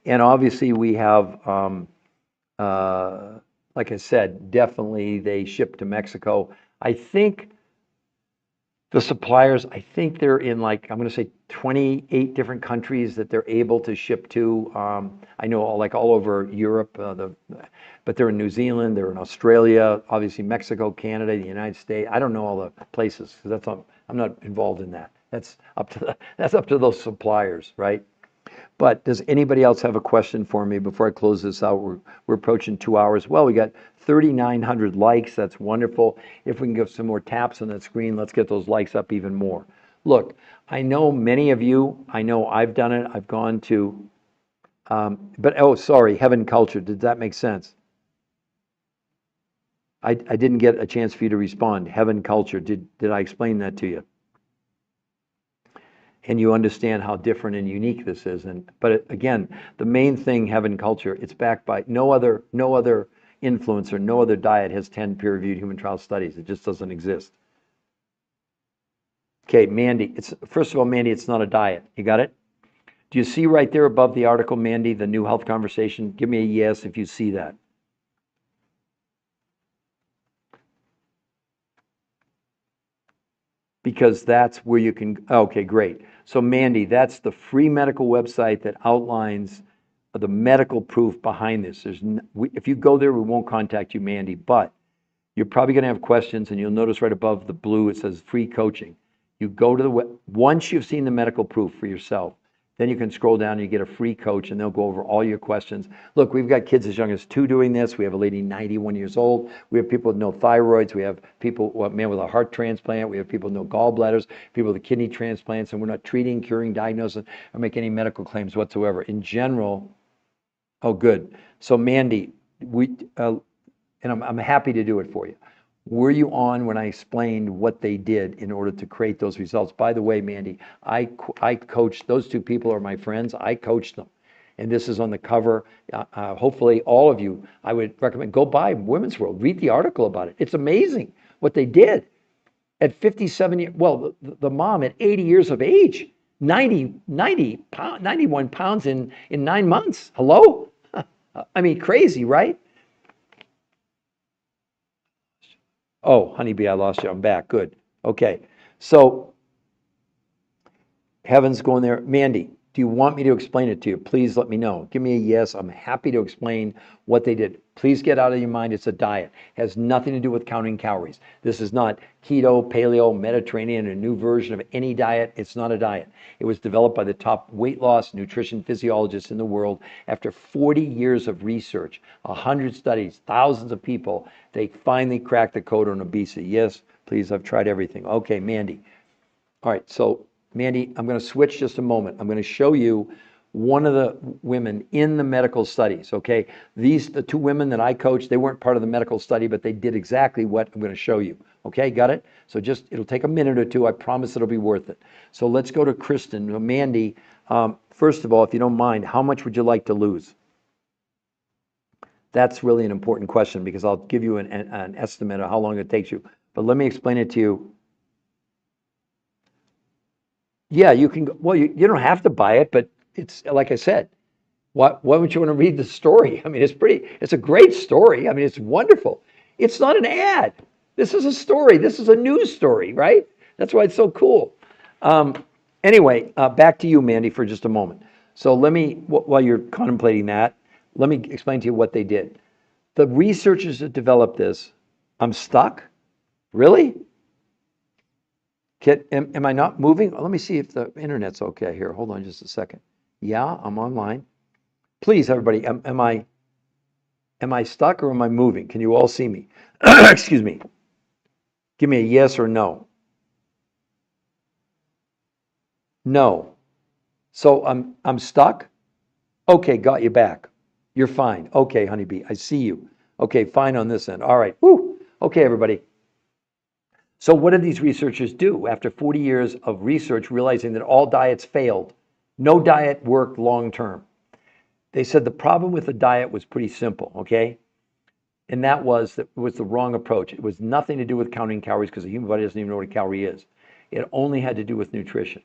A: And obviously we have, like I said, definitely they ship to Mexico. I think the suppliers, I think they're in like, I'm going to say 28 different countries that they're able to ship to. I know all over Europe, but they're in New Zealand, they're in Australia, obviously Mexico, Canada, the United States. I don't know all the places because I'm not involved in that. That's up to those suppliers, right? But does anybody else have a question for me before I close this out? We're approaching 2 hours. Well, we got 3,900 likes. That's wonderful. If we can give some more taps on that screen, let's get those likes up even more. Look, I know many of you, I know I've done it. I've gone to, sorry, Heaven Culture. Did that make sense? I didn't get a chance for you to respond. Heaven Culture, did I explain that to you? And you understand how different and unique this is. But again, the main thing, Heaven Culture, it's backed by no other influencer, no other diet has 10 peer-reviewed human trial studies. It just doesn't exist. Okay, Mandy, first of all, Mandy, it's not a diet. You got it? Do you see right there above the article, Mandy, the New Health Conversation? Give me a yes if you see that. Because that's where you can, okay, great. So Mandy, that's the free medical website that outlines the medical proof behind this. If you go there, we won't contact you, Mandy, but you're probably going to have questions, and you'll notice right above the blue, it says free coaching. You go to the web, once you've seen the medical proof for yourself, then you can scroll down and you get a free coach, and they'll go over all your questions. Look, we've got kids as young as 2 doing this. We have a lady 91 years old. We have people with no thyroids. We have people, a man with a heart transplant. We have people with no gallbladders, people with kidney transplants, and we're not treating, curing, diagnosing, or making any medical claims whatsoever. In general, oh, good. So Mandy, and I'm happy to do it for you. Were you on when I explained what they did in order to create those results? By the way, Mandy, I coached, those 2 people are my friends. I coached them. And this is on the cover. Hopefully all of you, I would recommend, go buy Women's World. Read the article about it. It's amazing what they did. At 57 years, well, the mom at 80 years of age, 91 pounds in 9 months. Hello? I mean, crazy, right? Oh, honeybee, I lost you. I'm back. Good. Okay. So, Heaven's going there. Mandy, do you want me to explain it to you? Please let me know. Give me a yes. I'm happy to explain what they did. Please get out of your mind it's a diet. It has nothing to do with counting calories. This is not keto, paleo, Mediterranean, a new version of any diet. It's not a diet. It was developed by the top weight loss nutrition physiologists in the world after 40 years of research, 100 studies, thousands of people. They finally cracked the code on obesity. Yes, please, I've tried everything. Okay, Mandy. All right, so Mandy, I'm going to switch just a moment. I'm going to show you one of the women in the medical studies, okay? The 2 women that I coached, they weren't part of the medical study, but they did exactly what I'm going to show you. Okay, got it? So it'll take a minute or 2. I promise it'll be worth it. So let's go to Kristen. Mandy, first of all, if you don't mind, how much would you like to lose? That's really an important question because I'll give you an estimate of how long it takes you. But let me explain it to you. Yeah, you can go, well, you don't have to buy it, but it's like I said, why would you want to read the story? I mean, it's a great story. I mean, it's wonderful. It's not an ad. This is a story. This is a news story, right? That's why it's so cool. Anyway, back to you, Mandy, for just a moment. So let me, while you're contemplating that, let me explain to you what they did. The researchers that developed this, I'm stuck? Really? Am I not moving? Let me see if the internet's okay here. Hold on just a second. Yeah, I'm online. Please, everybody, am I stuck or am I moving? Can you all see me? Excuse me. Give me a yes or no. No. So I'm stuck? Okay, got you back. You're fine. Okay, honeybee, I see you. Okay, fine on this end. All right. Woo. Okay, everybody. So what did these researchers do after 40 years of research, realizing that all diets failed? No diet worked long term. They said the problem with the diet was pretty simple, okay? And that was the wrong approach. It was nothing to do with counting calories because the human body doesn't even know what a calorie is. It only had to do with nutrition.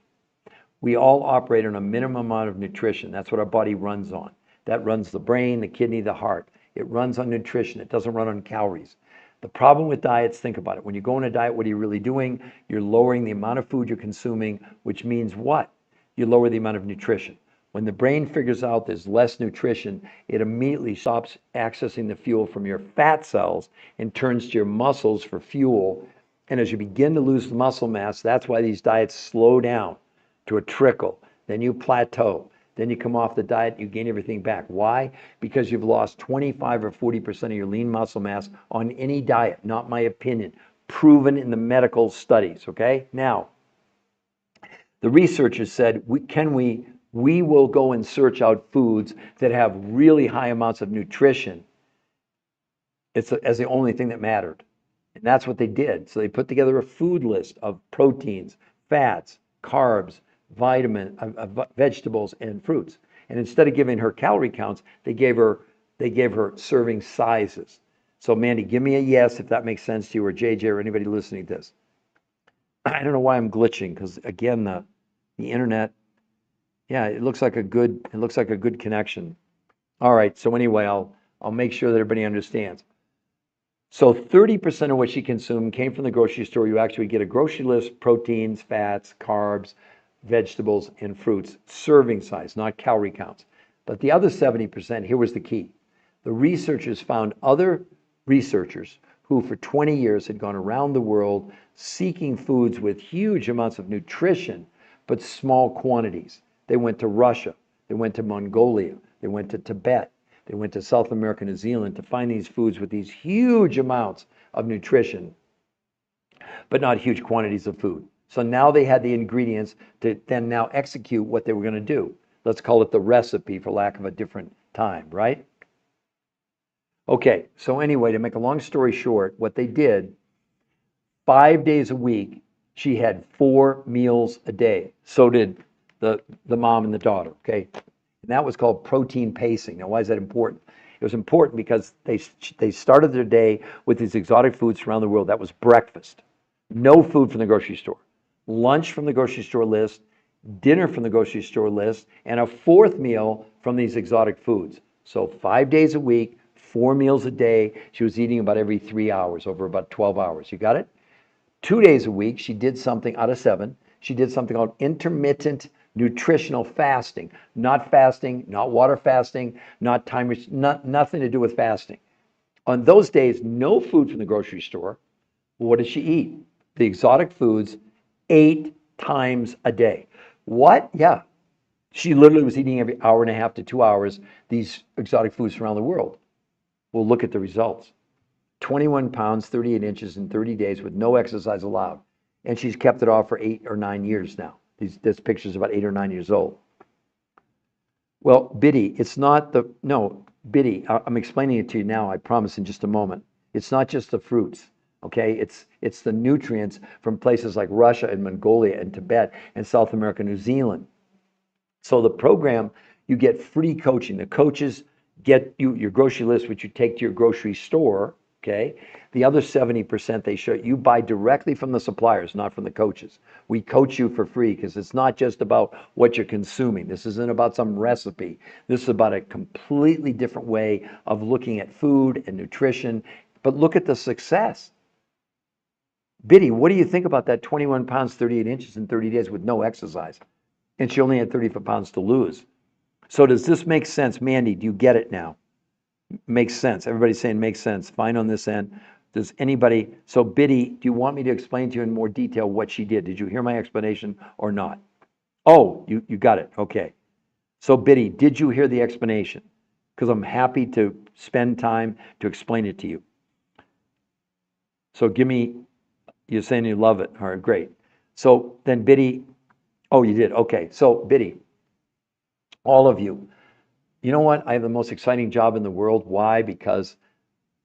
A: We all operate on a minimum amount of nutrition. That's what our body runs on. That runs the brain, the kidney, the heart. It runs on nutrition. It doesn't run on calories. The problem with diets, think about it. When you go on a diet, what are you really doing? You're lowering the amount of food you're consuming, which means what? You lower the amount of nutrition. When the brain figures out there's less nutrition, it immediately stops accessing the fuel from your fat cells and turns to your muscles for fuel. And as you begin to lose the muscle mass, that's why these diets slow down to a trickle. Then you plateau. Then you come off the diet, you gain everything back. Why? Because you've lost 25 or 40% of your lean muscle mass on any diet, not my opinion, proven in the medical studies, okay? Now, the researchers said, we will go and search out foods that have really high amounts of nutrition. It's as the only thing that mattered. And that's what they did. So they put together a food list of proteins, fats, carbs, vegetables, and fruits. And instead of giving her calorie counts, they gave her serving sizes. So Mandy, give me a yes if that makes sense to you, or JJ, or anybody listening to this. I don't know why I'm glitching, because again, the internet, yeah, it looks like a good connection. All right, so anyway, I'll make sure that everybody understands. So 30% of what she consumed came from the grocery store. You actually get a grocery list: proteins, fats, carbs, vegetables, and fruits, serving size, not calorie counts. But the other 70%, here was the key. The researchers found other researchers who for 20 years had gone around the world seeking foods with huge amounts of nutrition, but small quantities. They went to Russia, they went to Mongolia, they went to Tibet, they went to South America, New Zealand to find these foods with these huge amounts of nutrition, but not huge quantities of food. So now they had the ingredients to then now execute what they were going to do. Let's call it the recipe for lack of a different time, right? Okay, so anyway, to make a long story short, what they did, 5 days a week, she had 4 meals a day. So did the mom and the daughter, okay? And that was called protein pacing. Now, why is that important? It was important because they started their day with these exotic foods around the world. That was breakfast. No food from the grocery store. Lunch from the grocery store list, dinner from the grocery store list, and a 4th meal from these exotic foods. So 5 days a week, 4 meals a day. She was eating about every 3 hours, over about 12 hours. You got it? 2 days a week, she did something out of 7. She did something called intermittent nutritional fasting. Not fasting, not water fasting, not time, nothing to do with fasting. On those days, no food from the grocery store. What did she eat? The exotic foods 8 times a day. What? Yeah. She literally was eating every hour and a half to 2 hours these exotic foods from around the world. Well, look at the results. 21 pounds, 38 inches in 30 days with no exercise allowed. And she's kept it off for 8 or 9 years now. This picture's about 8 or 9 years old. Well, Biddy, it's not the, no, Biddy, I'm explaining it to you now, I promise, in just a moment. It's not just the fruits, okay? It's the nutrients from places like Russia and Mongolia and Tibet and South America, New Zealand. So the program, you get free coaching. The coaches get you your grocery list, which you take to your grocery store, okay? The other 70% they show you buy directly from the suppliers, not from the coaches. We coach you for free because it's not just about what you're consuming. This isn't about some recipe. This is about a completely different way of looking at food and nutrition. But look at the success. Biddy, what do you think about that 21 pounds, 38 inches in 30 days with no exercise? And she only had 35 pounds to lose. So does this make sense? Mandy, do you get it now? Makes sense. Everybody's saying makes sense. Fine on this end. Does anybody, so Biddy, do you want me to explain to you in more detail what she did? Did you hear my explanation or not? Oh, you got it. Okay. So Biddy, did you hear the explanation? Because I'm happy to spend time to explain it to you. So give me, you're saying you love it. All right, great. So then Biddy, oh, you did. Okay. So Biddy, all of you, you know what? I have the most exciting job in the world. Why? Because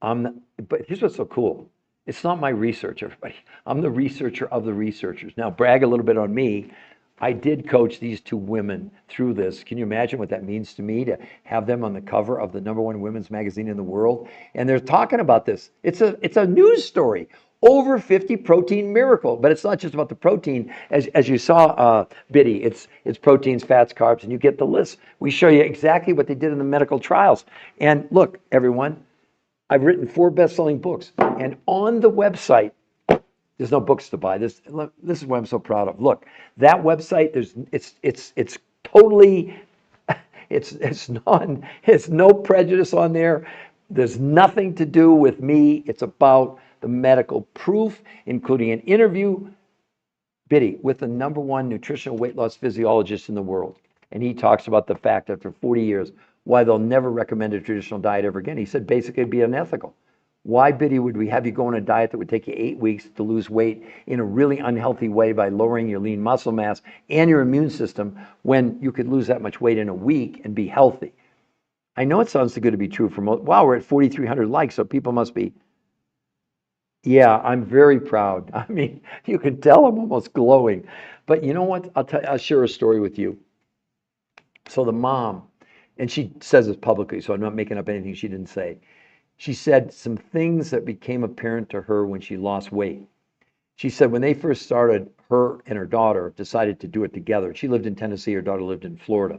A: but here's what's so cool. It's not my research, everybody. I'm the researcher of the researchers. Now, brag a little bit on me. I did coach these two women through this. Can you imagine what that means to me to have them on the cover of the #1 women's magazine in the world? And they're talking about this. It's a news story. Over 50 protein miracle, but it's not just about the protein. As you saw, Biddy, it's proteins, fats, carbs, and you get the list. We show you exactly what they did in the medical trials. And look, everyone, I've written 4 best-selling books, and on the website, there's no books to buy. This is what I'm so proud of. Look, that website, it's totally, it's no prejudice on there. There's nothing to do with me. It's about the medical proof, including an interview, Biddy, with the #1 nutritional weight loss physiologist in the world. And he talks about the fact after 40 years, why they'll never recommend a traditional diet ever again. He said basically it'd be unethical. Why, Biddy, would we have you go on a diet that would take you 8 weeks to lose weight in a really unhealthy way by lowering your lean muscle mass and your immune system when you could lose that much weight in a week and be healthy? I know it sounds too good to be true for most. Wow, we're at 4,300 likes, so people must be. Yeah, I'm very proud. I mean, you can tell I'm almost glowing. But you know what? I'll share a story with you. So the mom, and she says this publicly, so I'm not making up anything she didn't say. She said some things that became apparent to her when she lost weight. She said when they first started, her and her daughter decided to do it together. She lived in Tennessee, her daughter lived in Florida.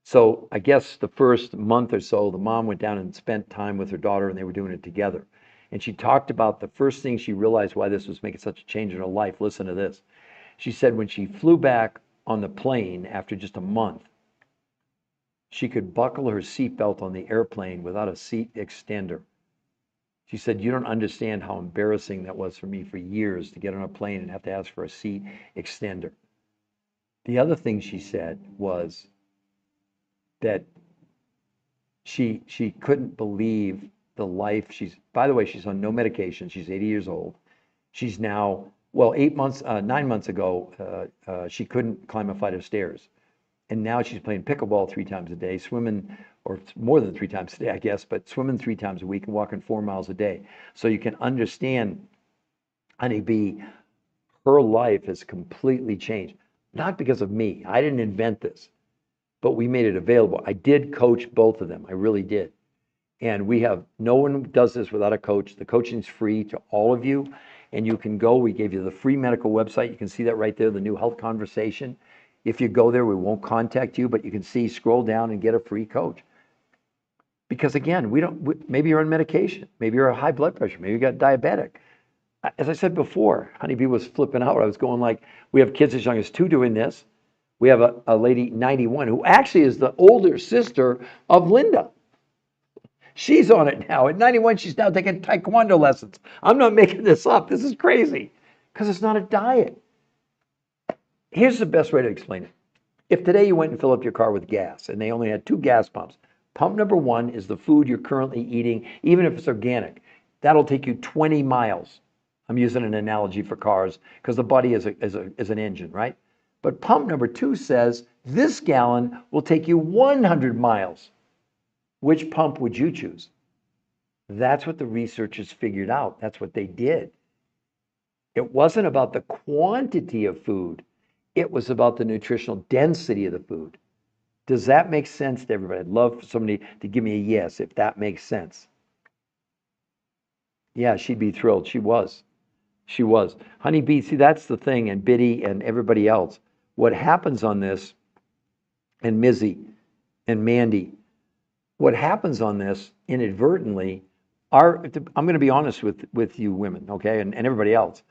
A: So I guess the first month or so, the mom went down and spent time with her daughter, and they were doing it together. And she talked about the first thing she realized why this was making such a change in her life. Listen to this. She said when she flew back on the plane after just a month, she could buckle her seatbelt on the airplane without a seat extender. She said, you don't understand how embarrassing that was for me for years to get on a plane and have to ask for a seat extender. The other thing she said was that she couldn't believe the life by the way, she's on no medication. She's 80 years old. She's now, well, 9 months ago, she couldn't climb a flight of stairs. And now she's playing pickleball 3 times a day, swimming, or more than 3 times a day, I guess, but swimming 3 times a week and walking 4 miles a day. So you can understand, honeybee, her life has completely changed. Not because of me. I didn't invent this, but we made it available. I did coach both of them. I really did. And no one does this without a coach. The coaching's free to all of you. And you can go, we gave you the free medical website. You can see that right there, the New Health Conversation. If you go there, we won't contact you, but you can scroll down and get a free coach. Because again, maybe you're on medication. Maybe you're high blood pressure. Maybe you got diabetic. As I said before, Honeybee was flipping out. I was going like, we have kids as young as 2 doing this. We have a lady, 91, who actually is the older sister of Linda. She's on it now. At 91, she's now taking Taekwondo lessons. I'm not making this up. This is crazy because it's not a diet. Here's the best way to explain it. If today you went and filled up your car with gas and they only had 2 gas pumps, pump #1 is the food you're currently eating, even if it's organic. That'll take you 20 miles. I'm using an analogy for cars because the body is an engine, right? But pump #2 says this gallon will take you 100 miles. Which pump would you choose? That's what the researchers figured out. That's what they did. It wasn't about the quantity of food. It was about the nutritional density of the food. Does that make sense to everybody? I'd love for somebody to give me a yes if that makes sense. Yeah, she'd be thrilled. She was. She was. Honeybee, see, that's the thing, and Biddy and everybody else. What happens on this, and Mizzy and Mandy, what happens on this inadvertently I'm going to be honest with you women, okay, and everybody else.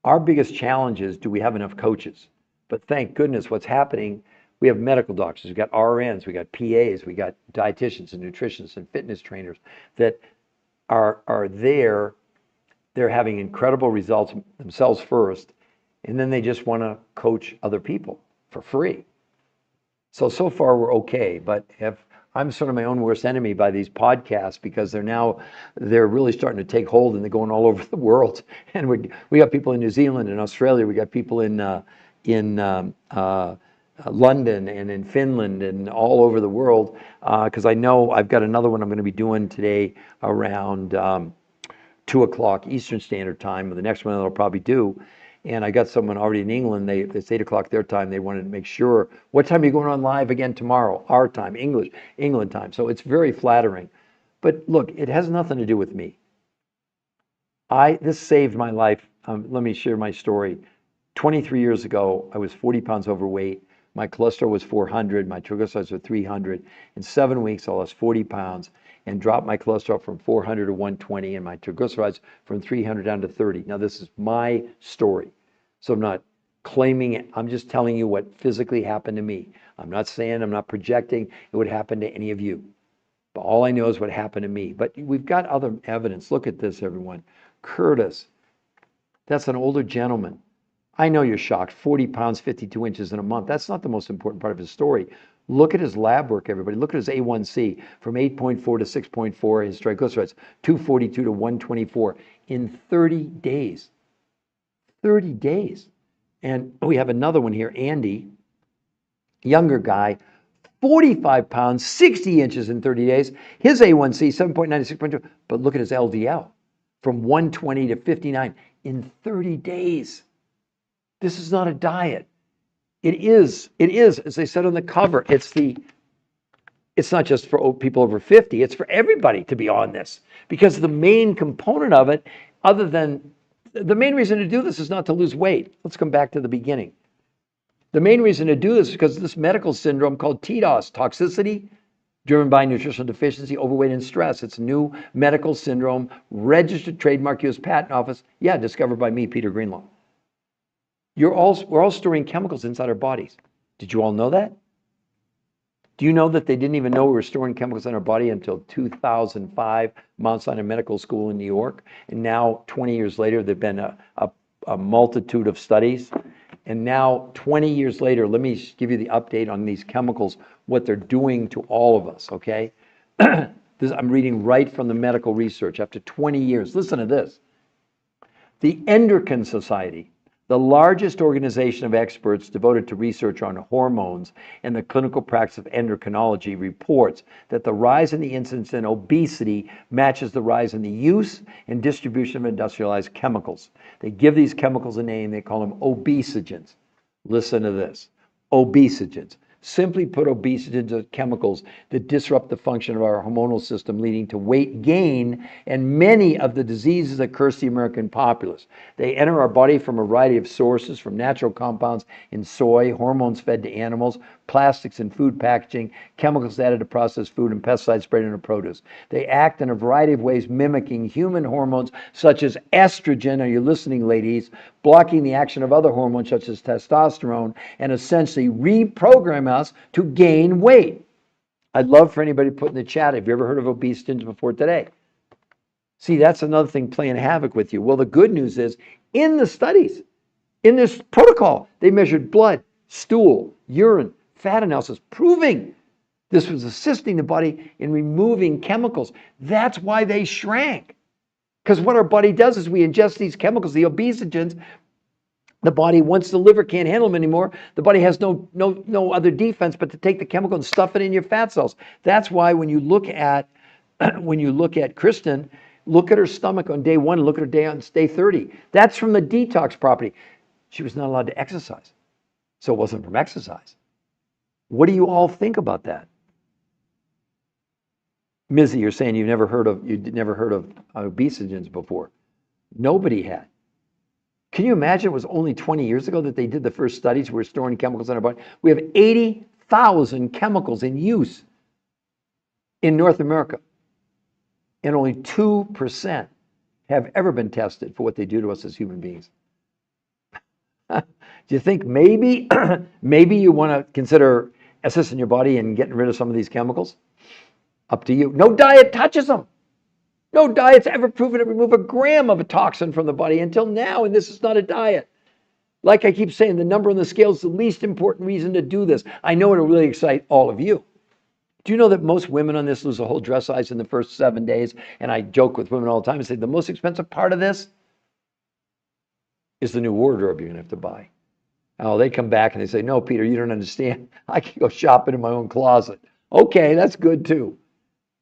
A: Our biggest challenge is, do we have enough coaches? But thank goodness what's happening, we have medical doctors, we've got RNs, we got PAs, we got dietitians and nutritionists and fitness trainers that are there. They're having incredible results themselves first, and then they just want to coach other people for free. So far we're okay, but if I'm sort of my own worst enemy by these podcasts because they're really starting to take hold and they're going all over the world. And we got people in New Zealand and Australia, we got people in London and in Finland and all over the world, because I know I've got another one I'm going to be doing today around 2 o'clock Eastern Standard Time. The next one that I'll probably do. And I got someone already in England. It's 8 o'clock their time. They wanted to make sure, what time are you going on live again tomorrow? Our time, England time. So it's very flattering. But look, it has nothing to do with me. This saved my life. Let me share my story. 23 years ago, I was 40 pounds overweight. My cholesterol was 400. My triglycerides were 300. In 7 weeks, I lost 40 pounds and dropped my cholesterol from 400 to 120 and my triglycerides from 300 down to 30. Now, this is my story. So I'm not claiming it. I'm just telling you what physically happened to me. I'm not saying, I'm not projecting it would happen to any of you. But all I know is what happened to me. But we've got other evidence. Look at this, everyone. Curtis, that's an older gentleman. I know you're shocked. 40 pounds, 52 inches in a month. That's not the most important part of his story. Look at his lab work, everybody. Look at his A1C from 8.4 to 6.4, his triglycerides, 242 to 124 in 30 days. 30 days. And we have another one here, Andy, younger guy, 45 pounds, 60 inches in 30 days. His A1C, 7.9 to 6.2. But look at his LDL from 120 to 59 in 30 days. This is not a diet. It is, as they said on the cover, it's not just for people over 50, it's for everybody to be on this. Because the main component of it, the main reason to do this is not to lose weight. Let's come back to the beginning. The main reason to do this is because of this medical syndrome called TDOS, toxicity driven by nutritional deficiency, overweight, and stress. It's a new medical syndrome, registered trademark, U.S. Patent Office. Yeah, discovered by me, Peter Greenlaw. We're all storing chemicals inside our bodies. Did you all know that? Do you know that they didn't even know we were storing chemicals in our body until 2005, Mount Sinai Medical School in New York? And now, 20 years later, there have been a multitude of studies. And now, 20 years later, let me give you the update on these chemicals, what they're doing to all of us, okay? I'm reading right from the medical research after 20 years. Listen to this. The Endocrine Society, the largest organization of experts devoted to research on hormones and the clinical practice of endocrinology, reports that the rise in the incidence in obesity matches the rise in the use and distribution of industrialized chemicals. They give these chemicals a name, they call them obesogens. Listen to this, obesogens. Simply put, obesogens are chemicals that disrupt the function of our hormonal system, leading to weight gain and many of the diseases that curse the American populace. They enter our body from a variety of sources, from natural compounds in soy, hormones fed to animals, plastics in food packaging, chemicals added to processed food, and pesticides sprayed into produce. They act in a variety of ways mimicking human hormones such as estrogen, are you listening, ladies, blocking the action of other hormones such as testosterone, and essentially reprogram us to gain weight. I'd love for anybody to put in the chat, have you ever heard of obesogens before today? See, that's another thing playing havoc with you. Well, the good news is, in the studies, in this protocol, they measured blood, stool, urine, fat analysis, proving this was assisting the body in removing chemicals. That's why they shrank. Because what our body does is we ingest these chemicals, the obesogens. The body, once the liver can't handle them anymore, the body has no other defense but to take the chemical and stuff it in your fat cells. That's why when you look at Kristen, look at her stomach on day 1 and look at her day on day 30. That's from the detox property. She was not allowed to exercise. So it wasn't from exercise. What do you all think about that? Mizzy, you're saying you'd never heard of obesogens before. Nobody had. Can you imagine it was only 20 years ago that they did the first studies where we're storing chemicals in our body? We have 80,000 chemicals in use in North America, and only 2% have ever been tested for what they do to us as human beings. Do you think maybe, maybe you want to consider assisting your body and getting rid of some of these chemicals? Up to you. No diet touches them. No diet's ever proven to remove a gram of a toxin from the body until now, and this is not a diet. Like I keep saying, the number on the scale is the least important reason to do this. I know it'll really excite all of you. Do you know that most women on this lose a whole dress size in the first 7 days? And I joke with women all the time and say the most expensive part of this is the new wardrobe you're going to have to buy. Oh, they come back and they say, no, Peter, you don't understand. I can go shopping in my own closet. Okay, that's good too.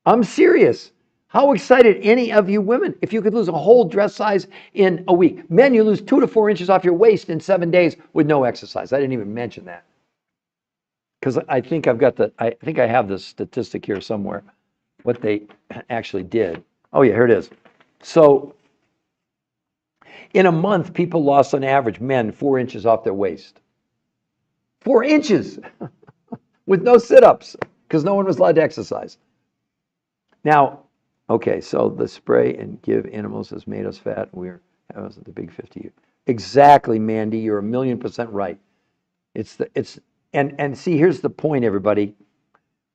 A: I'm serious. How excited any of you women if you could lose a whole dress size in a week? Men, you lose 2 to 4 inches off your waist in 7 days with no exercise. I didn't even mention that. Because I think I have this statistic here somewhere, what they actually did. Oh yeah, here it is. So in a month, people lost on average, men, 4 inches off their waist. 4 inches with no sit-ups because no one was allowed to exercise. Now, okay, so the spray and give animals has made us fat. We're the big 50. Exactly, Mandy, you're 1,000,000% right. And see, here's the point, everybody.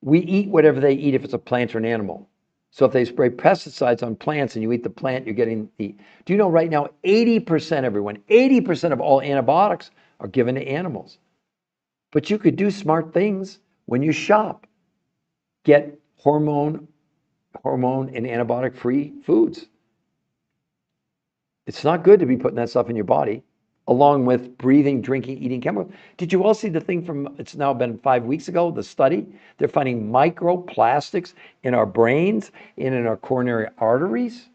A: We eat whatever they eat if it's a plant or an animal. So if they spray pesticides on plants and you eat the plant, you're getting the. Do you know right now, 80%, everyone, 80% of all antibiotics are given to animals. But you could do smart things when you shop. Get hormone and antibiotic-free foods. It's not good to be putting that stuff in your body, along with breathing, drinking, eating chemicals. Did you all see the thing from, it's now been 5 weeks ago, the study? They're finding microplastics in our brains and in our coronary arteries.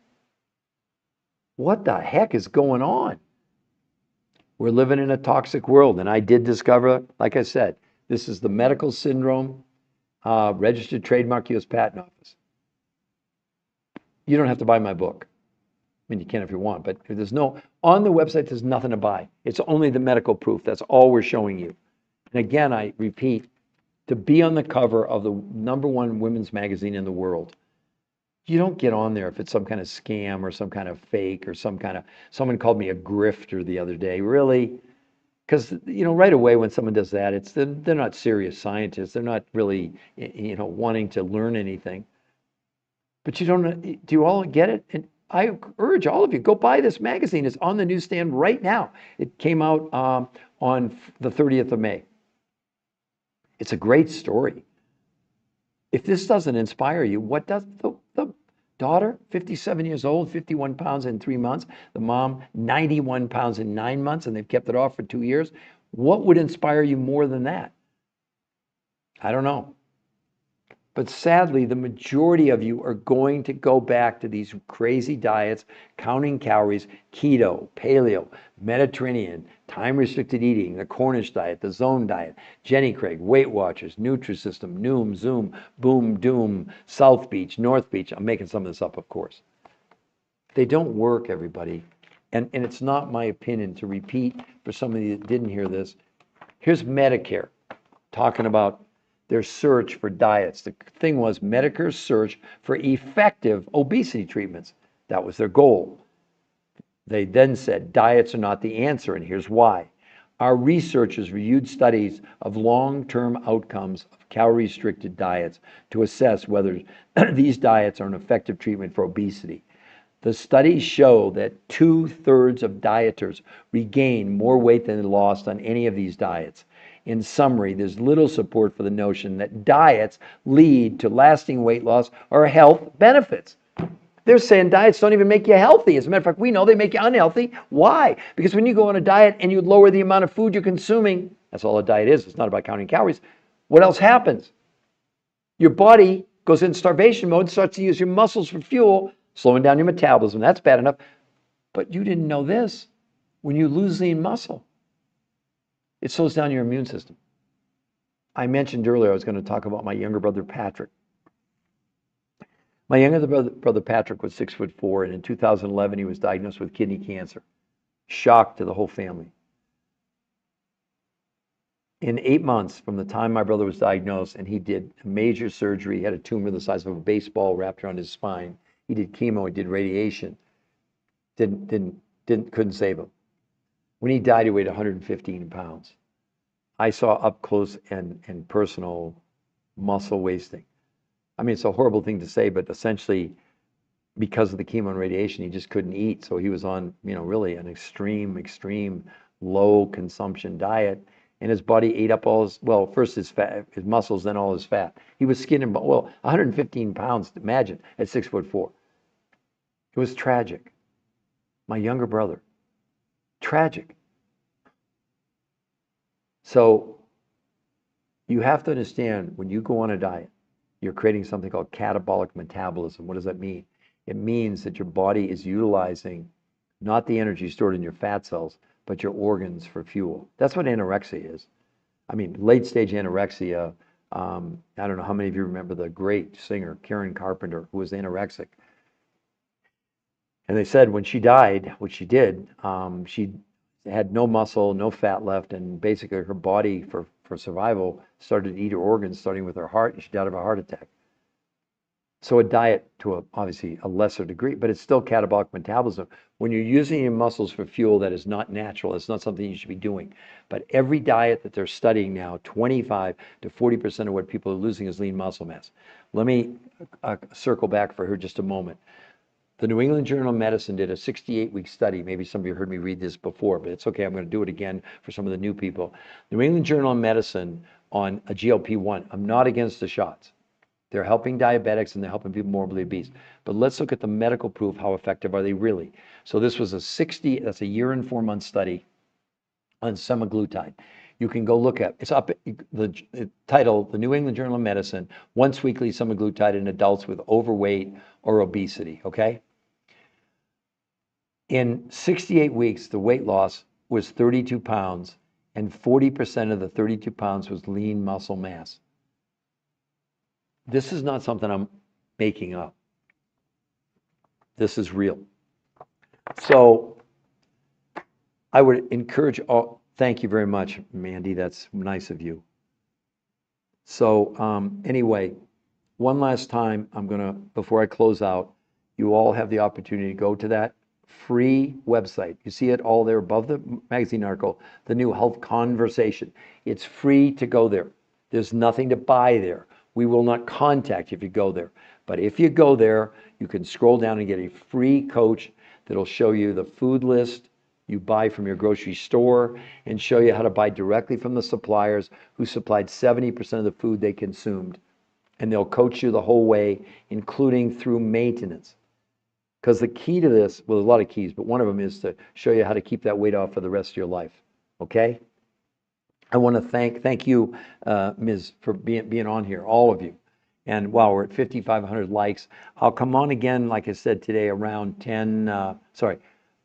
A: What the heck is going on? We're living in a toxic world, and I did discover, like I said, this is the medical syndrome, registered trademark, U.S. Patent Office. You don't have to buy my book. I mean, you can if you want, but there's no, on the website, there's nothing to buy. It's only the medical proof. That's all we're showing you. And again, I repeat, to be on the cover of the #1 women's magazine in the world, you don't get on there if it's some kind of scam or some kind of fake or someone called me a grifter the other day. Really? Because, right away when someone does that, they're not serious scientists. They're not really, wanting to learn anything. But do you all get it? And I urge all of you, go buy this magazine. It's on the newsstand right now. It came out on the 30th of May. It's a great story. If this doesn't inspire you, what does? The daughter, 57 years old, 51 pounds in 3 months. The mom, 91 pounds in 9 months, and they've kept it off for 2 years. What would inspire you more than that? I don't know. But sadly, the majority of you are going to go back to these crazy diets, counting calories, keto, paleo, Mediterranean, time-restricted eating, the Cornish diet, the Zone diet, Jenny Craig, Weight Watchers, Nutrisystem, Noom, Zoom, Boom, Doom, South Beach, North Beach. I'm making some of this up, of course. They don't work, everybody. And it's not my opinion to repeat for somebody that didn't hear this. Here's Medicare talking about their search for diets. The thing was Medicare's search for effective obesity treatments. That was their goal. They then said diets are not the answer, and here's why. Our researchers reviewed studies of long-term outcomes of calorie-restricted diets to assess whether these diets are an effective treatment for obesity. The studies show that 2/3 of dieters regain more weight than they lost on any of these diets. In summary, there's little support for the notion that diets lead to lasting weight loss or health benefits. They're saying diets don't even make you healthy. As a matter of fact, we know they make you unhealthy. Why? Because when you go on a diet and you lower the amount of food you're consuming, that's all a diet is. It's not about counting calories. What else happens? Your body goes in starvation mode, starts to use your muscles for fuel, slowing down your metabolism. That's bad enough. But you didn't know this. When you lose lean muscle, it slows down your immune system. I mentioned earlier I was going to talk about my younger brother, Patrick. My younger brother, Patrick, was 6'4", and in 2011, he was diagnosed with kidney cancer. Shock to the whole family. In 8 months from the time my brother was diagnosed, and he did major surgery, he had a tumor the size of a baseball wrapped around his spine. He did chemo, he did radiation. Couldn't save him. When he died, he weighed 115 pounds. I saw up close and personal muscle wasting. I mean, it's a horrible thing to say, but essentially, because of the chemo and radiation, he just couldn't eat. So he was on, really an extreme low consumption diet. And his body ate up all his, well, first his fat, his muscles, then all his fat. He was skin and bone. Well, 115 pounds, imagine, at 6'4". It was tragic. My younger brother, tragic. So you have to understand, when you go on a diet, you're creating something called catabolic metabolism. What does that mean? It means that your body is utilizing not the energy stored in your fat cells, but your organs for fuel. That's what anorexia is. I mean, late stage anorexia. I don't know how many of you remember the great singer Karen Carpenter, who was anorexic. And they said when she died, which she did, she had no muscle, no fat left, and basically her body, for survival, started to eat her organs, starting with her heart, and she died of a heart attack. So a diet to obviously a lesser degree, but it's still catabolic metabolism. When you're using your muscles for fuel, that is not natural. It's not something you should be doing. But every diet that they're studying now, 25 to 40% of what people are losing is lean muscle mass. Let me circle back for her just a moment. The New England Journal of Medicine did a 68-week study. Maybe some of you heard me read this before, but it's okay. I'm going to do it again for some of the new people. New England Journal of Medicine on a GLP-1. I'm not against the shots. They're helping diabetics and they're helping people morbidly obese. But let's look at the medical proof. How effective are they really? So this was that's a year and 4 month study on semaglutide. You can go look at, it's up, the title, the New England Journal of Medicine, once weekly semaglutide in adults with overweight or obesity, okay? In 68 weeks, the weight loss was 32 pounds and 40% of the 32 pounds was lean muscle mass. This is not something I'm making up. This is real. So I would encourage all, thank you very much, Mandy. That's nice of you. So anyway, one last time, before I close out, you all have the opportunity to go to that free website. You see it all there above the magazine article, the New Health Conversation. It's free to go there. There's nothing to buy there. We will not contact you if you go there. But if you go there, you can scroll down and get a free coach that'll show you the food list you buy from your grocery store and show you how to buy directly from the suppliers who supplied 70% of the food they consumed. And they'll coach you the whole way, including through maintenance. Because the key to this, well, there's a lot of keys, but one of them is to show you how to keep that weight off for the rest of your life. Okay? I want to thank you, Ms., for being on here, all of you. And wow, we're at 5,500 likes. I'll come on again, like I said today, around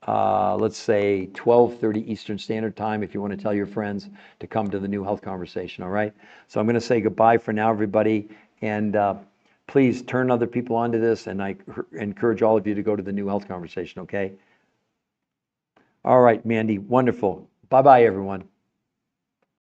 A: let's say 12:30 Eastern Standard Time, if you want to tell your friends to come to the New Health Conversation, all right? So I'm going to say goodbye for now, everybody. And please turn other people onto this, and I encourage all of you to go to the New Health Conversation, okay? All right, Mandy, wonderful. Bye-bye, everyone.